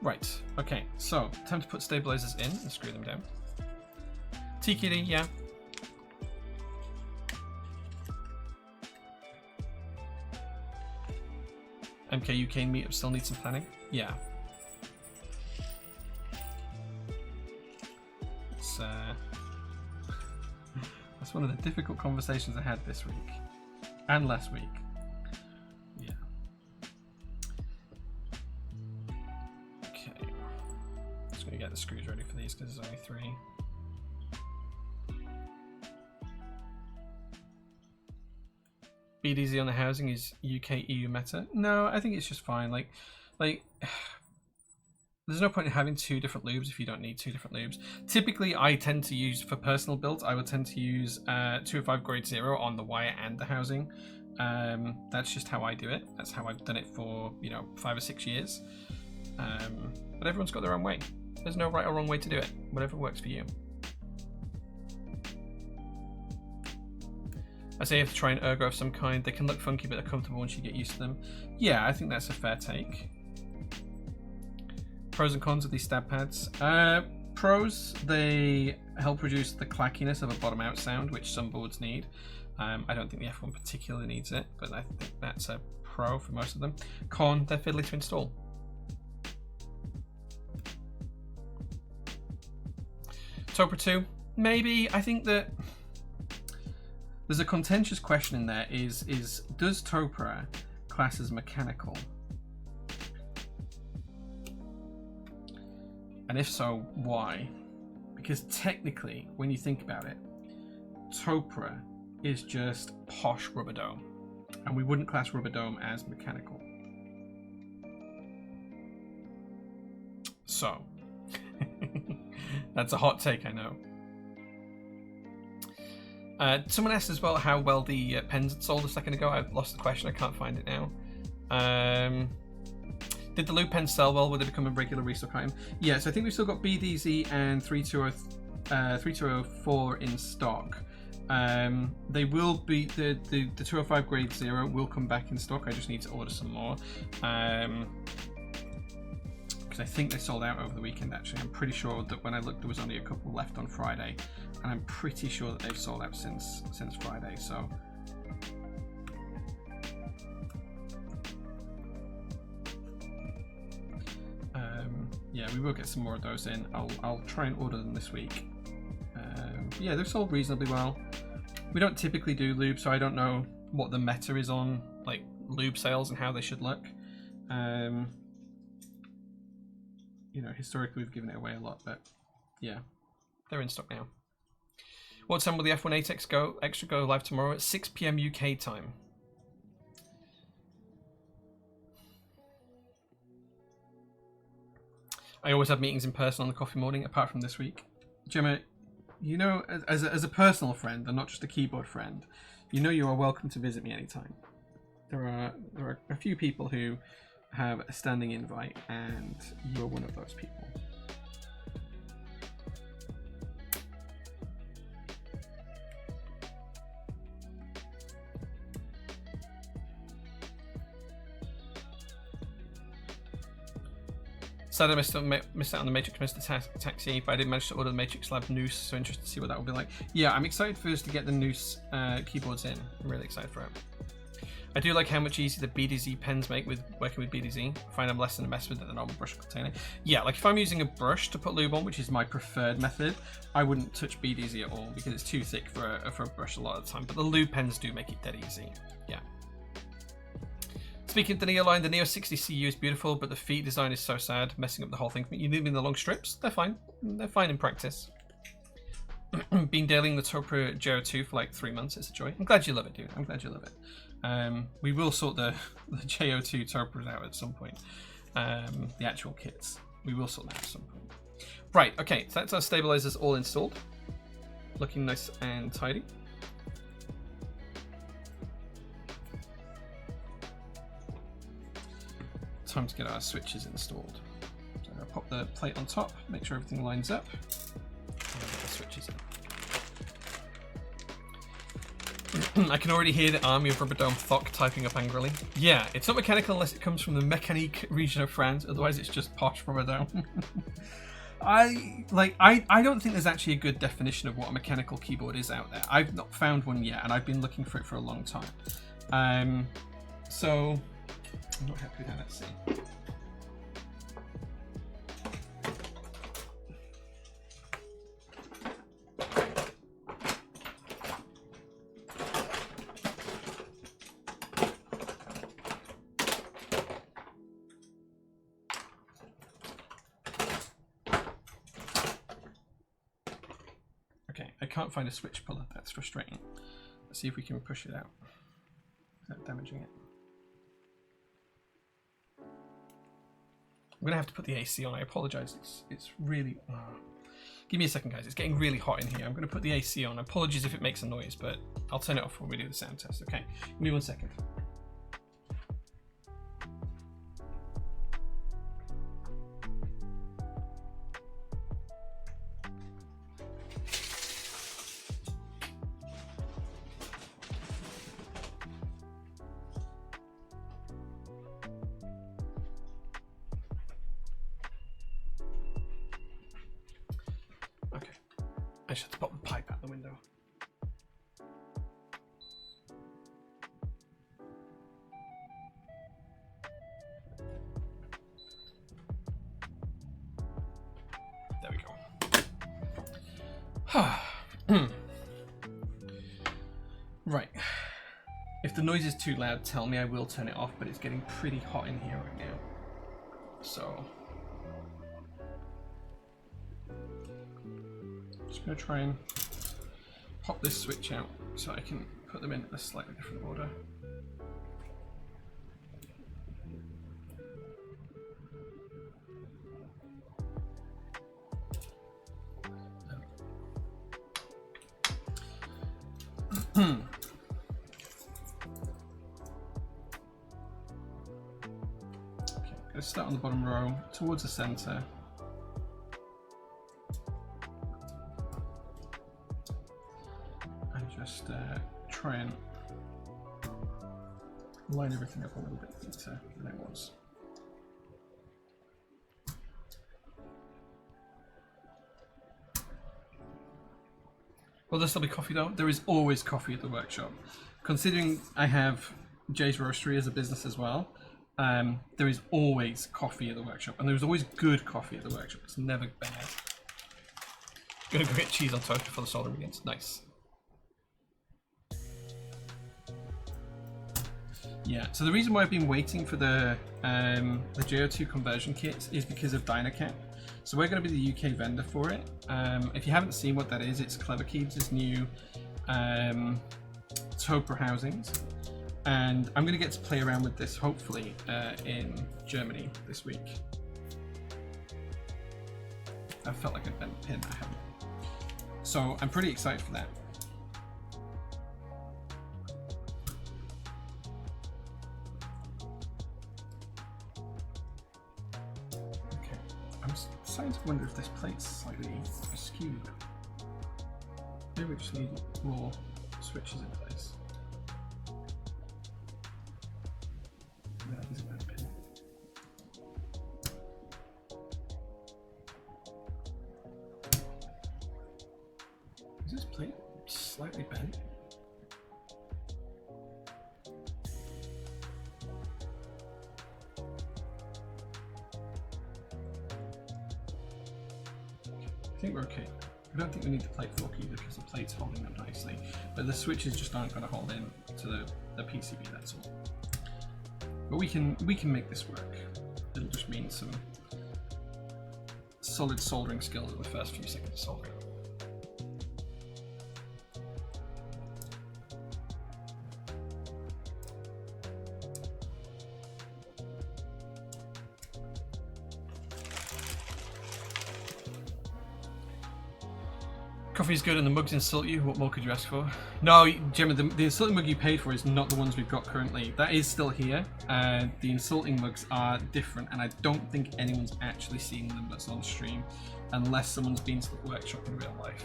Right, okay, so time to put stabilizers in and screw them down. TKD, yeah. MK UK meetup still needs some planning. Yeah. It's, that's one of the difficult conversations I had this week and last week. Yeah. Okay. Just gonna get the screws ready for these because there's only 3. BDZ on the housing is UK EU meta. No, I think it's just fine. Like there's no point in having 2 different lubes if you don't need 2 different lubes. Typically, I tend to use, for personal builds, I would tend to use 205 grade 0 on the wire and the housing. That's just how I do it. That's how I've done it for, you know, 5 or 6 years. But everyone's got their own way. There's no right or wrong way to do it. Whatever works for you. I say you have to try an ergo of some kind. They can look funky, but they're comfortable once you get used to them. Yeah, I think that's a fair take. Pros and cons of these stab pads. Pros, they help reduce the clackiness of a bottom-out sound, which some boards need. I don't think the F1 particularly needs it, but I think that's a pro for most of them. Con, they're fiddly to install. Topra 2, maybe. I think that there's a contentious question in there, is does Topra class as mechanical? And if so, why? Because technically, when you think about it, Topra is just posh rubber dome, and we wouldn't class rubber dome as mechanical. So, that's a hot take, I know. Someone asked as well how well the pens had sold a second ago. I lost the question. I can't find it now. Did the loop pens sell well? Will they become a regular restock item? Yeah, so I think we've still got BDZ and 3204 in stock. They will be the 205 grade 0 will come back in stock. I just need to order some more. Because I think they sold out over the weekend actually. I'm pretty sure that when I looked there was only a couple left on Friday. And I'm pretty sure that they've sold out since Friday, so yeah, we will get some more of those in. I'll try and order them this week. Yeah, they've sold reasonably well. We don't typically do lube, so I don't know what the meta is on like lube sales and how they should look. You know, historically we've given it away a lot, but yeah, they're in stock now. What time will the F18x Extra go live tomorrow? At 6 PM UK time. I always have meetings in person on the coffee morning, apart from this week. Gemma, you know, as a personal friend and not just a keyboard friend, you know you are welcome to visit me anytime. There are a few people who have a standing invite, and you are one of those people. Sad I missed out on the Matrix Mr. Taxi, but I did manage to order the Matrix Lab Noose, so interested to see what that will be like. Yeah, I'm excited for us to get the Noose keyboards in. I'm really excited for it. I do like how much easier the BDZ pens make with working with BDZ. I find I'm less than a mess with the normal brush container. Yeah, like if I'm using a brush to put lube on, which is my preferred method, I wouldn't touch BDZ at all because it's too thick for a brush a lot of the time. But the lube pens do make it dead easy. Yeah. Speaking of the Neo line, the Neo 60 CU is beautiful, but the feet design is so sad, messing up the whole thing. You need them in the long strips? They're fine. They're fine in practice. Been dealing the Topro JO2 for like 3 months. It's a joy. I'm glad you love it, dude. I'm glad you love it. We will sort the JO2 Topros out at some point. The actual kits. We will sort that at some point. Right, okay. So that's our stabilizers all installed. Looking nice and tidy. Time to get our switches installed. So I'll pop the plate on top, make sure everything lines up, and get the switches in. I can already hear the army of Rubberdome Thok typing up angrily. Yeah, it's not mechanical unless it comes from the Mécanique region of France, otherwise it's just posh Rubberdome. I don't think there's actually a good definition of what a mechanical keyboard is out there. I've not found one yet, and I've been looking for it for a long time. So I'm not happy with how that's seen. Okay, I can't find a switch puller. That's frustrating. Let's see if we can push it out without damaging it. I'm gonna have to put the AC on. I apologize. It's really. Give me a second, guys. It's getting really hot in here. I'm gonna put the AC on. Apologies if it makes a noise, but I'll turn it off when we do the sound test. Okay. Give me 1 second. I should have to pop the pipe out the window. There we go. Right. If the noise is too loud, tell me. I will turn it off, but it's getting pretty hot in here right now. So just going to try and pop this switch out so I can put them in a slightly different order. Okay, let's start on the bottom row towards the center. And just try and line everything up a little bit neater than it was. Will there still be coffee though? There is always coffee at the workshop. Considering I have Jay's Roastery as a business as well, there is always coffee at the workshop, and there's always good coffee at the workshop. It's never bad. Gonna go get cheese on toast before the solar begins. Nice. Yeah, so the reason why I've been waiting for the JO2 conversion kits is because of Dynacap. So we're going to be the UK vendor for it. If you haven't seen what that is, it's Clever Keeps' new Topra housings. And I'm going to get to play around with this, hopefully, in Germany this week. I felt like I'd bent the pin, I haven't. So I'm pretty excited for that. I'm starting to wonder if this plate's slightly askew. Maybe we just need more switches in place. That is a bad pin. Is this plate slightly bent? I think we're okay. I don't think we need the plate fork either because the plate's holding them nicely, but the switches just aren't going to hold in to the PCB, that's all. But we can make this work. It'll just mean some solid soldering skills in the first few seconds of soldering. Coffee's good and the mugs insult you. What more could you ask for? No, Gemma, the insulting mug you paid for is not the ones we've got currently. That is still here. The insulting mugs are different, and I don't think anyone's actually seen them that's on stream, unless someone's been to the workshop in real life.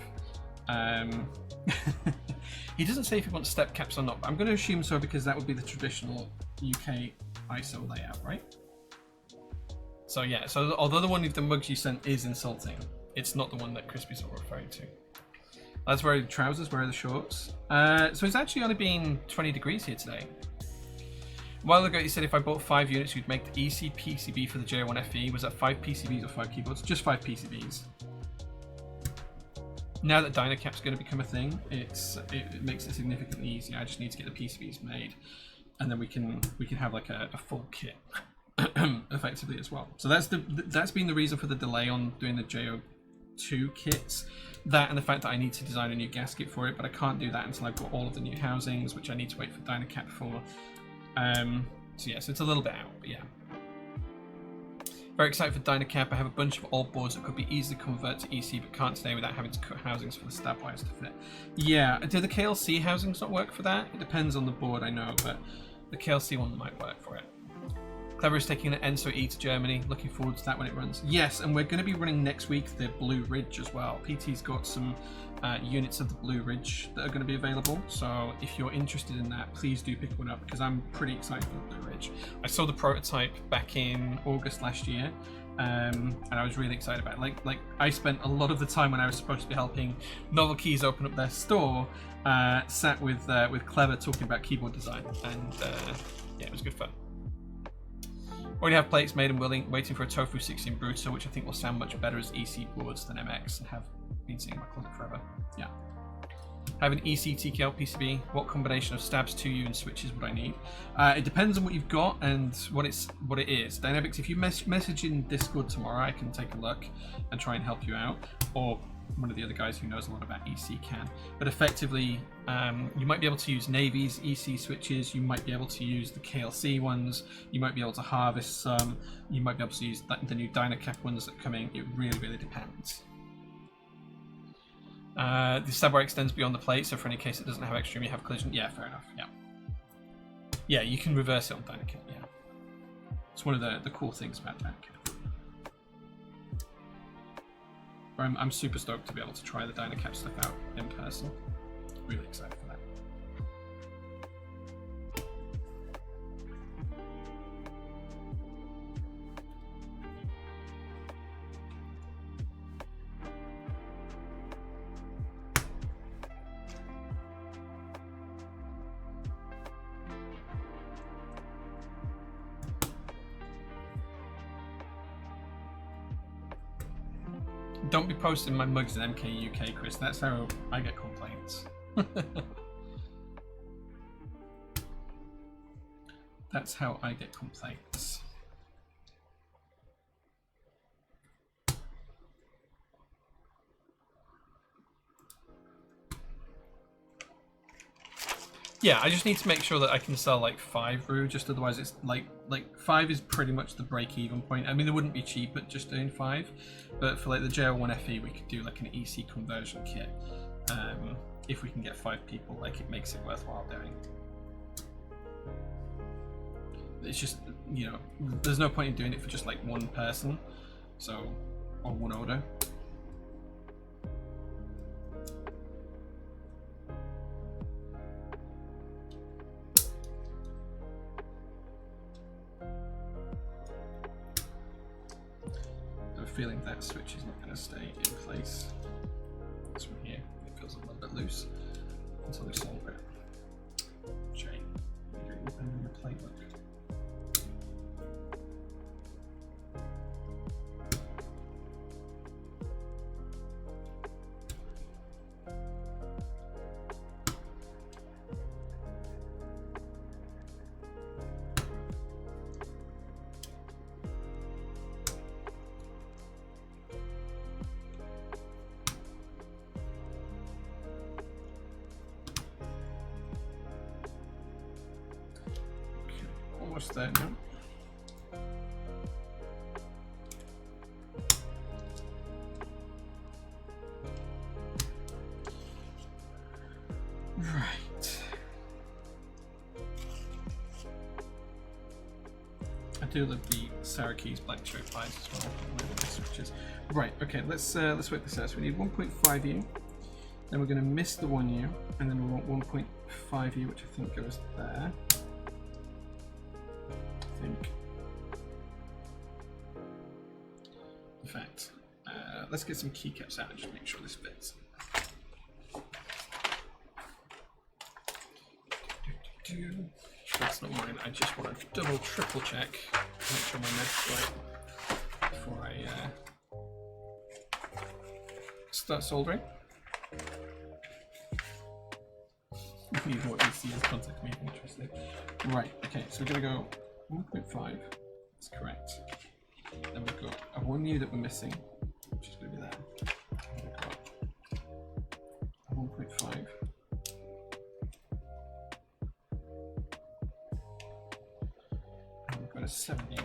He doesn't say if he wants step caps or not, but I'm going to assume so because that would be the traditional UK ISO layout, right? So yeah, so although the one with the mugs you sent is insulting, it's not the one that Crispy's referring to. That's wearing the trousers, where are the shorts? So it's actually only been 20 degrees here today. A while ago you said if I bought 5 units you'd make the EC PCB for the J1FE. Was that 5 PCBs or 5 keyboards? Just 5 PCBs. Now that Dynacap's going to become a thing, it makes it significantly easier. I just need to get the PCBs made, and then we can have like a full kit effectively as well. So that's been the reason for the delay on doing the JO2 kits. That and the fact that I need to design a new gasket for it, but I can't do that until I've got all of the new housings, which I need to wait for Dynacap for. So yeah, so it's a little bit out, but yeah. Very excited for Dynacap. I have a bunch of old boards that could be easily converted to EC, but can't today without having to cut housings for the stab wires to fit. Yeah, do the KLC housings not work for that? It depends on the board, I know, but the KLC one might work for it. Clever is taking an Enso E to Germany. Looking forward to that when it runs. Yes, and we're going to be running next week the Blue Ridge as well. PT's got some units of the Blue Ridge that are going to be available. So if you're interested in that, please do pick one up because I'm pretty excited for the Blue Ridge. I saw the prototype back in August last year, and I was really excited about it. Like I spent a lot of the time when I was supposed to be helping Novel Keys open up their store, sat with Clever talking about keyboard design, and yeah, it was good fun. Already have plates made and waiting for a Tofu 16 Bruto, which I think will sound much better as EC boards than MX, and have been sitting in my closet forever. Yeah. I have an EC TKL PCB. What combination of stabs, 2U, and switches would I need? It depends on what you've got and what it is. Dynamics, if you message in Discord tomorrow, I can take a look and try and help you out. Or one of the other guys who knows a lot about EC can. But effectively, you might be able to use Navy's EC switches, you might be able to use the KLC ones, you might be able to harvest some, you might be able to use the new Dynacap ones that are coming. It really, really depends. The stab wire extends beyond the plate, so for any case it doesn't have extreme, you have collision. Yeah, fair enough. Yeah. Yeah, you can reverse it on Dynakit. Yeah. It's one of the cool things about Dynakit. I'm super stoked to be able to try the Dynacap stuff out in person. Really excited for that. Don't be posting my mugs in MK UK, Chris. That's how I get complaints. That's how I get complaints. Yeah, I just need to make sure that I can sell like 5 brew, just otherwise it's like 5 is pretty much the break-even point. I mean, it wouldn't be cheap at just doing 5, but for like the JL1FE, we could do like an EC conversion kit. If we can get 5 people, like it makes it worthwhile doing. It's just, you know, there's no point in doing it for just like one person, so, or one order. Feeling that switch is not going to stay in place. This one here, it feels a little bit loose until we solve it. Chain, you're opening your playbook. Almost there now. Right. I do love the Syracuse black cherry pies as well. Switches. Right. Okay. Let's work this out. So we need 1.5U. Then we're going to miss the 1U, and then we want 1.5U, which I think goes there. In fact, let's get some keycaps out and just make sure this fits. That's not mine. I just want to double, triple check, make sure my math's right before I start soldering. What you see as contact may be interesting. Right. Okay. So we're gonna go 1.5. That's correct. Then we've got a 1U that we're missing, which is going to be there. And we've got a 1.5. And we've got a 7U.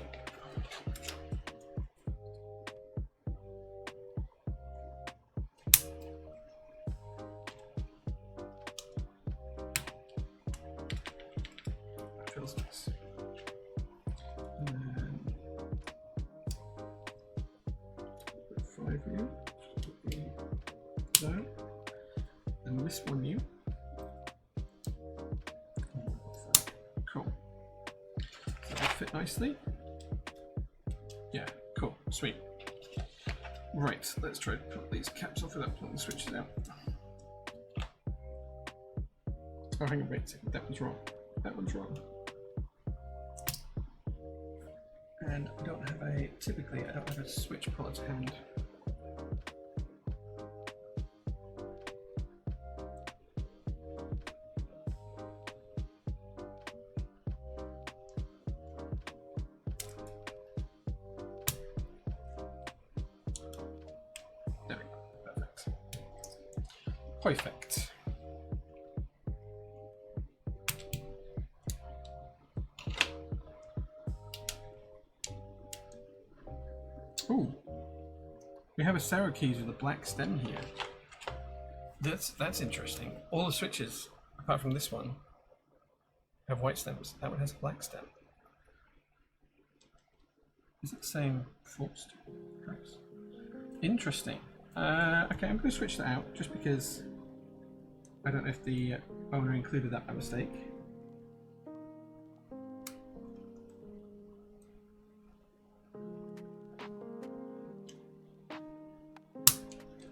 That feels nice. And this 1U. Cool. That will fit nicely. Yeah, cool, sweet. Right, let's try to put these caps off without pulling the switches out. Oh, hang on, wait a second, that one's wrong. That one's wrong. And I don't have a, typically I don't have a switch puller to hand. There we go, perfect. Perfect. Ooh, we have a Syracuse with a black stem here. That's interesting. All the switches, apart from this one, have white stems. That one has a black stem. Is it the same forced? Interesting. Okay, I'm going to switch that out just because I don't know if the owner included that by mistake.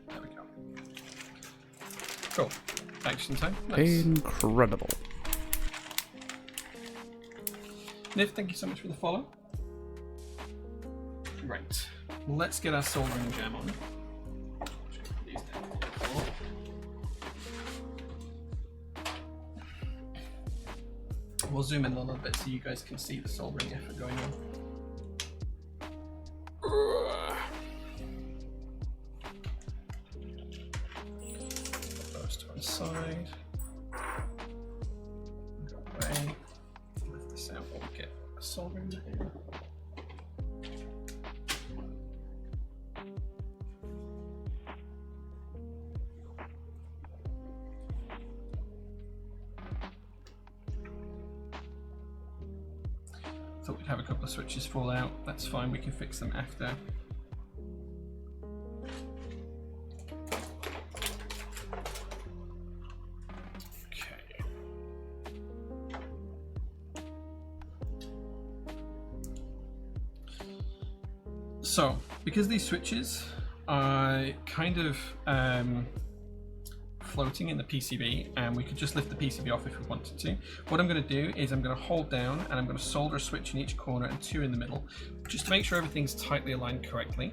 There we go. Cool. Action time. Nice. Incredible. Niv, thank you so much for the follow. Right. Let's get our soldering jam on. We'll zoom in a little bit so you guys can see the soldering effort going on. Those to one side. Go away. Lift this out while we get a soldering in. Thought we'd have a couple of switches fall out. That's fine, we can fix them after. Okay. So, because these switches are kind of floating in the PCB, and we could just lift the PCB off if we wanted to. What I'm going to do is I'm going to hold down and I'm going to solder a switch in each corner and 2 in the middle, just to make sure everything's tightly aligned correctly.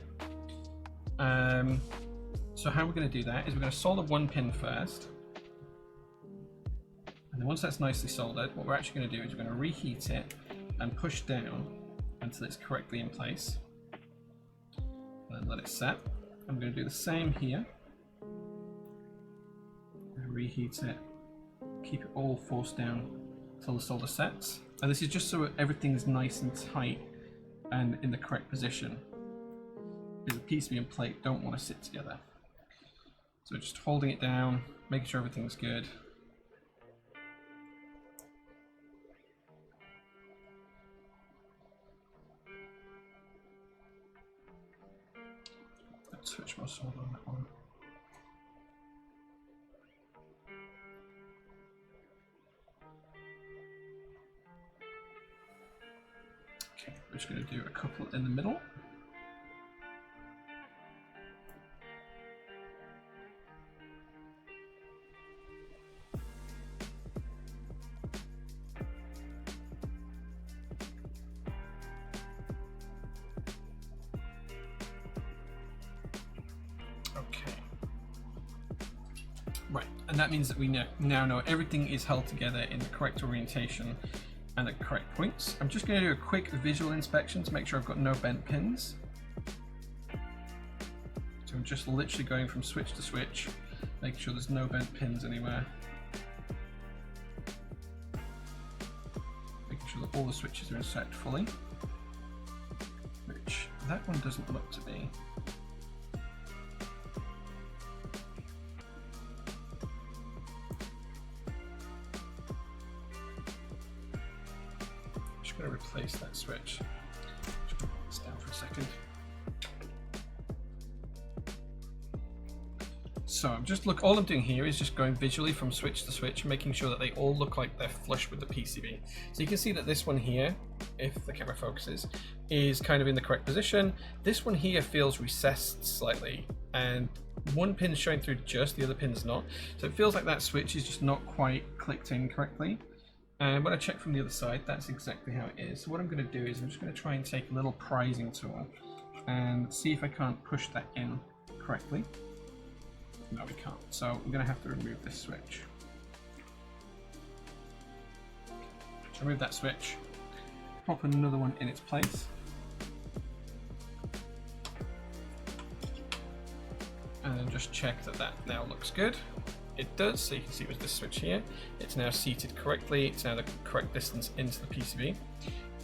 So how we're going to do that is we're going to solder 1 pin first, and then once that's nicely soldered, what we're actually going to do is we're going to reheat it and push down until it's correctly in place, and then let it set. I'm going to do the same here. Reheat it, keep it all forced down until the solder sets, and this is just so everything's nice and tight and in the correct position, because the PCB and plate don't want to sit together. So just holding it down, making sure everything's good. Let's switch my solder on that one. We're just going to do a couple in the middle. Okay. Right, and that means that we now know everything is held together in the correct orientation and the correct points. I'm just going to do a quick visual inspection to make sure I've got no bent pins. So I'm just literally going from switch to switch, making sure there's no bent pins anywhere. Making sure that all the switches are inset fully, which that one doesn't look to be. Going to replace that switch. Just put this down for a second. So I'm just all I'm doing here is just going visually from switch to switch, making sure that they all look like they're flush with the PCB. So you can see that this one here, if the camera focuses, is kind of in the correct position. This one here feels recessed slightly, and one pin's showing through just, the other pin's not. So it feels like that switch is just not quite clicked in correctly. And when I check from the other side, that's exactly how it is. So what I'm going to do is I'm just going to try and take a little prizing tool and see if I can't push that in correctly. No, we can't. So I'm going to have to remove this switch. So remove that switch, pop another one in its place. And then just check that that now looks good. It does, so you can see with this switch here, it's now seated correctly, it's now the correct distance into the PCB.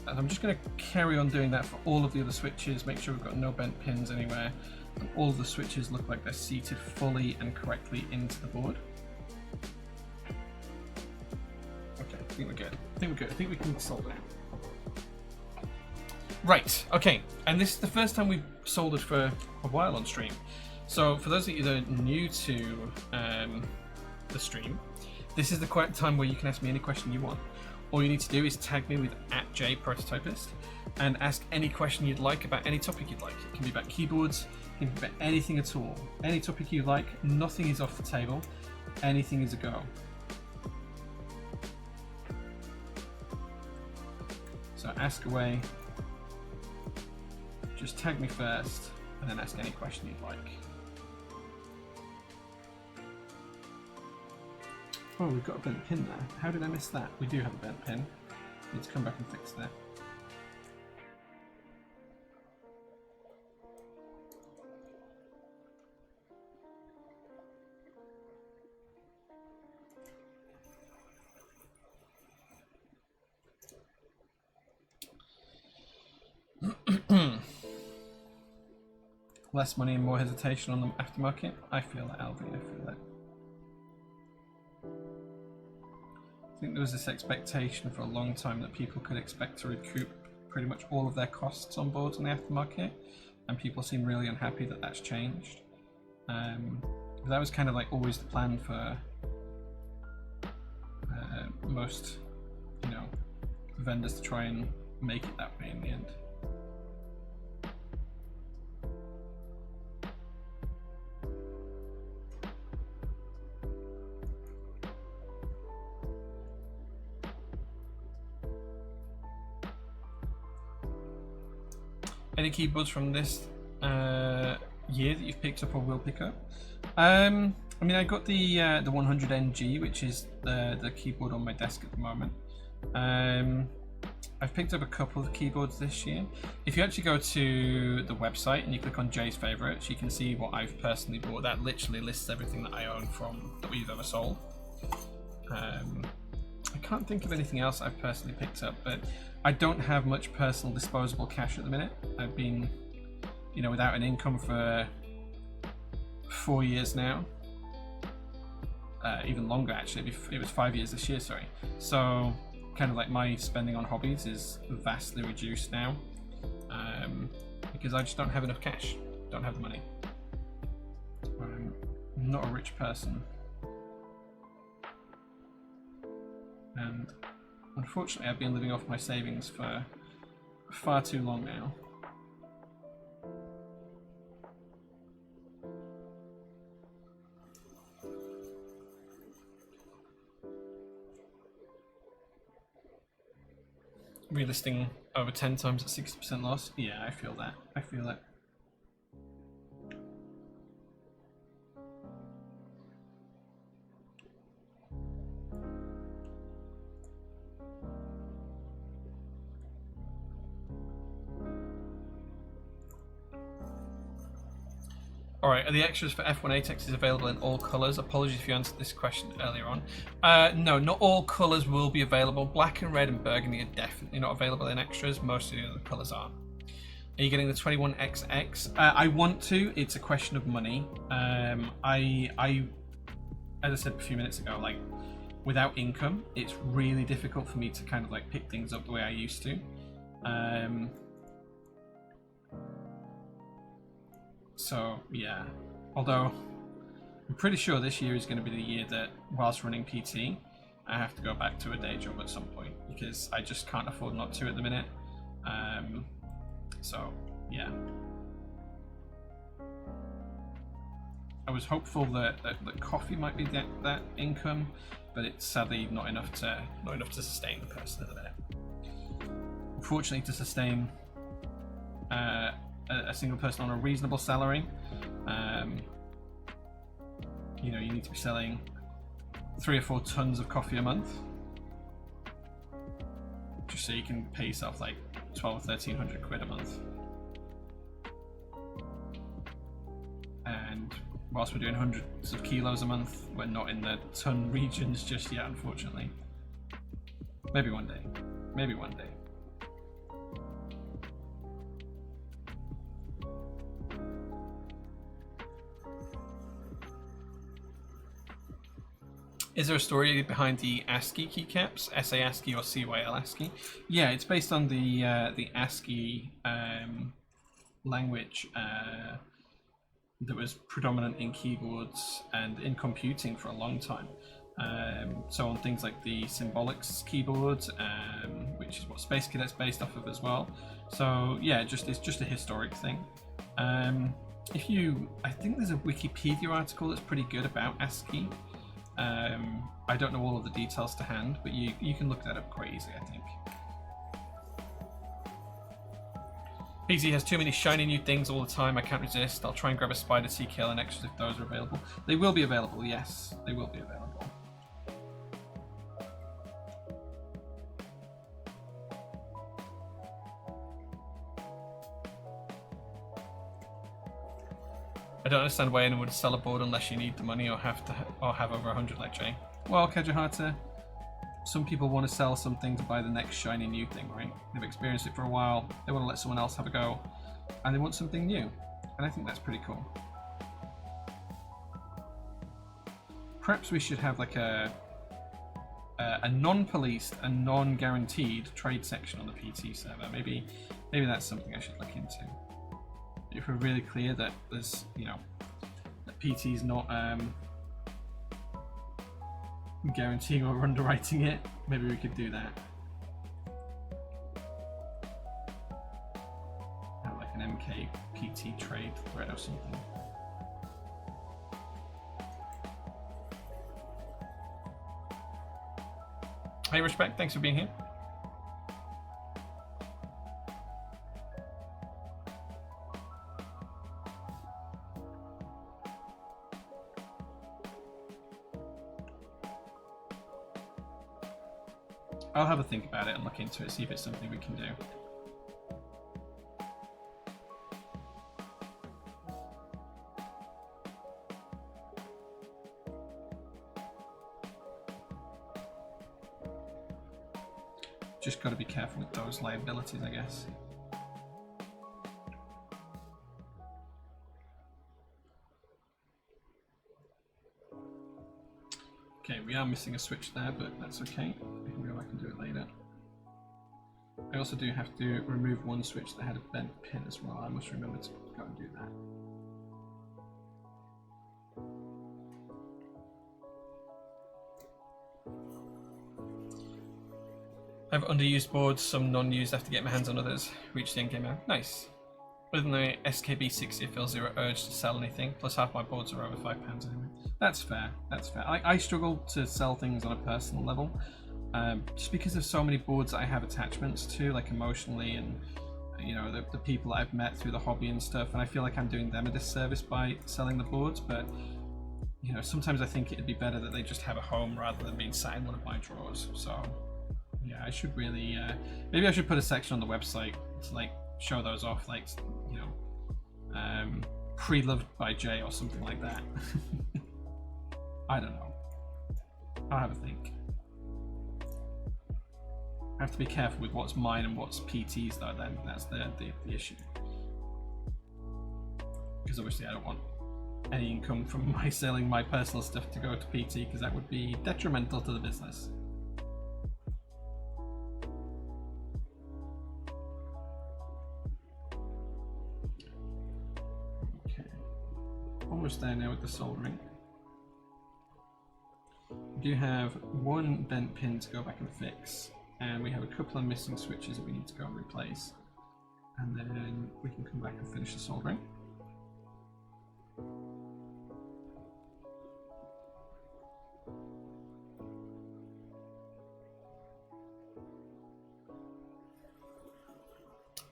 And I'm just going to carry on doing that for all of the other switches, make sure we've got no bent pins anywhere, And all the switches look like they're seated fully and correctly into the board. Okay, I think we're good. I think we're good. I think we can solder now. Right, okay. And this is the first time we've soldered for a while on stream. So for those of you that are new to the stream, this is the time where you can ask me any question you want. All you need to do is tag me with @JPrototypist and ask any question you'd like about any topic you'd like. It can be about keyboards, it can be about anything at all. Any topic you like, nothing is off the table, anything is a go. So ask away, just tag me first and then ask any question you'd like. Oh, we've got a bent pin there. How did I miss that? We do have a bent pin. Need to come back and fix that. Less money and more hesitation on the aftermarket. I feel that, Alvin. I feel that. I think there was this expectation for a long time that people could expect to recoup pretty much all of their costs on boards in the aftermarket, and people seem really unhappy that that's changed. That was kind of like always the plan for most, vendors to try and make it that way in the end. Any keyboards from this year that you've picked up or will pick up? I mean, I got the 100NG, which is the keyboard on my desk at the moment. I've picked up a couple of keyboards this year. If you actually go to the website and you click on Jay's Favorites, you can see what I've personally bought. That literally lists everything that I own that we've ever sold. I can't think of anything else I've personally picked up, but I don't have much personal disposable cash at the minute. I've been, without an income for 4 years now. Even longer, actually. It was 5 years this year, sorry. So, kind of like my spending on hobbies is vastly reduced now, because I just don't have enough cash. Don't have the money. I'm not a rich person. And unfortunately, I've been living off my savings for far too long now. Relisting over 10 times at 60% loss? Yeah, I feel that. I feel it. Alright, are the extras for F18x available in all colours? Apologies if you answered this question earlier on. No, not all colours will be available. Black and red and burgundy are definitely not available in extras. Most of the other colours are. Are you getting the 21XX? I want to. It's a question of money. As I said a few minutes ago, like, without income, it's really difficult for me to kind of like pick things up the way I used to. So yeah, although I'm pretty sure this year is going to be the year that whilst running PT, I have to go back to a day job at some point because I just can't afford not to at the minute. So yeah, I was hopeful that coffee might be that income, but it's sadly not enough to sustain the person at the minute. Unfortunately, to sustain a single person on a reasonable salary, you need to be selling 3 or 4 tons of coffee a month, just so you can pay yourself like 1,200 or 1,300 quid a month. And whilst we're doing hundreds of kilos a month, we're not in the ton regions just yet, unfortunately. Maybe one day. Maybe one day. Is there a story behind the ASCII keycaps, SA ASCII or CYL ASCII? Yeah, it's based on the ASCII language that was predominant in keyboards and in computing for a long time. So on things like the Symbolics keyboards, which is what Space Cadet's based off of as well. So yeah, it's just a historic thing. I think there's a Wikipedia article that's pretty good about ASCII. I don't know all of the details to hand, but you can look that up quite easily, I think. PZ has too many shiny new things all the time. I can't resist. I'll try and grab a Spider CKL and extras if those are available. They will be available, yes. They will be available. I don't understand why anyone would sell a board unless you need the money or have over 100 like Jay. Well, Kajahata, some people want to sell something to buy the next shiny new thing, right? They've experienced it for a while, they want to let someone else have a go, and they want something new. And I think that's pretty cool. Perhaps we should have like a non-policed and non-guaranteed trade section on the PT server. Maybe that's something I should look into. If we're really clear that there's, that PT's not guaranteeing or underwriting it, maybe we could do that. Have like an MK PT trade thread or something. Hey, Respect, thanks for being here. I'll have a think about it and look into it, see if it's something we can do. Just got to be careful with those liabilities, I guess. Okay, we are missing a switch there, but that's okay. We can go back and do it later. I also do have to remove one switch that had a bent pin as well. I must remember to go and do that. I have underused boards, some non-used. I have to get my hands on others. Reach the end game out. Nice. Other than the SKB60, I feel zero urge to sell anything. Plus half my boards are over £5 anyway. That's fair. That's fair. I struggle to sell things on a personal level, just because there's so many boards that I have attachments to, like emotionally, and the people that I've met through the hobby and stuff. And I feel like I'm doing them a disservice by selling the boards. But sometimes I think it'd be better that they just have a home rather than being sat in one of my drawers. So yeah, I should really maybe I should put a section on the website to like show those off, like pre-loved by Jay or something like that. I don't know. I'll have a think. I have to be careful with what's mine and what's PT's though, then. That's the issue. Because obviously I don't want any income from my selling my personal stuff to go to PT, because that would be detrimental to the business. Okay. Almost there now with the soldering. We do have one bent pin to go back and fix, and we have a couple of missing switches that we need to go and replace, and then we can come back and finish the soldering.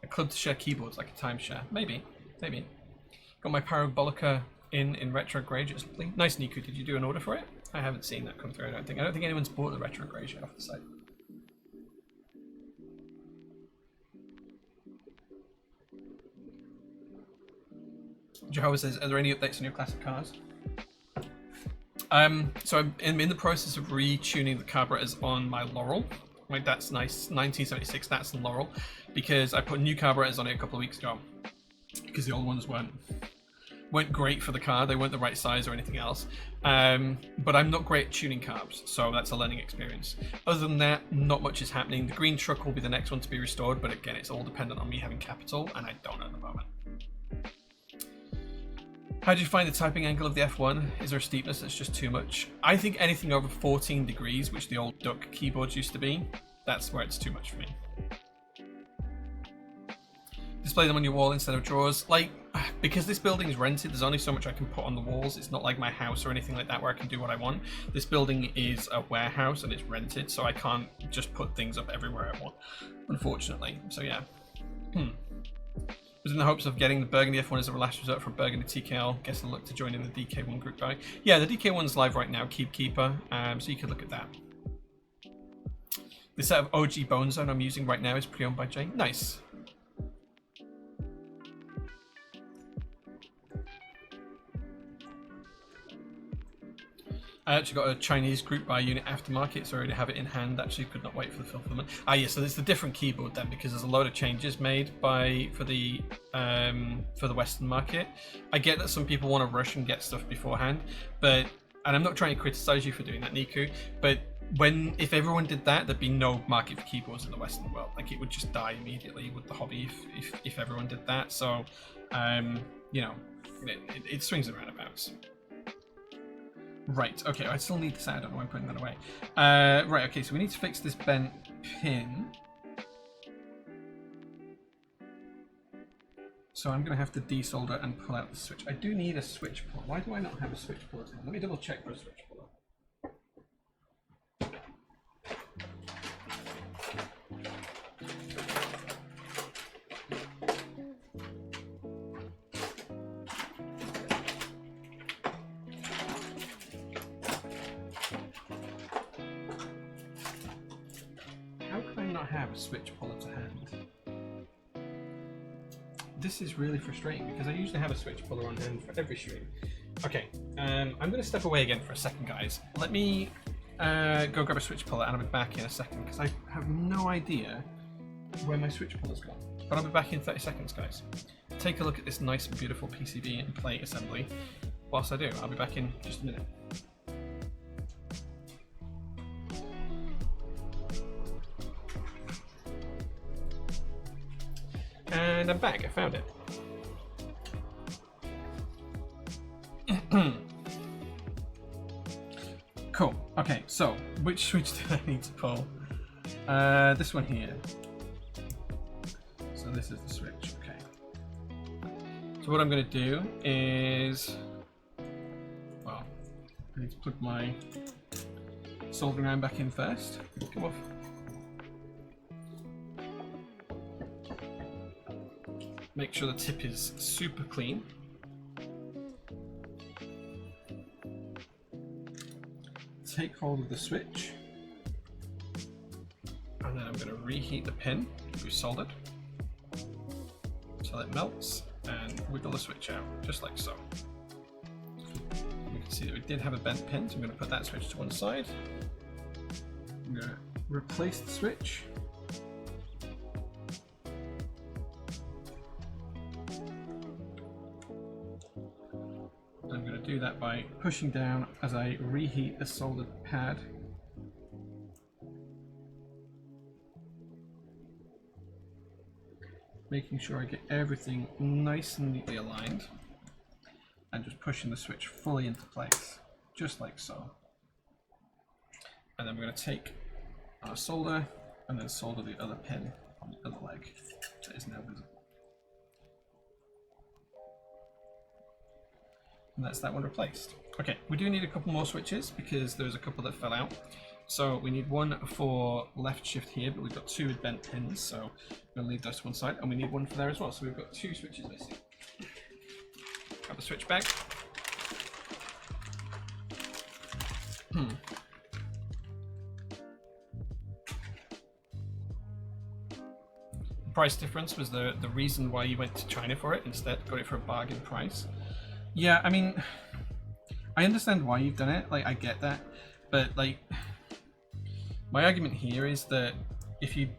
A club to share keyboards, like a timeshare. Maybe. Got my Parabolica in retro grey just lately. Nice, Niku. Did you do an order for it? I haven't seen that come through, I don't think. Anyone's bought the retro grey yet off the site. Jehovah says, are there any updates on your classic cars? So I'm in the process of retuning the carburetors on my Laurel. Right, that's nice. 1976, that's the Laurel. Because I put new carburetors on it a couple of weeks ago. Because the old ones weren't weren't great for the car. They weren't the right size or anything else. But I'm not great at tuning carbs, so that's a learning experience. Other than that, not much is happening. The green truck will be the next one to be restored, but again, it's all dependent on me having capital, and I don't at the moment. How do you find the typing angle of the F1? Is there a steepness that's just too much? I think anything over 14 degrees, which the old duck keyboards used to be, that's where it's too much for me. Display them on your wall instead of drawers. Like, because this building is rented, there's only so much I can put on the walls. It's not like my house or anything like that where I can do what I want. This building is a warehouse and it's rented, so I can't just put things up everywhere I want, unfortunately. So yeah. Was in the hopes of getting the Burgundy F1 as a last resort from Burgundy TKL. Guess I'll look to join in the DK1 group guy. Yeah, the DK1's live right now, Keeper, so you could look at that. The set of OG Bone Zone I'm using right now is pre-owned by Jay. Nice. I actually got a Chinese group buy unit aftermarket, so I already have it in hand. Actually, could not wait for the fulfillment. Ah, yeah, so there's the different keyboard then, because there's a load of changes made for the Western market. I get that some people want to rush and get stuff beforehand, and I'm not trying to criticize you for doing that, Niku, but if everyone did that, there'd be no market for keyboards in the Western world. Like, it would just die immediately with the hobby if everyone did that. So, you know, it swings and roundabouts. Right, okay, I still need this out. I don't know why I'm putting that away. Right, okay, so we need to fix this bent pin. So I'm going to have to desolder and pull out the switch. I do need a switch puller. Why do I not have a switch puller? Let me double check for a switch puller. Have a switch puller to hand. This is really frustrating because I usually have a switch puller on hand for every stream. Okay, I'm going to step away again for a second, guys. Let me go grab a switch puller and I'll be back in a second because I have no idea where my switch puller's gone. But I'll be back in 30 seconds, guys. Take a look at this nice and beautiful PCB and plate assembly. Whilst I do, I'll be back in just a minute. And I'm back, I found it. Cool, okay, so which switch do I need to pull? This one here. So this is the switch, okay. So what I'm going to do is, well, I need to plug my soldering iron back in first. Come off. Make sure the tip is super clean. Take hold of the switch. And then I'm going to reheat the pin we soldered until it melts and wiggle the switch out, just like so. You can see that we did have a bent pin, so I'm going to put that switch to one side. I'm going to replace the switch. Do that by pushing down as I reheat the soldered pad. Making sure I get everything nice and neatly aligned and just pushing the switch fully into place, just like so. And then we're going to take our solder and then solder the other pin on the other leg that is now visible. And that's that one replaced. Okay, we do need a couple more switches because there's a couple that fell out. So we need one for left shift here, but we've got two with bent pins, so we're going to leave those to one side. And we need one for there as well, so we've got two switches missing. Grab the switch back. Price difference was the reason why you went to China for it instead, got it for a bargain price. Yeah, I mean, I understand why you've done it, like, I get that, but, like, my argument here is that if you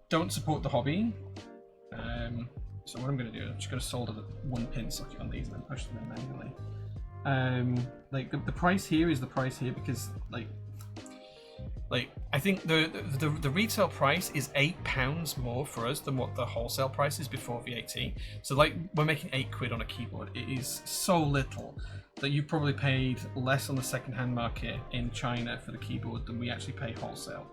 don't support the hobby, So what I'm going to do, I'm just going to solder the 1-pin socket on these and then push them in manually. Like the price here is the price here because like I think the retail price is £8 more for us than what the wholesale price is before VAT. So like we're making £8 on a keyboard. It is so little that you probably paid less on the second-hand market in China for the keyboard than we actually pay wholesale.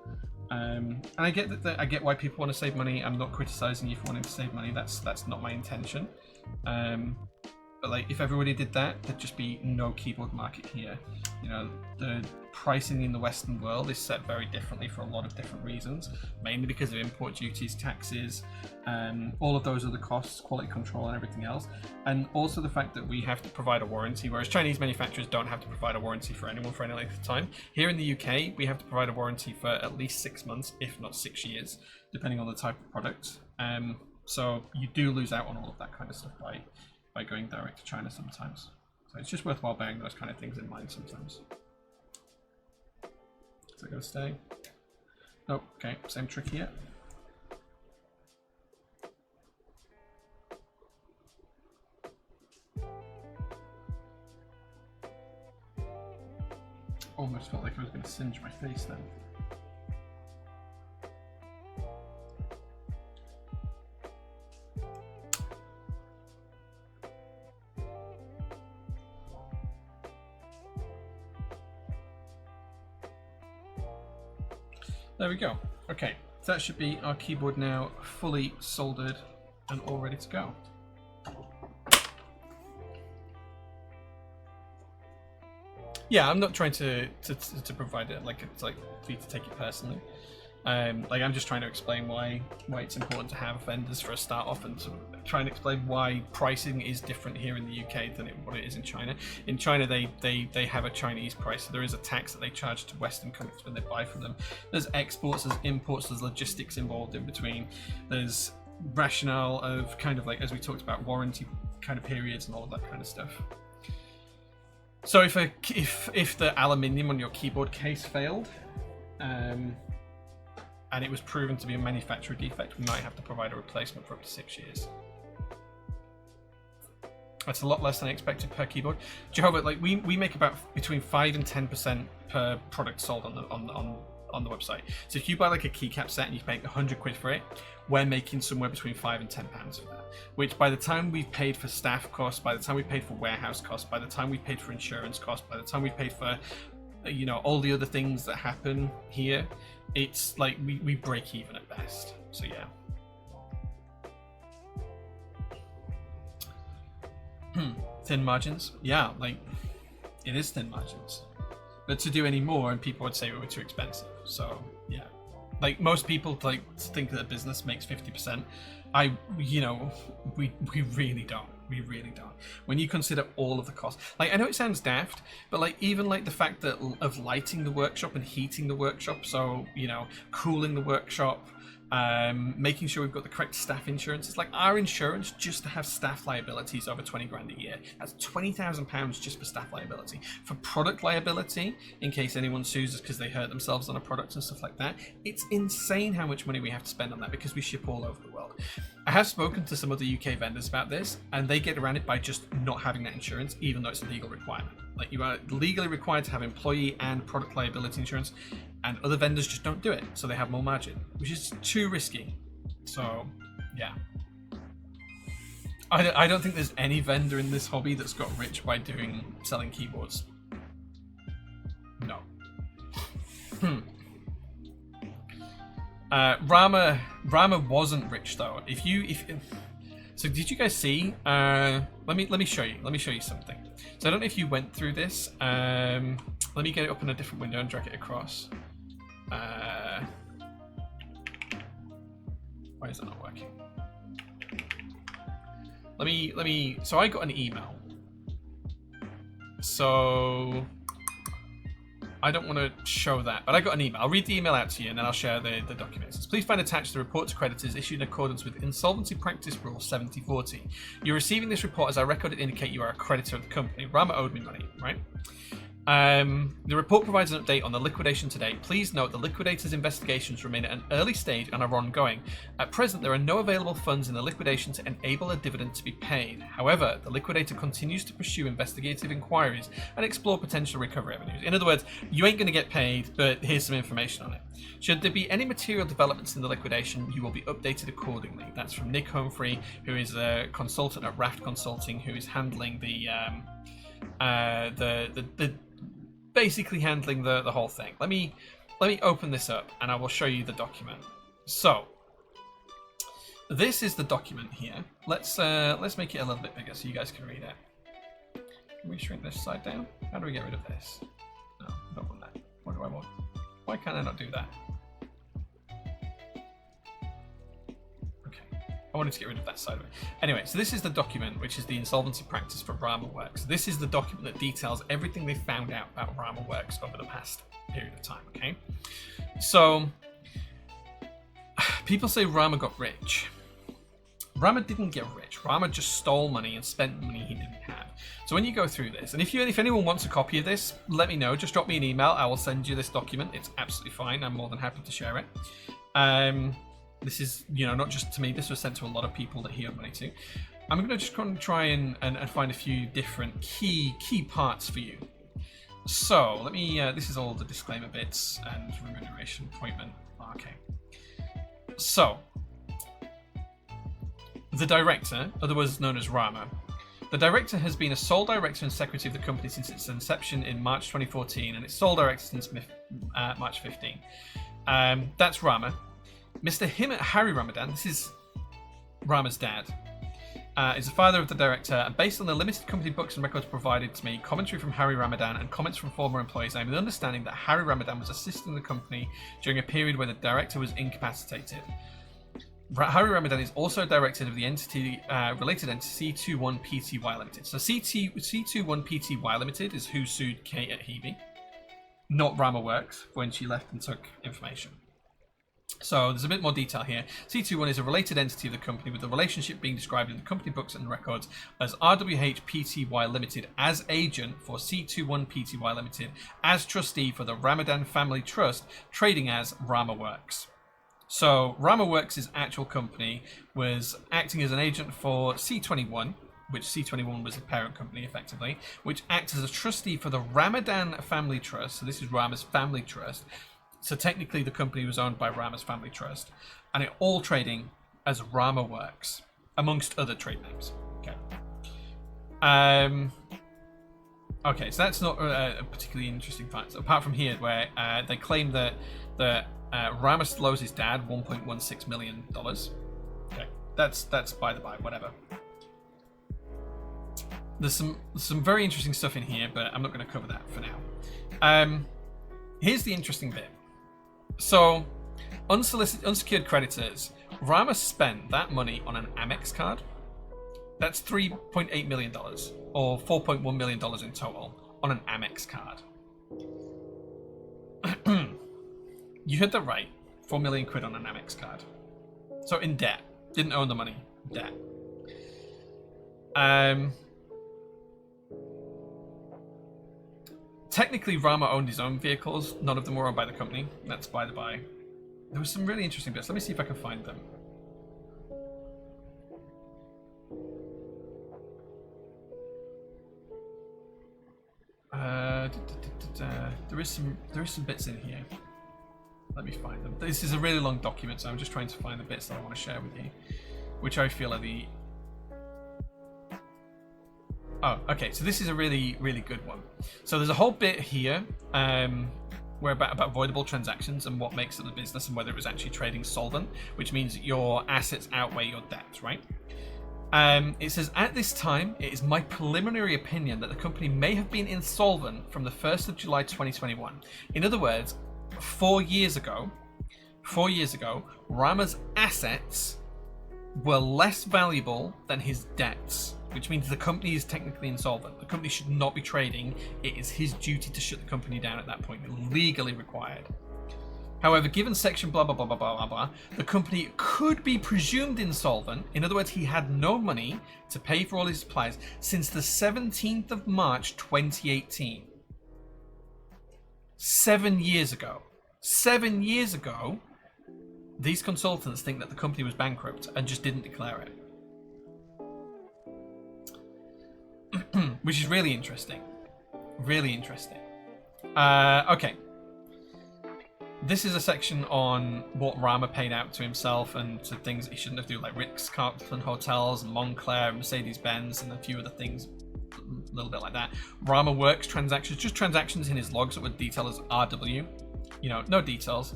And I get that I get why people want to save money. I'm not criticizing you for wanting to save money. That's not my intention. But like if everybody did that, there'd just be no keyboard market here. You know, the pricing in the Western world is set very differently for a lot of different reasons, mainly because of import duties, taxes, all of those other costs, quality control and everything else. And also the fact that we have to provide a warranty, whereas Chinese manufacturers don't have to provide a warranty for anyone for any length of time. Here in the UK, we have to provide a warranty for at least 6 months, if not 6 years, depending on the type of product. So you do lose out on all of that kind of stuff by going direct to China sometimes. So it's just worthwhile bearing those kind of things in mind sometimes. Is that going to stay? Nope. Okay, same trick here. Almost felt like I was going to singe my face then. There we go. Okay, so that should be our keyboard now fully soldered and all ready to go. Yeah, I'm not trying to provide it like it's like for you to take it personally. Like I'm just trying to explain why it's important to have vendors for a start off, and sort of try and explain why pricing is different here in the UK than what it is in China. In China, they have a Chinese price, so there is a tax that they charge to Western companies when they buy from them. There's exports, there's imports, there's logistics involved in between. There's rationale of kind of like, as we talked about, warranty kind of periods and all of that kind of stuff. So if the aluminium on your keyboard case failed, and it was proven to be a manufacturer defect, we might have to provide a replacement for up to 6 years. That's a lot less than I expected per keyboard. Jehovah, like we make about between 5 and 10% per product sold on the website. So if you buy like a keycap set and you pay £100 for it, we're making somewhere between £5 and £10 for that. Which by the time we've paid for staff costs, by the time we've paid for warehouse costs, by the time we've paid for insurance costs, by the time we've paid for, you know, all the other things that happen here, it's like we break even at best. So yeah. Thin margins. Yeah, like it is thin margins. But to do any more, and people would say we were too expensive. So yeah, like most people like think that a business makes 50%. We really don't. We really don't. When you consider all of the costs, like I know it sounds daft, but like even like the fact that of lighting the workshop and heating the workshop, so you know, cooling the workshop, making sure we've got the correct staff insurance. It's like our insurance just to have staff liabilities over 20 grand a year. That's £20,000 just for staff liability. For product liability, in case anyone sues us because they hurt themselves on a product and stuff like that, it's insane how much money we have to spend on that because we ship all over the world. I have spoken to some other UK vendors about this, and they get around it by just not having that insurance, even though it's a legal requirement. Like you are legally required to have employee and product liability insurance, and other vendors just don't do it, so they have more margin, which is too risky. So, yeah. I don't think there's any vendor in this hobby that's got rich by selling keyboards. No. Rama wasn't rich though. So did you guys see? Let me show you. Let me show you something. So I don't know if you went through this. Let me get it up in a different window and drag it across. Why is that not working? Let me. So I got an email. So I don't want to show that, but I got an email. I'll read the email out to you and then I'll share the documents. It's, please find attached the report to creditors issued in accordance with Insolvency Practice Rule 7040. You're receiving this report as our record indicate you are a creditor of the company. Rama owed me money, right? The report provides an update on the liquidation to date. Please note the liquidator's investigations remain at an early stage and are ongoing. At present, there are no available funds in the liquidation to enable a dividend to be paid. However, the liquidator continues to pursue investigative inquiries and explore potential recovery avenues. In other words, you ain't going to get paid, but here's some information on it. Should there be any material developments in the liquidation, you will be updated accordingly. That's from Nick Humphrey, who is a consultant at Raft Consulting, who is handling the basically handling the whole thing. Let me open this up and I will show you the document. So this is the document here. Let's make it a little bit bigger so you guys can read it. Can we shrink this side down? How do we get rid of this? No, I don't want that. What do I want? Why can't I not do that? I wanted to get rid of that side of it. Anyway, so this is the document, which is the insolvency practice for Rama Works. This is the document that details everything they found out about Rama Works over the past period of time, okay? So, people say Rama got rich. Rama didn't get rich. Rama just stole money and spent money he didn't have. So when you go through this, and if anyone wants a copy of this, let me know. Just drop me an email. I will send you this document. It's absolutely fine. I'm more than happy to share it. This is, not just to me. This was sent to a lot of people that he owed money to. I'm going to just try and find a few different key parts for you. So let me. This is all the disclaimer bits and remuneration appointment. Okay. So the director, otherwise known as Rama. The director has been a sole director and secretary of the company since its inception in March 2014, and its sole director since March 15. That's Rama. Mr. Himmat Hari Ramadan, this is Rama's dad, is the father of the director, and based on the limited company books and records provided to me, commentary from Hari Ramadan and comments from former employees, I am the understanding that Hari Ramadan was assisting the company during a period where the director was incapacitated. Hari Ramadan is also director of the entity, related entity C21PTY Limited. So C21PTY Limited is who sued Kate at Hebe, not Rama Works, when she left and took information. So there's a bit more detail here. C21 is a related entity of the company, with the relationship being described in the company books and records as RWH Pty Limited as agent for C21 Pty Limited, as trustee for the Ramadan Family Trust, trading as Rama Works. So Rama Works' actual company was acting as an agent for C21, which C21 was a parent company effectively, which acts as a trustee for the Ramadan Family Trust. So this is Rama's family trust. So technically the company was owned by Rama's family trust, and it all trading as Rama Works, amongst other trade names. Okay. Okay, so that's not a particularly interesting fact. Apart from here, where they claim that Rama owes his dad $1.16 million. Okay, that's by the by, whatever. There's some very interesting stuff in here, but I'm not going to cover that for now. Here's the interesting bit. So, unsecured creditors, Rama spent that money on an Amex card. That's $3.8 million, or $4.1 million in total, on an Amex card. You heard that right. 4 million quid on an Amex card. So in debt. Didn't own the money. Debt. Technically, Rama owned his own vehicles. None of them were owned by the company. That's by the by. There was some really interesting bits. Let me see if I can find them. There is some bits in here. Let me find them. This is a really long document, so I'm just trying to find the bits that I want to share with you, which I feel are the... Oh, okay. So this is a really, really good one. So there's a whole bit here where about avoidable transactions and what makes it a business and whether it was actually trading solvent, which means your assets outweigh your debts, right? It says, at this time, it is my preliminary opinion that the company may have been insolvent from the 1st of July 2021. In other words, 4 years ago, Rama's assets were less valuable than his debts, which means the company is technically insolvent. The company should not be trading. It is his duty to shut the company down at that point, legally required. However, given section blah, blah, blah, blah, blah, blah, the company could be presumed insolvent. In other words, he had no money to pay for all his supplies since the 17th of March, 2018. 7 years ago. 7 years ago, these consultants think that the company was bankrupt and just didn't declare it. Which is really interesting. Really interesting. Okay. This is a section on what Rama paid out to himself and to things he shouldn't have done, like Ritz-Carlton Hotels and Montclair and Mercedes-Benz and a few other things, a little bit like that. Rama works transactions, just transactions in his logs that would detail as RW. You know, no details.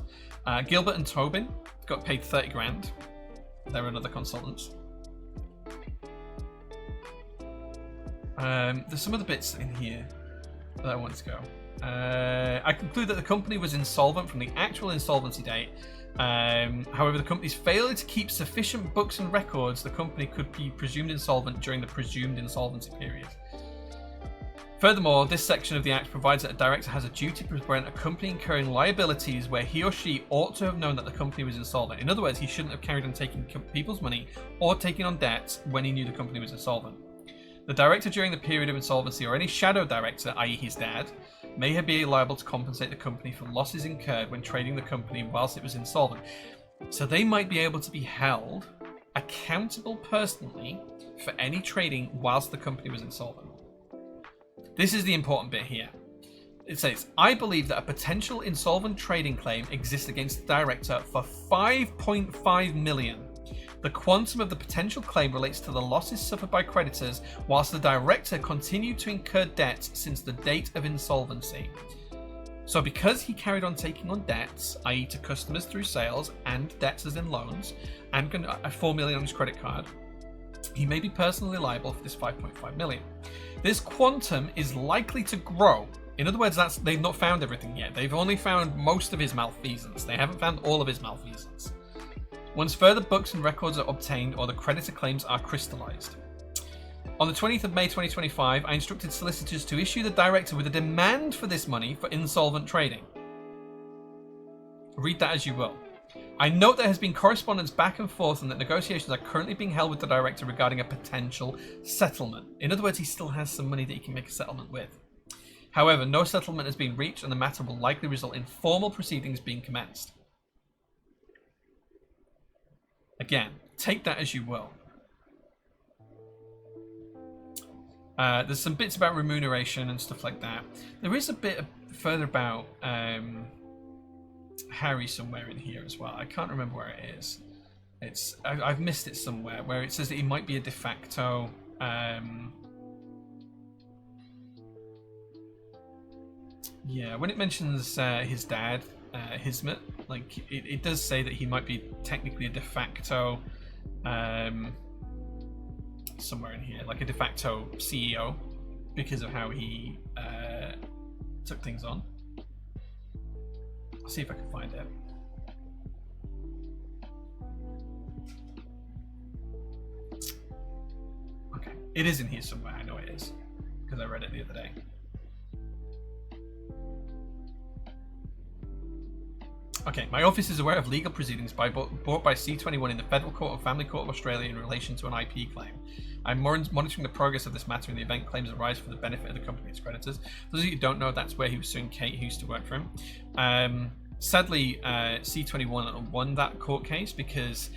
Gilbert and Tobin got paid 30 grand. They're another consultants. There's some other bits in here that I want to go. I conclude that the company was insolvent from the actual insolvency date. However, the company's failure to keep sufficient books and records, the company could be presumed insolvent during the presumed insolvency period. Furthermore, this section of the Act provides that a director has a duty to prevent a company incurring liabilities where he or she ought to have known that the company was insolvent. In other words, he shouldn't have carried on taking people's money or taking on debts when he knew the company was insolvent. The director during the period of insolvency or any shadow director, i.e. his dad, may be liable to compensate the company for losses incurred when trading the company whilst it was insolvent. So they might be able to be held accountable personally for any trading whilst the company was insolvent. This is the important bit here. It says, I believe that a potential insolvent trading claim exists against the director for 5.5 million. The quantum of the potential claim relates to the losses suffered by creditors whilst the director continued to incur debts since the date of insolvency. So because he carried on taking on debts, i.e. to customers through sales and debts as in loans, and 4 million on his credit card, he may be personally liable for this 5.5 million. This quantum is likely to grow. In other words, they've not found everything yet. They've only found most of his malfeasance. They haven't found all of his malfeasance. Once further books and records are obtained or the creditor claims are crystallized. On the 20th of May 2025, I instructed solicitors to issue the director with a demand for this money for insolvent trading. Read that as you will. I note there has been correspondence back and forth and that negotiations are currently being held with the director regarding a potential settlement. In other words, he still has some money that he can make a settlement with. However, no settlement has been reached and the matter will likely result in formal proceedings being commenced. Again, take that as you will. There's some bits about remuneration and stuff like that. There is a bit further about Harry somewhere in here as well. I can't remember where it is. I've missed it somewhere where it says that he might be a de facto. Yeah, when it mentions his dad, Hizmet, like it does say that he might be technically a de facto somewhere in here, like a de facto CEO because of how he took things on. I'll see if I can find it. Okay, it is in here somewhere. I know it is because I read it the other day. Okay, my office is aware of legal proceedings brought by C21 in the Federal Court of Family Court of Australia in relation to an IP claim. I'm monitoring the progress of this matter in the event claims arise for the benefit of the company and its creditors. For those of you who don't know, that's where he was suing Kate, who used to work for him. Sadly, C21 won that court case because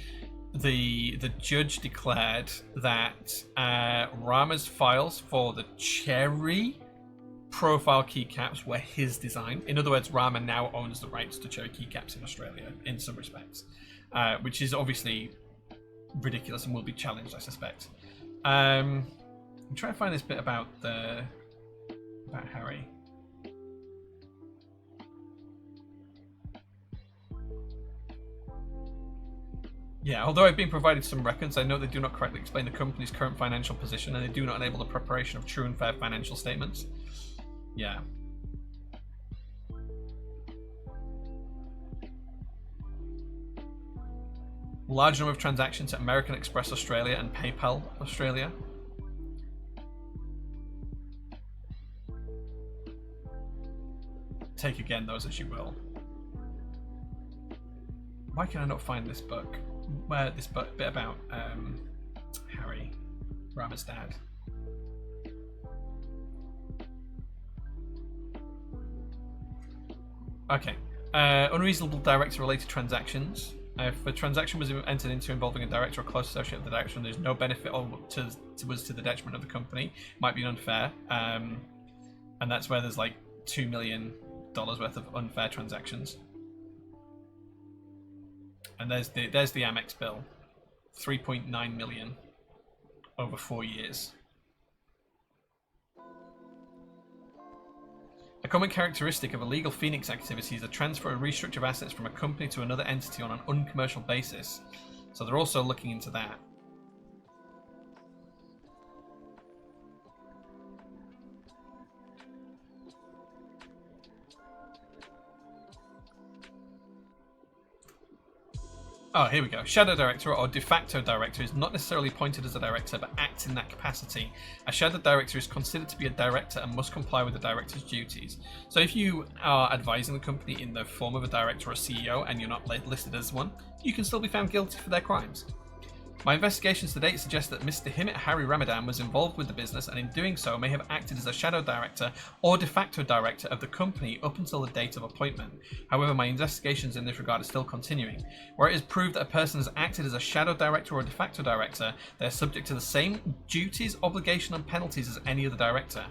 the judge declared that Rama's files for the Cherry profile keycaps were his design. In other words, Rama now owns the rights to Cherry keycaps in Australia in some respects, which is obviously ridiculous and will be challenged, I suspect. I'm trying to find this bit about Harry. Yeah, although I've been provided some records, I know they do not correctly explain the company's current financial position and they do not enable the preparation of true and fair financial statements. Yeah. Large number of transactions at American Express Australia and PayPal Australia. Take again those as you will. Why can I not find this book? This bit about Harry, Rama's dad. Okay. Unreasonable director-related transactions. If a transaction was entered into involving a director or close associate of the director and there's no benefit was to the detriment of the company, might be unfair. And that's where there's like $2 million worth of unfair transactions. And there's the Amex bill, 3.9 million over 4 years. A common characteristic of illegal Phoenix activity is a transfer or restructure of assets from a company to another entity on an uncommercial basis. So they're also looking into that. Oh, here we go. Shadow director or de facto director is not necessarily appointed as a director, but acts in that capacity. A shadow director is considered to be a director and must comply with the director's duties. So if you are advising the company in the form of a director or a CEO and you're not listed as one, you can still be found guilty for their crimes. My investigations to date suggest that Mr. Himit Hari Ramadan was involved with the business and in doing so may have acted as a shadow director or de facto director of the company up until the date of appointment. However, my investigations in this regard are still continuing. Where it is proved that a person has acted as a shadow director or de facto director, they are subject to the same duties, obligation and penalties as any other director.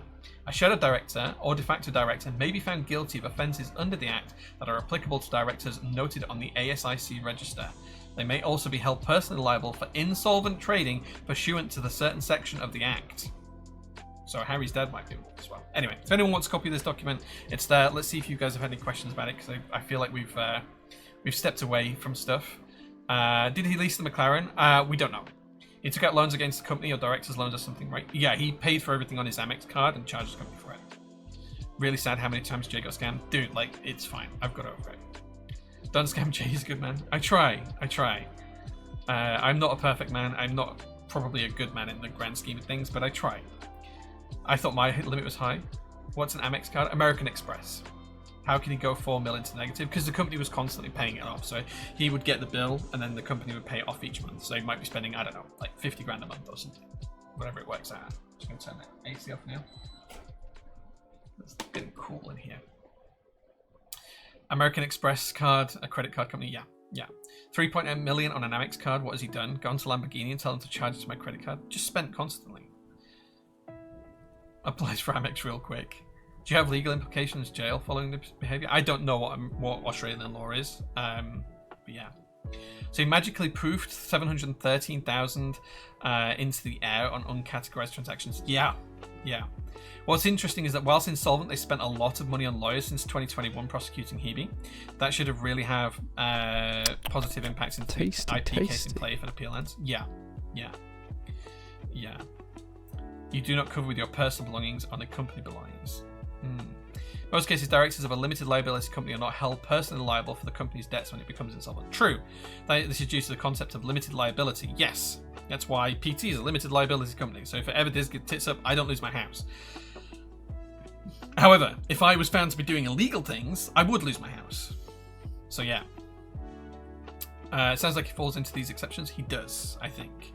A shadow director or de facto director may be found guilty of offences under the Act that are applicable to directors noted on the ASIC register. They may also be held personally liable for insolvent trading pursuant to the certain section of the Act. So Harry's dad might be as well. Anyway, if anyone wants a copy of this document, it's there. Let's see if you guys have had any questions about it, because I feel like we've stepped away from stuff. Did he lease the McLaren? We don't know. He took out loans against the company or director's loans or something, right? Yeah, he paid for everything on his Amex card and charged the company for it. Really sad how many times Jay got scammed. Dude, like, it's fine. I've got over it. Don't scam Jay, he's a good man. I try. I'm not a perfect man. I'm not probably a good man in the grand scheme of things, but I try. I thought my limit was high. What's an Amex card? American Express. How can he go 4 mil into negative? Because the company was constantly paying it off. So he would get the bill and then the company would pay it off each month. So he might be spending, I don't know, like 50 grand a month or something. Whatever it works out. Just going to turn that AC off now. It's getting cool in here. American Express card, a credit card company, yeah. 3.8 million on an Amex card. What has he done? Gone to Lamborghini and tell them to charge it to my credit card? Just spent constantly. Applies for Amex real quick. Do you have legal implications, jail, following this behavior? I don't know what Australian law is, but yeah. So he magically proofed 713,000 into the air on uncategorized transactions. Yeah. What's interesting is that whilst insolvent, they spent a lot of money on lawyers since 2021 prosecuting Hebe. That should have really have positive impacts into IP case in play if an appeal ends. Yeah. You do not cover with your personal belongings on the company belongings. In most cases, directors of a limited liability company are not held personally liable for the company's debts when it becomes insolvent. True. This is due to the concept of limited liability. Yes. That's why PT is a limited liability company. So if it ever does get tits up, I don't lose my house. However, if I was found to be doing illegal things, I would lose my house. So yeah. It sounds like he falls into these exceptions. He does, I think.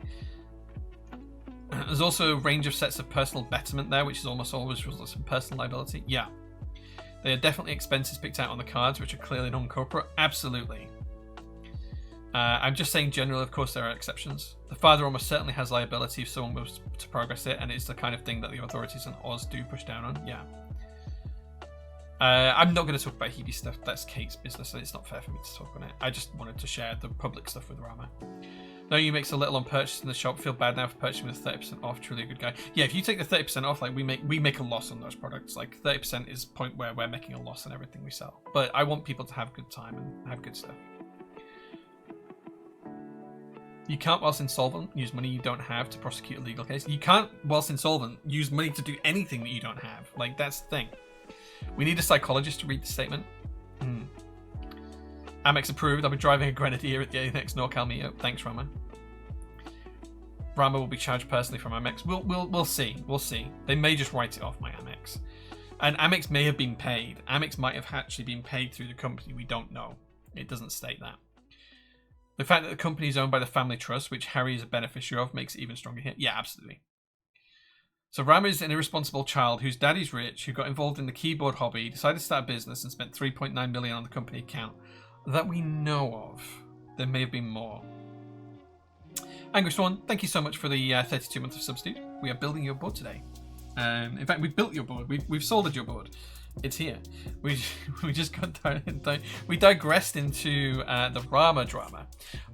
There's also a range of sets of personal betterment there, which is almost always results in personal liability. Yeah. There are definitely expenses picked out on the cards, which are clearly non-corporate. Absolutely. I'm just saying generally, of course, there are exceptions. The father almost certainly has liability if someone was to progress it, and it's the kind of thing that the authorities in Oz do push down on. Yeah. I'm not going to talk about Hebe stuff. That's Kate's business, and it's not fair for me to talk on it. I just wanted to share the public stuff with Rama. No, you make so little on purchase in the shop. Feel bad now for purchasing with 30% off. Truly a good guy. Yeah, if you take the 30% off, like we make a loss on those products. Like 30% is the point where we're making a loss on everything we sell. But I want people to have a good time and have good stuff. You can't, whilst insolvent, use money you don't have to prosecute a legal case. You can't, whilst insolvent, use money to do anything that you don't have. Like, that's the thing. We need a psychologist to read the statement. Amex approved. I'll be driving a Grenadier at the next NorCal meetup. Thanks, Rama. Rama will be charged personally from Amex. We'll see. We'll see. They may just write it off my Amex. And Amex may have been paid. Amex might have actually been paid through the company. We don't know. It doesn't state that. The fact that the company is owned by the family trust, which Harry is a beneficiary of, makes it even stronger here. Yeah, absolutely. So Ram is an irresponsible child whose daddy's rich, who got involved in the keyboard hobby, decided to start a business and spent 3.9 million on the company account. That we know of. There may have been more. Angry Swan, thank you so much for the 32 months of substitute. We are building your board today. In fact, we built your board. We've soldered your board. It's here. We just got we digressed into the Rama drama.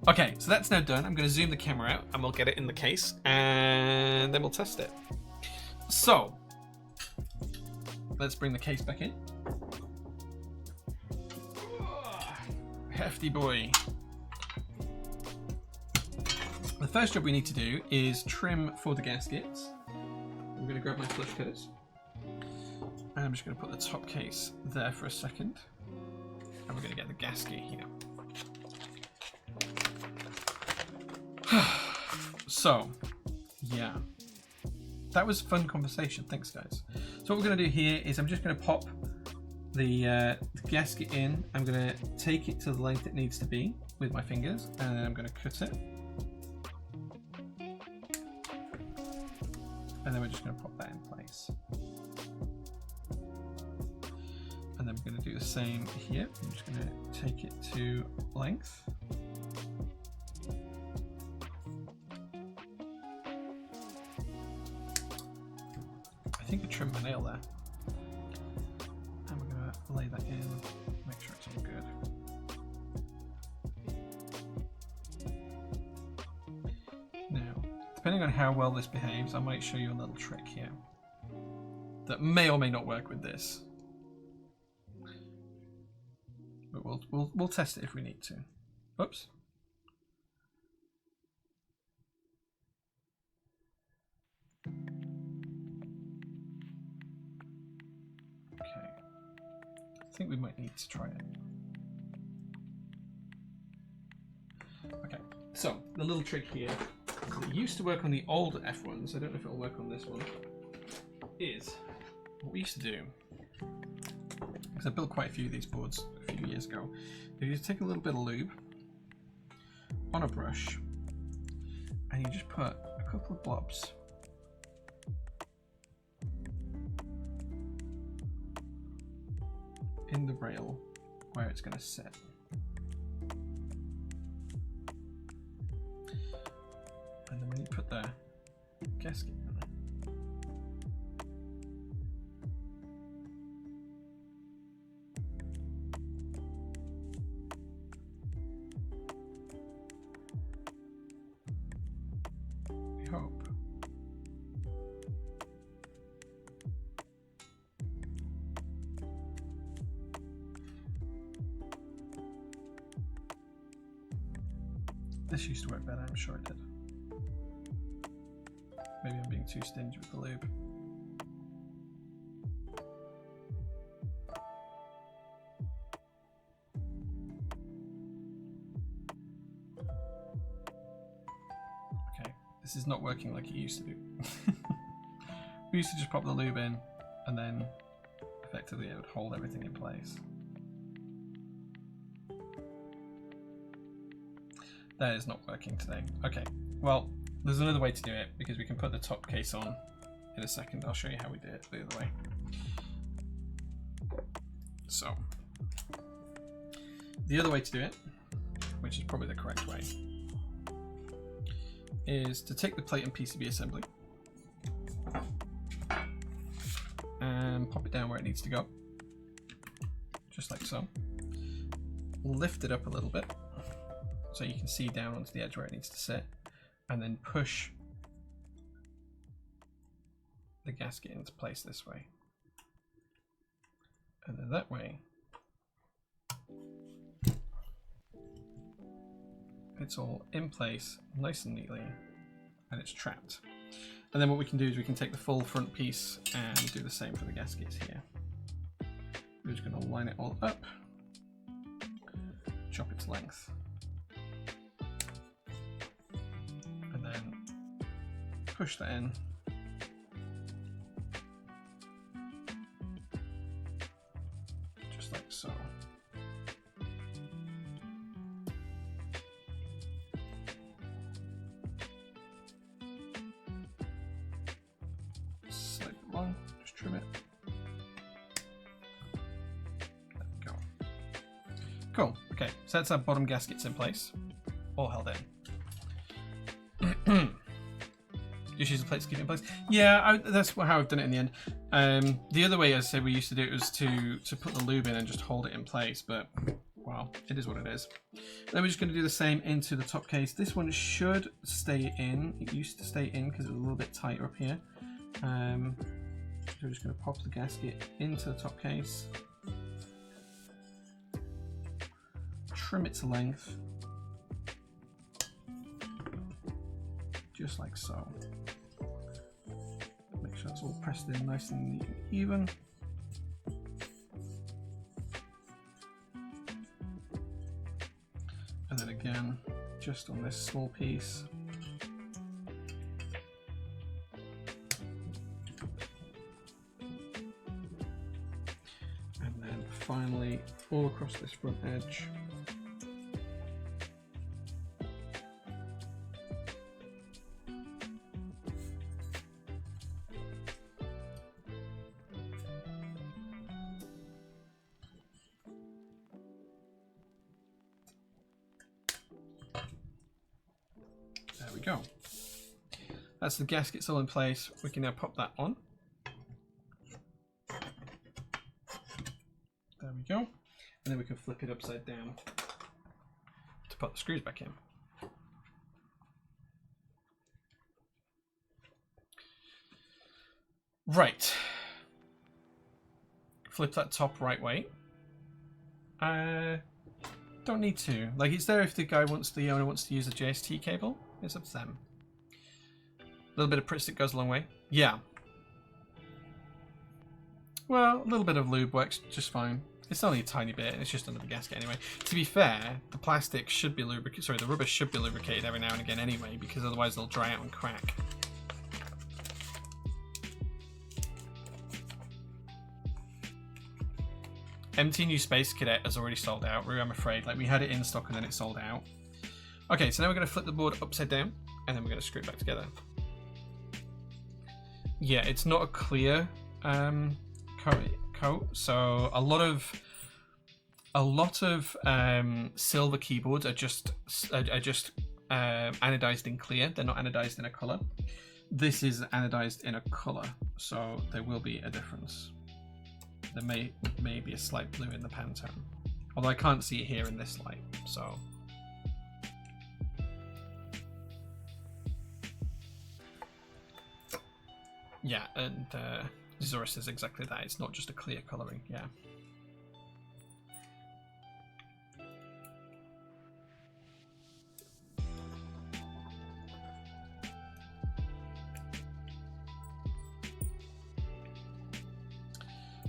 Okay, so that's now done. I'm going to zoom the camera out and we'll get it in the case and then we'll test it. So let's bring the case back in. Hefty boy. The first job we need to do is trim for the gaskets. I'm going to grab my flush cutters. And I'm just going to put the top case there for a second. And we're going to get the gasket here. So, yeah. That was a fun conversation. Thanks, guys. So what we're going to do here is I'm just going to pop the gasket in. I'm going to take it to the length it needs to be with my fingers. And then I'm going to cut it. And then we're just going to pop that in place. And then we're going to do the same here. I'm just going to take it to length. I think I trimmed my nail there. And we're going to lay that in, make sure it's all good. Now, depending on how well this behaves, I might show you a little trick here that may or may not work with this. But we'll test it if we need to. Oops. Okay. I think we might need to try it. Okay. So the little trick here, it used to work on the old F1s. I don't know if it'll work on this one. Is what we used to do. Because I built quite a few of these boards a few years ago. You just take a little bit of lube on a brush and you just put a couple of blobs in the rail where it's going to sit. And then when you put the gasket in, hope. This used to work better, I'm sure it did. Maybe I'm being too stingy with the lube. This is not working like it used to do. We used to just pop the lube in and then effectively it would hold everything in place. That is not working today. Okay, well, there's another way to do it because we can put the top case on in a second. I'll show you how we did it the other way. So, the other way to do it, which is probably the correct way, is to take the plate and PCB assembly and pop it down where it needs to go, just like so. Lift it up a little bit so you can see down onto the edge where it needs to sit, and then push the gasket into place this way. And then that way it's all in place nice and neatly and it's trapped. And then what we can do is we can take the full front piece and do the same for the gaskets here. We're just going to line it all up, chop its length, and then push that in. Just like so. So that's our bottom gaskets in place, all held in. Just use the plate to keep it in place. Yeah, that's how I've done it in the end. The other way, as I said, we used to do it was to put the lube in and just hold it in place, but well, it is what it is. Then we're just going to do the same into the top case. This one should stay in. It used to stay in because it was a little bit tighter up here. So we're just going to pop the gasket into the top case. Trim its length. Just like so. Make sure it's all pressed in nice and neat and even. And then again, just on this small piece. And then finally, all across this front edge. There we go. That's the gasket still in place. We can now pop that on. There we go. And then we can flip it upside down to put the screws back in. Right. Flip that top right way. Don't need to. Like, it's there if the owner wants to use a JST cable. It's up to them. A little bit of Pritt stick goes a long way. Yeah. Well, a little bit of lube works just fine. It's only a tiny bit, and it's just under the gasket anyway. To be fair, the plastic should be lubricated. Sorry, the rubber should be lubricated every now and again anyway, because otherwise they'll dry out and crack. MT Space Cadet has already sold out, Rue, I'm afraid. Like, we had it in stock and then it sold out. Okay, so now we're going to flip the board upside down, and then we're going to screw it back together. Yeah, it's not a clear coat, so a lot of silver keyboards are just anodized in clear. They're not anodized in a color. This is anodized in a color, so there will be a difference. There may be a slight blue in the Pantone, although I can't see it here in this light. So yeah, and Zora says exactly that. It's not just a clear coloring. Yeah.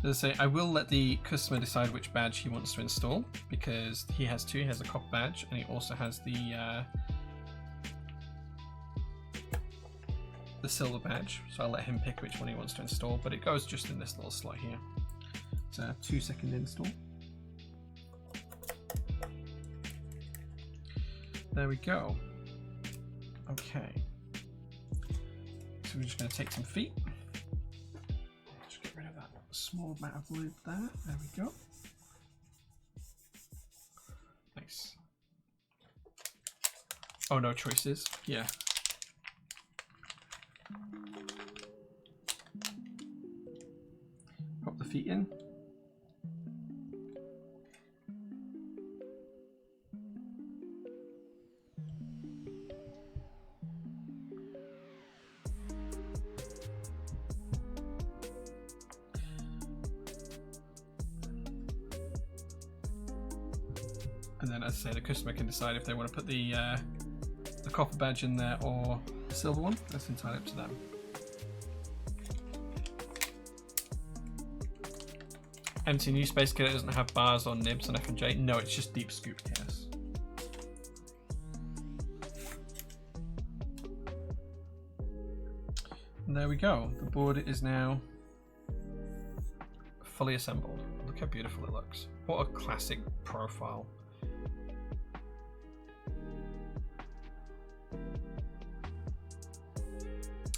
As I say, I will let the customer decide which badge he wants to install, because he has two. He has a copper badge, and he also has the silver badge. So I'll let him pick which one he wants to install, but it goes just in this little slot here. It's a 2-second install. There we go. Okay. So we're just going to take some feet. Just get rid of that small amount of lube there. There we go. Nice. Oh, no choices. Yeah. Pop the feet in. And then, as I say, the customer can decide if they want to put the copper badge in there or the silver one. That's entirely up to them. MT New Space Cadet doesn't have bars or nibs on F&J. No, it's just deep scoop case. And there we go. The board is now fully assembled. Look how beautiful it looks. What a classic profile.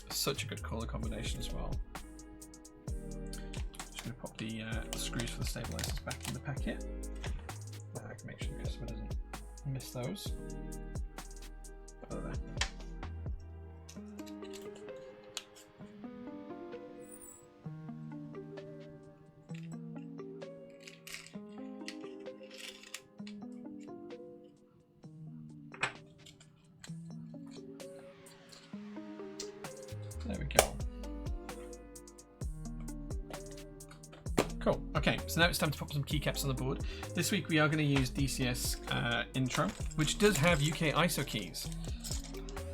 Such a good color combination as well. Just going to pop the screws for the stabilizers back in the packet. I can make sure the customer doesn't Missed those. Oh, there. There we go. Cool. Okay, so now it's time to put some keycaps on the board. This week we are going to use DCS Intro, which does have UK ISO keys.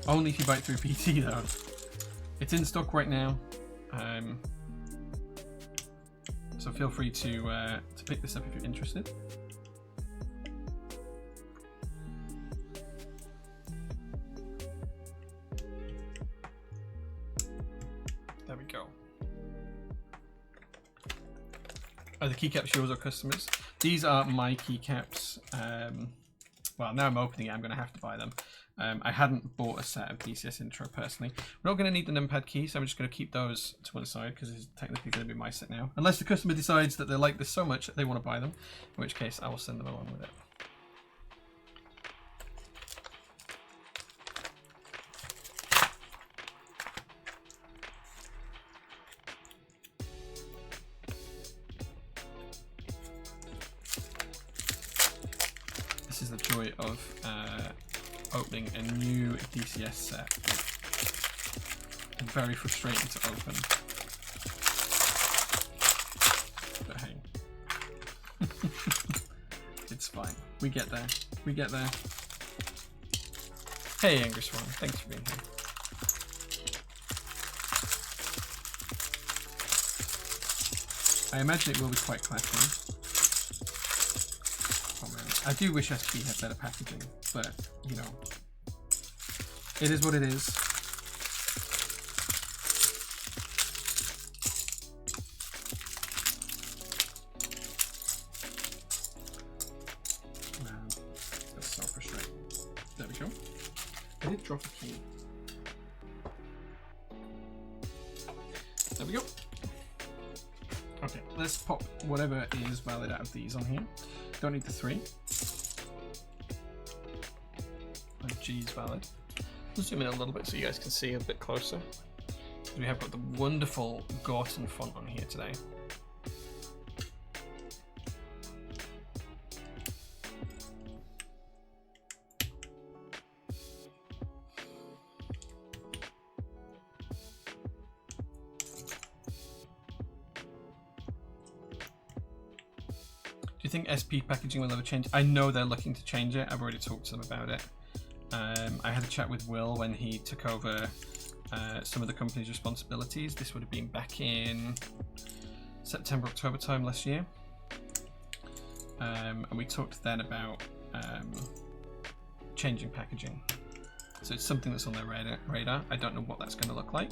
Only if you buy it through PT though. It's in stock right now, so feel free to pick this up if you're interested. There we go. The keycaps yours or customers. These are my keycaps. Well, now I'm opening it, I'm going to have to buy them. I hadn't bought a set of DCS Intro personally. We're not going to need the numpad key, so I'm just going to keep those to one side because it's technically going to be my set now. Unless the customer decides that they like this so much that they want to buy them, in which case I will send them along with it. This is the joy of opening a new DCS set. It's very frustrating to open. But hey. It's fine. We get there. We get there. Hey Angry Swan, thanks for being here. I imagine it will be quite classy. I do wish SP had better packaging, but, you know, it is what it is. Man, that's so frustrating. There we go. I did drop a key. There we go. Okay, let's pop whatever is valid out of these on here. Don't need the 3. G is valid. I'll zoom in a little bit so you guys can see a bit closer. We have got the wonderful Gorton font on here today. Do you think SP packaging will ever change? I know they're looking to change it. I've already talked to them about it. I had a chat with Will when he took over some of the company's responsibilities. This would have been back in September, October time last year. And we talked then about changing packaging. So it's something that's on their radar. I don't know what that's going to look like,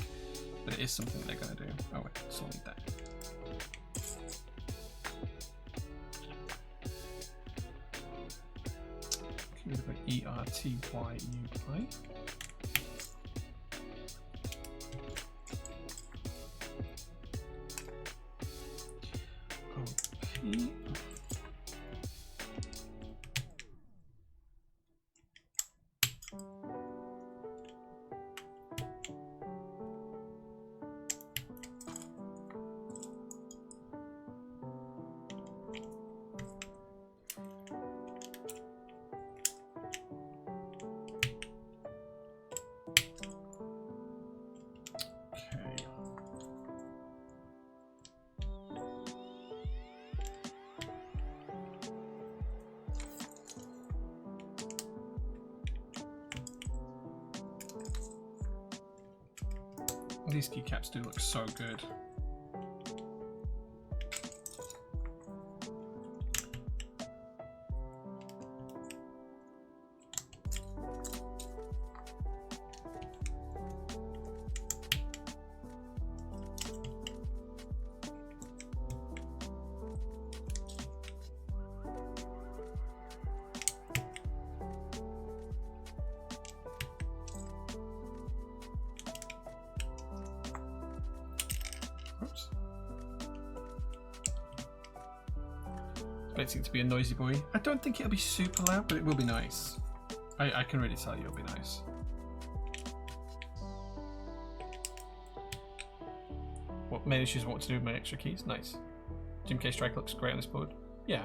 but it is something they're going to do. Oh wait, still need that. ERTYUI. OP. These keycaps do look so good. I don't think to be a noisy boy. I don't think it'll be super loud, but it will be nice. I can really tell you it'll be nice. What made us choose what to do with my extra keys? Nice. GMK Strike looks great on this board. Yeah.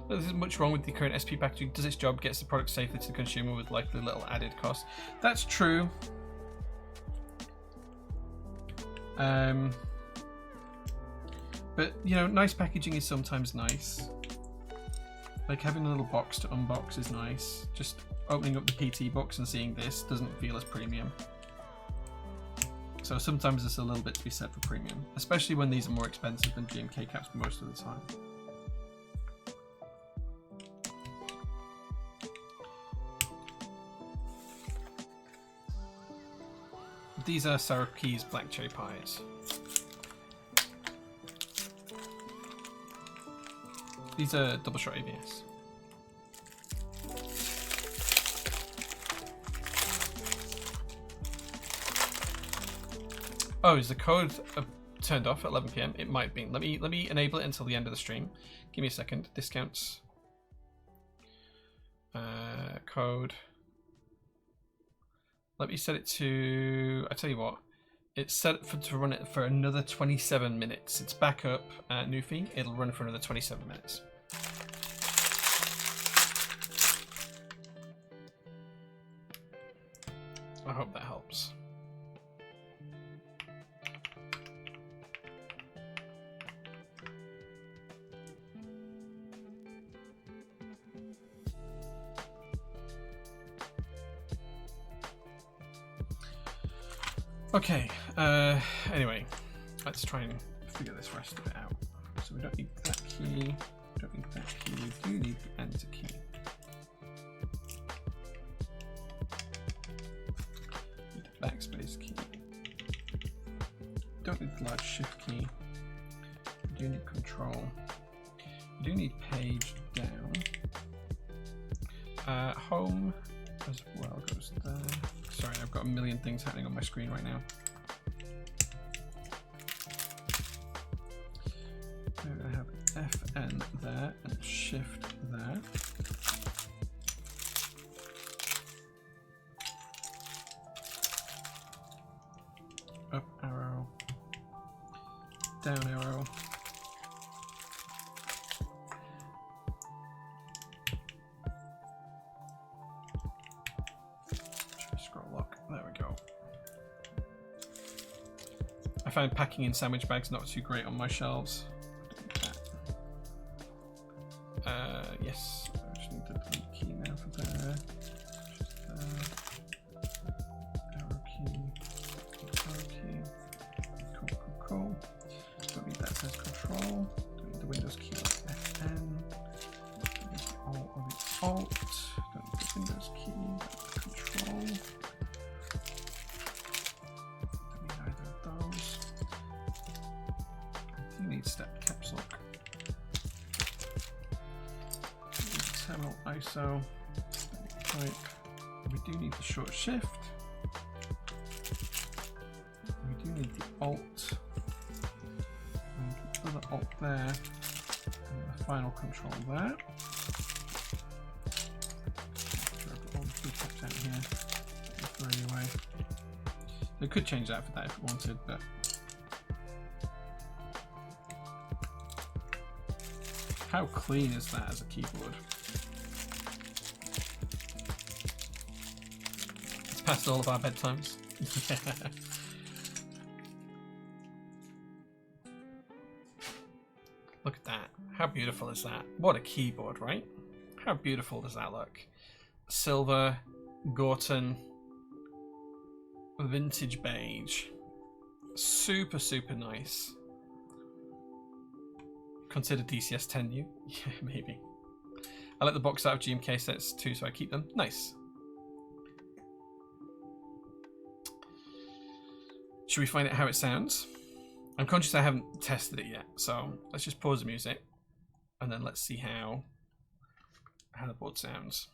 There isn't much wrong with the current SP packaging. Does its job, gets the product safely to the consumer with likely little added cost. That's true. But you know, nice packaging is sometimes nice. Like having a little box to unbox is nice. Just opening up the PT box and seeing this doesn't feel as premium. So sometimes there's a little bit to be said for premium, especially when these are more expensive than GMK caps most of the time. These are Syrup's black cherry pies. These are double shot ABS. Oh, is the code turned off at 11 PM? It might be. Let me enable it until the end of the stream. Give me a second. Discounts. Code. Let me set it to. I tell you what. It's set to run it for another 27 minutes. It's back up at new fee. It'll run for another 27 minutes. I hope that helps. Okay, anyway, let's try and figure this rest of it out. So we don't need that key, don't need that key, we do need the enter key. Need the backspace key. Don't need the large shift key. We do need control. We do need page down. Home as well goes there. Sorry, I've got a million things happening on my screen right now. I have FN there and shift there. Up arrow, down arrow. I find packing in sandwich bags not too great on my shelves. Yes, I just need the delete key now for there. Arrow key. Cool. Don't need that, says control. Don't need the Windows key like FN. Don't need the Alt or the Alt. Don't need the Windows key, control. Step caps lock. Terminal ISO. Type. We do need the short shift. We do need the Alt. And the Alt there. And the final control there. Sure, I've got all the keycaps out here. Throw it away. We could change that for that if we wanted, but. How clean is that as a keyboard? It's past all of our bedtimes. Look at that. How beautiful is that? What a keyboard, right? How beautiful does that look? Silver, Gorton, vintage beige. Super, super nice. Consider DCS 10 new? Yeah, maybe. I let the box out of GMK sets too, so I keep them. Nice. Should we find out how it sounds? I'm conscious I haven't tested it yet, so let's just pause the music and then let's see how the board sounds.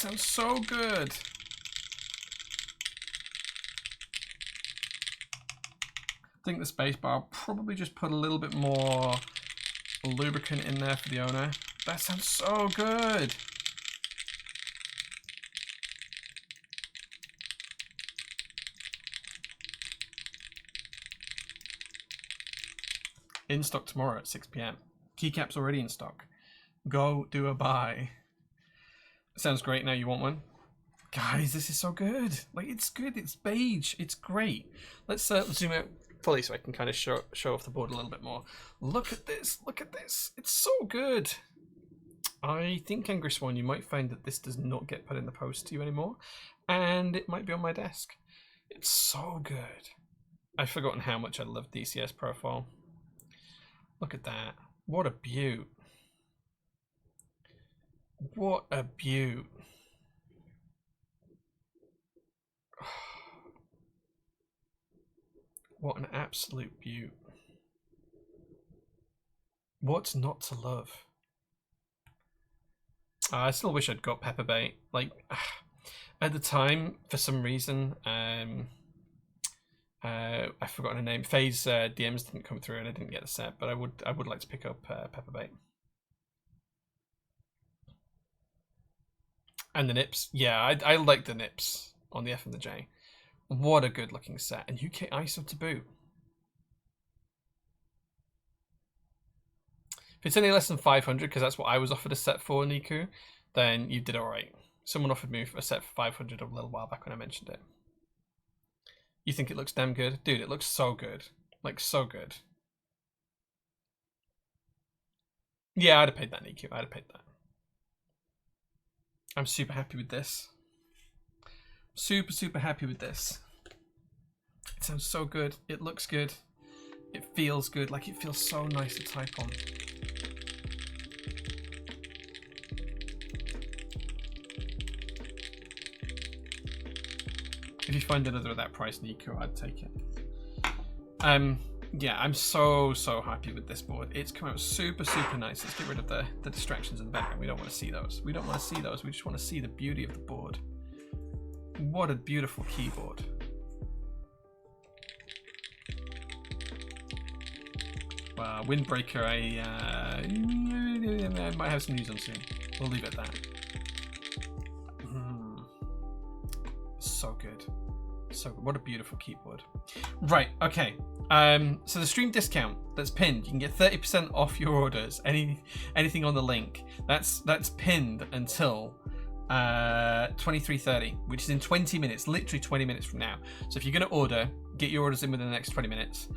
sounds so good. I think the spacebar, I'll probably just put a little bit more lubricant in there for the owner. That sounds so good. In stock tomorrow at 6 PM. Keycaps already in stock. Go do a buy. Sounds great. Now you want one? Guys, this is so good. Like, it's good. It's beige. It's great. Let's zoom out fully so I can kind of show off the board a little bit more. Look at this. Look at this. It's so good. I think, Angry Swan, you might find that this does not get put in the post to you anymore. And it might be on my desk. It's so good. I've forgotten how much I love DCS profile. Look at that. What a beaut. What a beaut. What an absolute beaut. What's not to love? I still wish I'd got Pepper Bait. Like, at the time, for some reason, I've forgotten her name. Faye's DMs didn't come through and I didn't get the set, but I would like to pick up Pepper Bait. And the nips. Yeah, I like the nips on the F and the J. What a good looking set. And UK ISO to boot. If it's any less than 500, because that's what I was offered a set for, Niku, then you did alright. Someone offered me a set for 500 a little while back when I mentioned it. You think it looks damn good? Dude, it looks so good. Like, so good. Yeah, I'd have paid that, Niku. I'd have paid that. I'm super happy with this. Super, super happy with this. It sounds so good. It looks good. It feels good. Like, it feels so nice to type on. If you find another at that price, Nico, I'd take it. Yeah, I'm so happy with this board. It's come out super, super nice. Let's get rid of the distractions in the background. We don't want to see those. We don't want to see those. We just want to see the beauty of the board. What a beautiful keyboard. Wow, Windbreaker, I might have some news on soon. We'll leave it at that. So good. So good. What a beautiful keyboard. Right, okay. So the stream discount that's pinned, you can get 30% off your orders. Anything on the link. That's pinned until 23:30, which is in 20 minutes, literally 20 minutes from now. So if you're going to order, get your orders in within the next 20 minutes.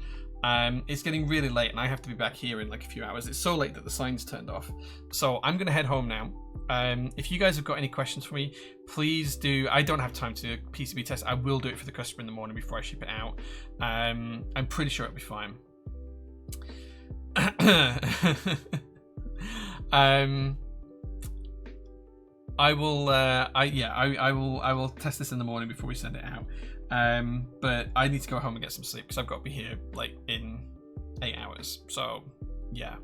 It's getting really late and I have to be back here in like a few hours. It's so late that the sign's turned off. So I'm going to head home now. If you guys have got any questions for me, please do. I don't have time to do a PCB test. I will do it for the customer in the morning before I ship it out. I'm pretty sure it'll be fine. I will test this in the morning before we send it out. But I need to go home and get some sleep because I've got to be here like in 8 hours. So yeah.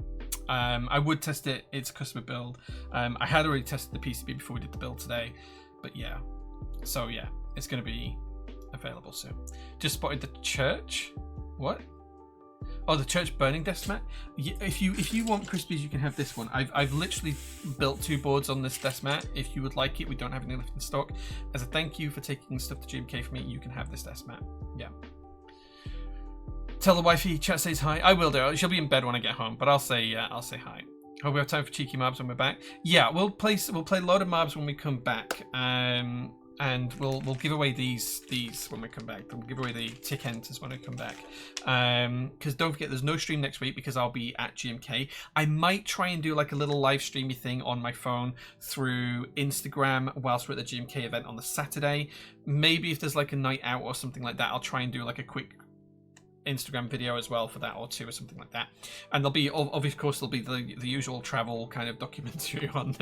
I would test it. It's a customer build. I had already tested the PCB before we did the build today, but yeah. So yeah, it's going to be available soon. Just spotted the church. What? Oh, the church burning desk mat. If you want Crispies, you can have this one. I've literally built 2 boards on this desk mat. If you would like it, we don't have any left in stock. As a thank you for taking stuff to GMK for me, you can have this desk mat. Yeah. Tell the wifey, chat says hi. I will do. She'll be in bed when I get home, but I'll say hi. Hope we have time for cheeky mobs when we're back. Yeah, we'll play a load of mobs when we come back. And we'll give away these when we come back. We'll give away the tick enters when we come back. Because don't forget, there's no stream next week because I'll be at GMK. I might try and do like a little live streamy thing on my phone through Instagram whilst we're at the GMK event on the Saturday. Maybe if there's like a night out or something like that, I'll try and do like a quick Instagram video as well for that, or 2 or something like that. And there'll be, of course, there'll be the usual travel kind of documentary on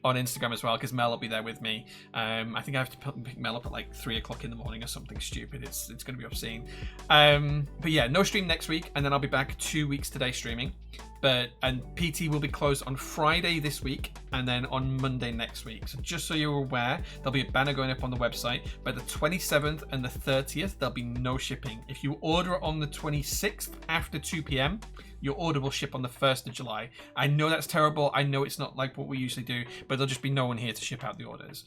Instagram as well, because Mel will be there with me. I think I have to pick Mel up at like 3 o'clock in the morning or something stupid. It's going to be obscene. But yeah, no stream next week, and then I'll be back 2 weeks today streaming. and PT will be closed on Friday this week and then on Monday next week. So just so you're aware, there'll be a banner going up on the website, but the 27th and the 30th there'll be no shipping. If you order on the 26th after 2 p.m, your order will ship on the 1st of July. I know that's terrible. I know it's not like what we usually do, but there'll just be no one here to ship out the orders.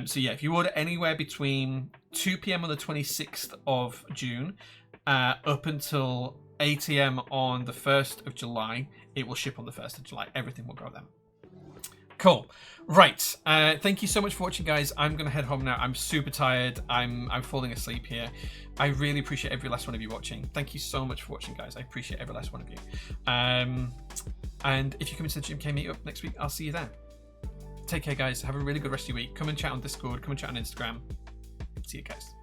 So yeah, if you order anywhere between 2 p.m. on the 26th of June up until 8 a.m. on the 1st of July, it will ship on the 1st of July. Everything will go then. Cool. Right. Thank you so much for watching, guys. I'm going to head home now. I'm super tired. I'm falling asleep here. I really appreciate every last one of you watching. Thank you so much for watching, guys. I appreciate every last one of you. And if you come into the GMK meetup next week, I'll see you there. Take care, guys. Have a really good rest of your week. Come and chat on Discord. Come and chat on Instagram. See you guys.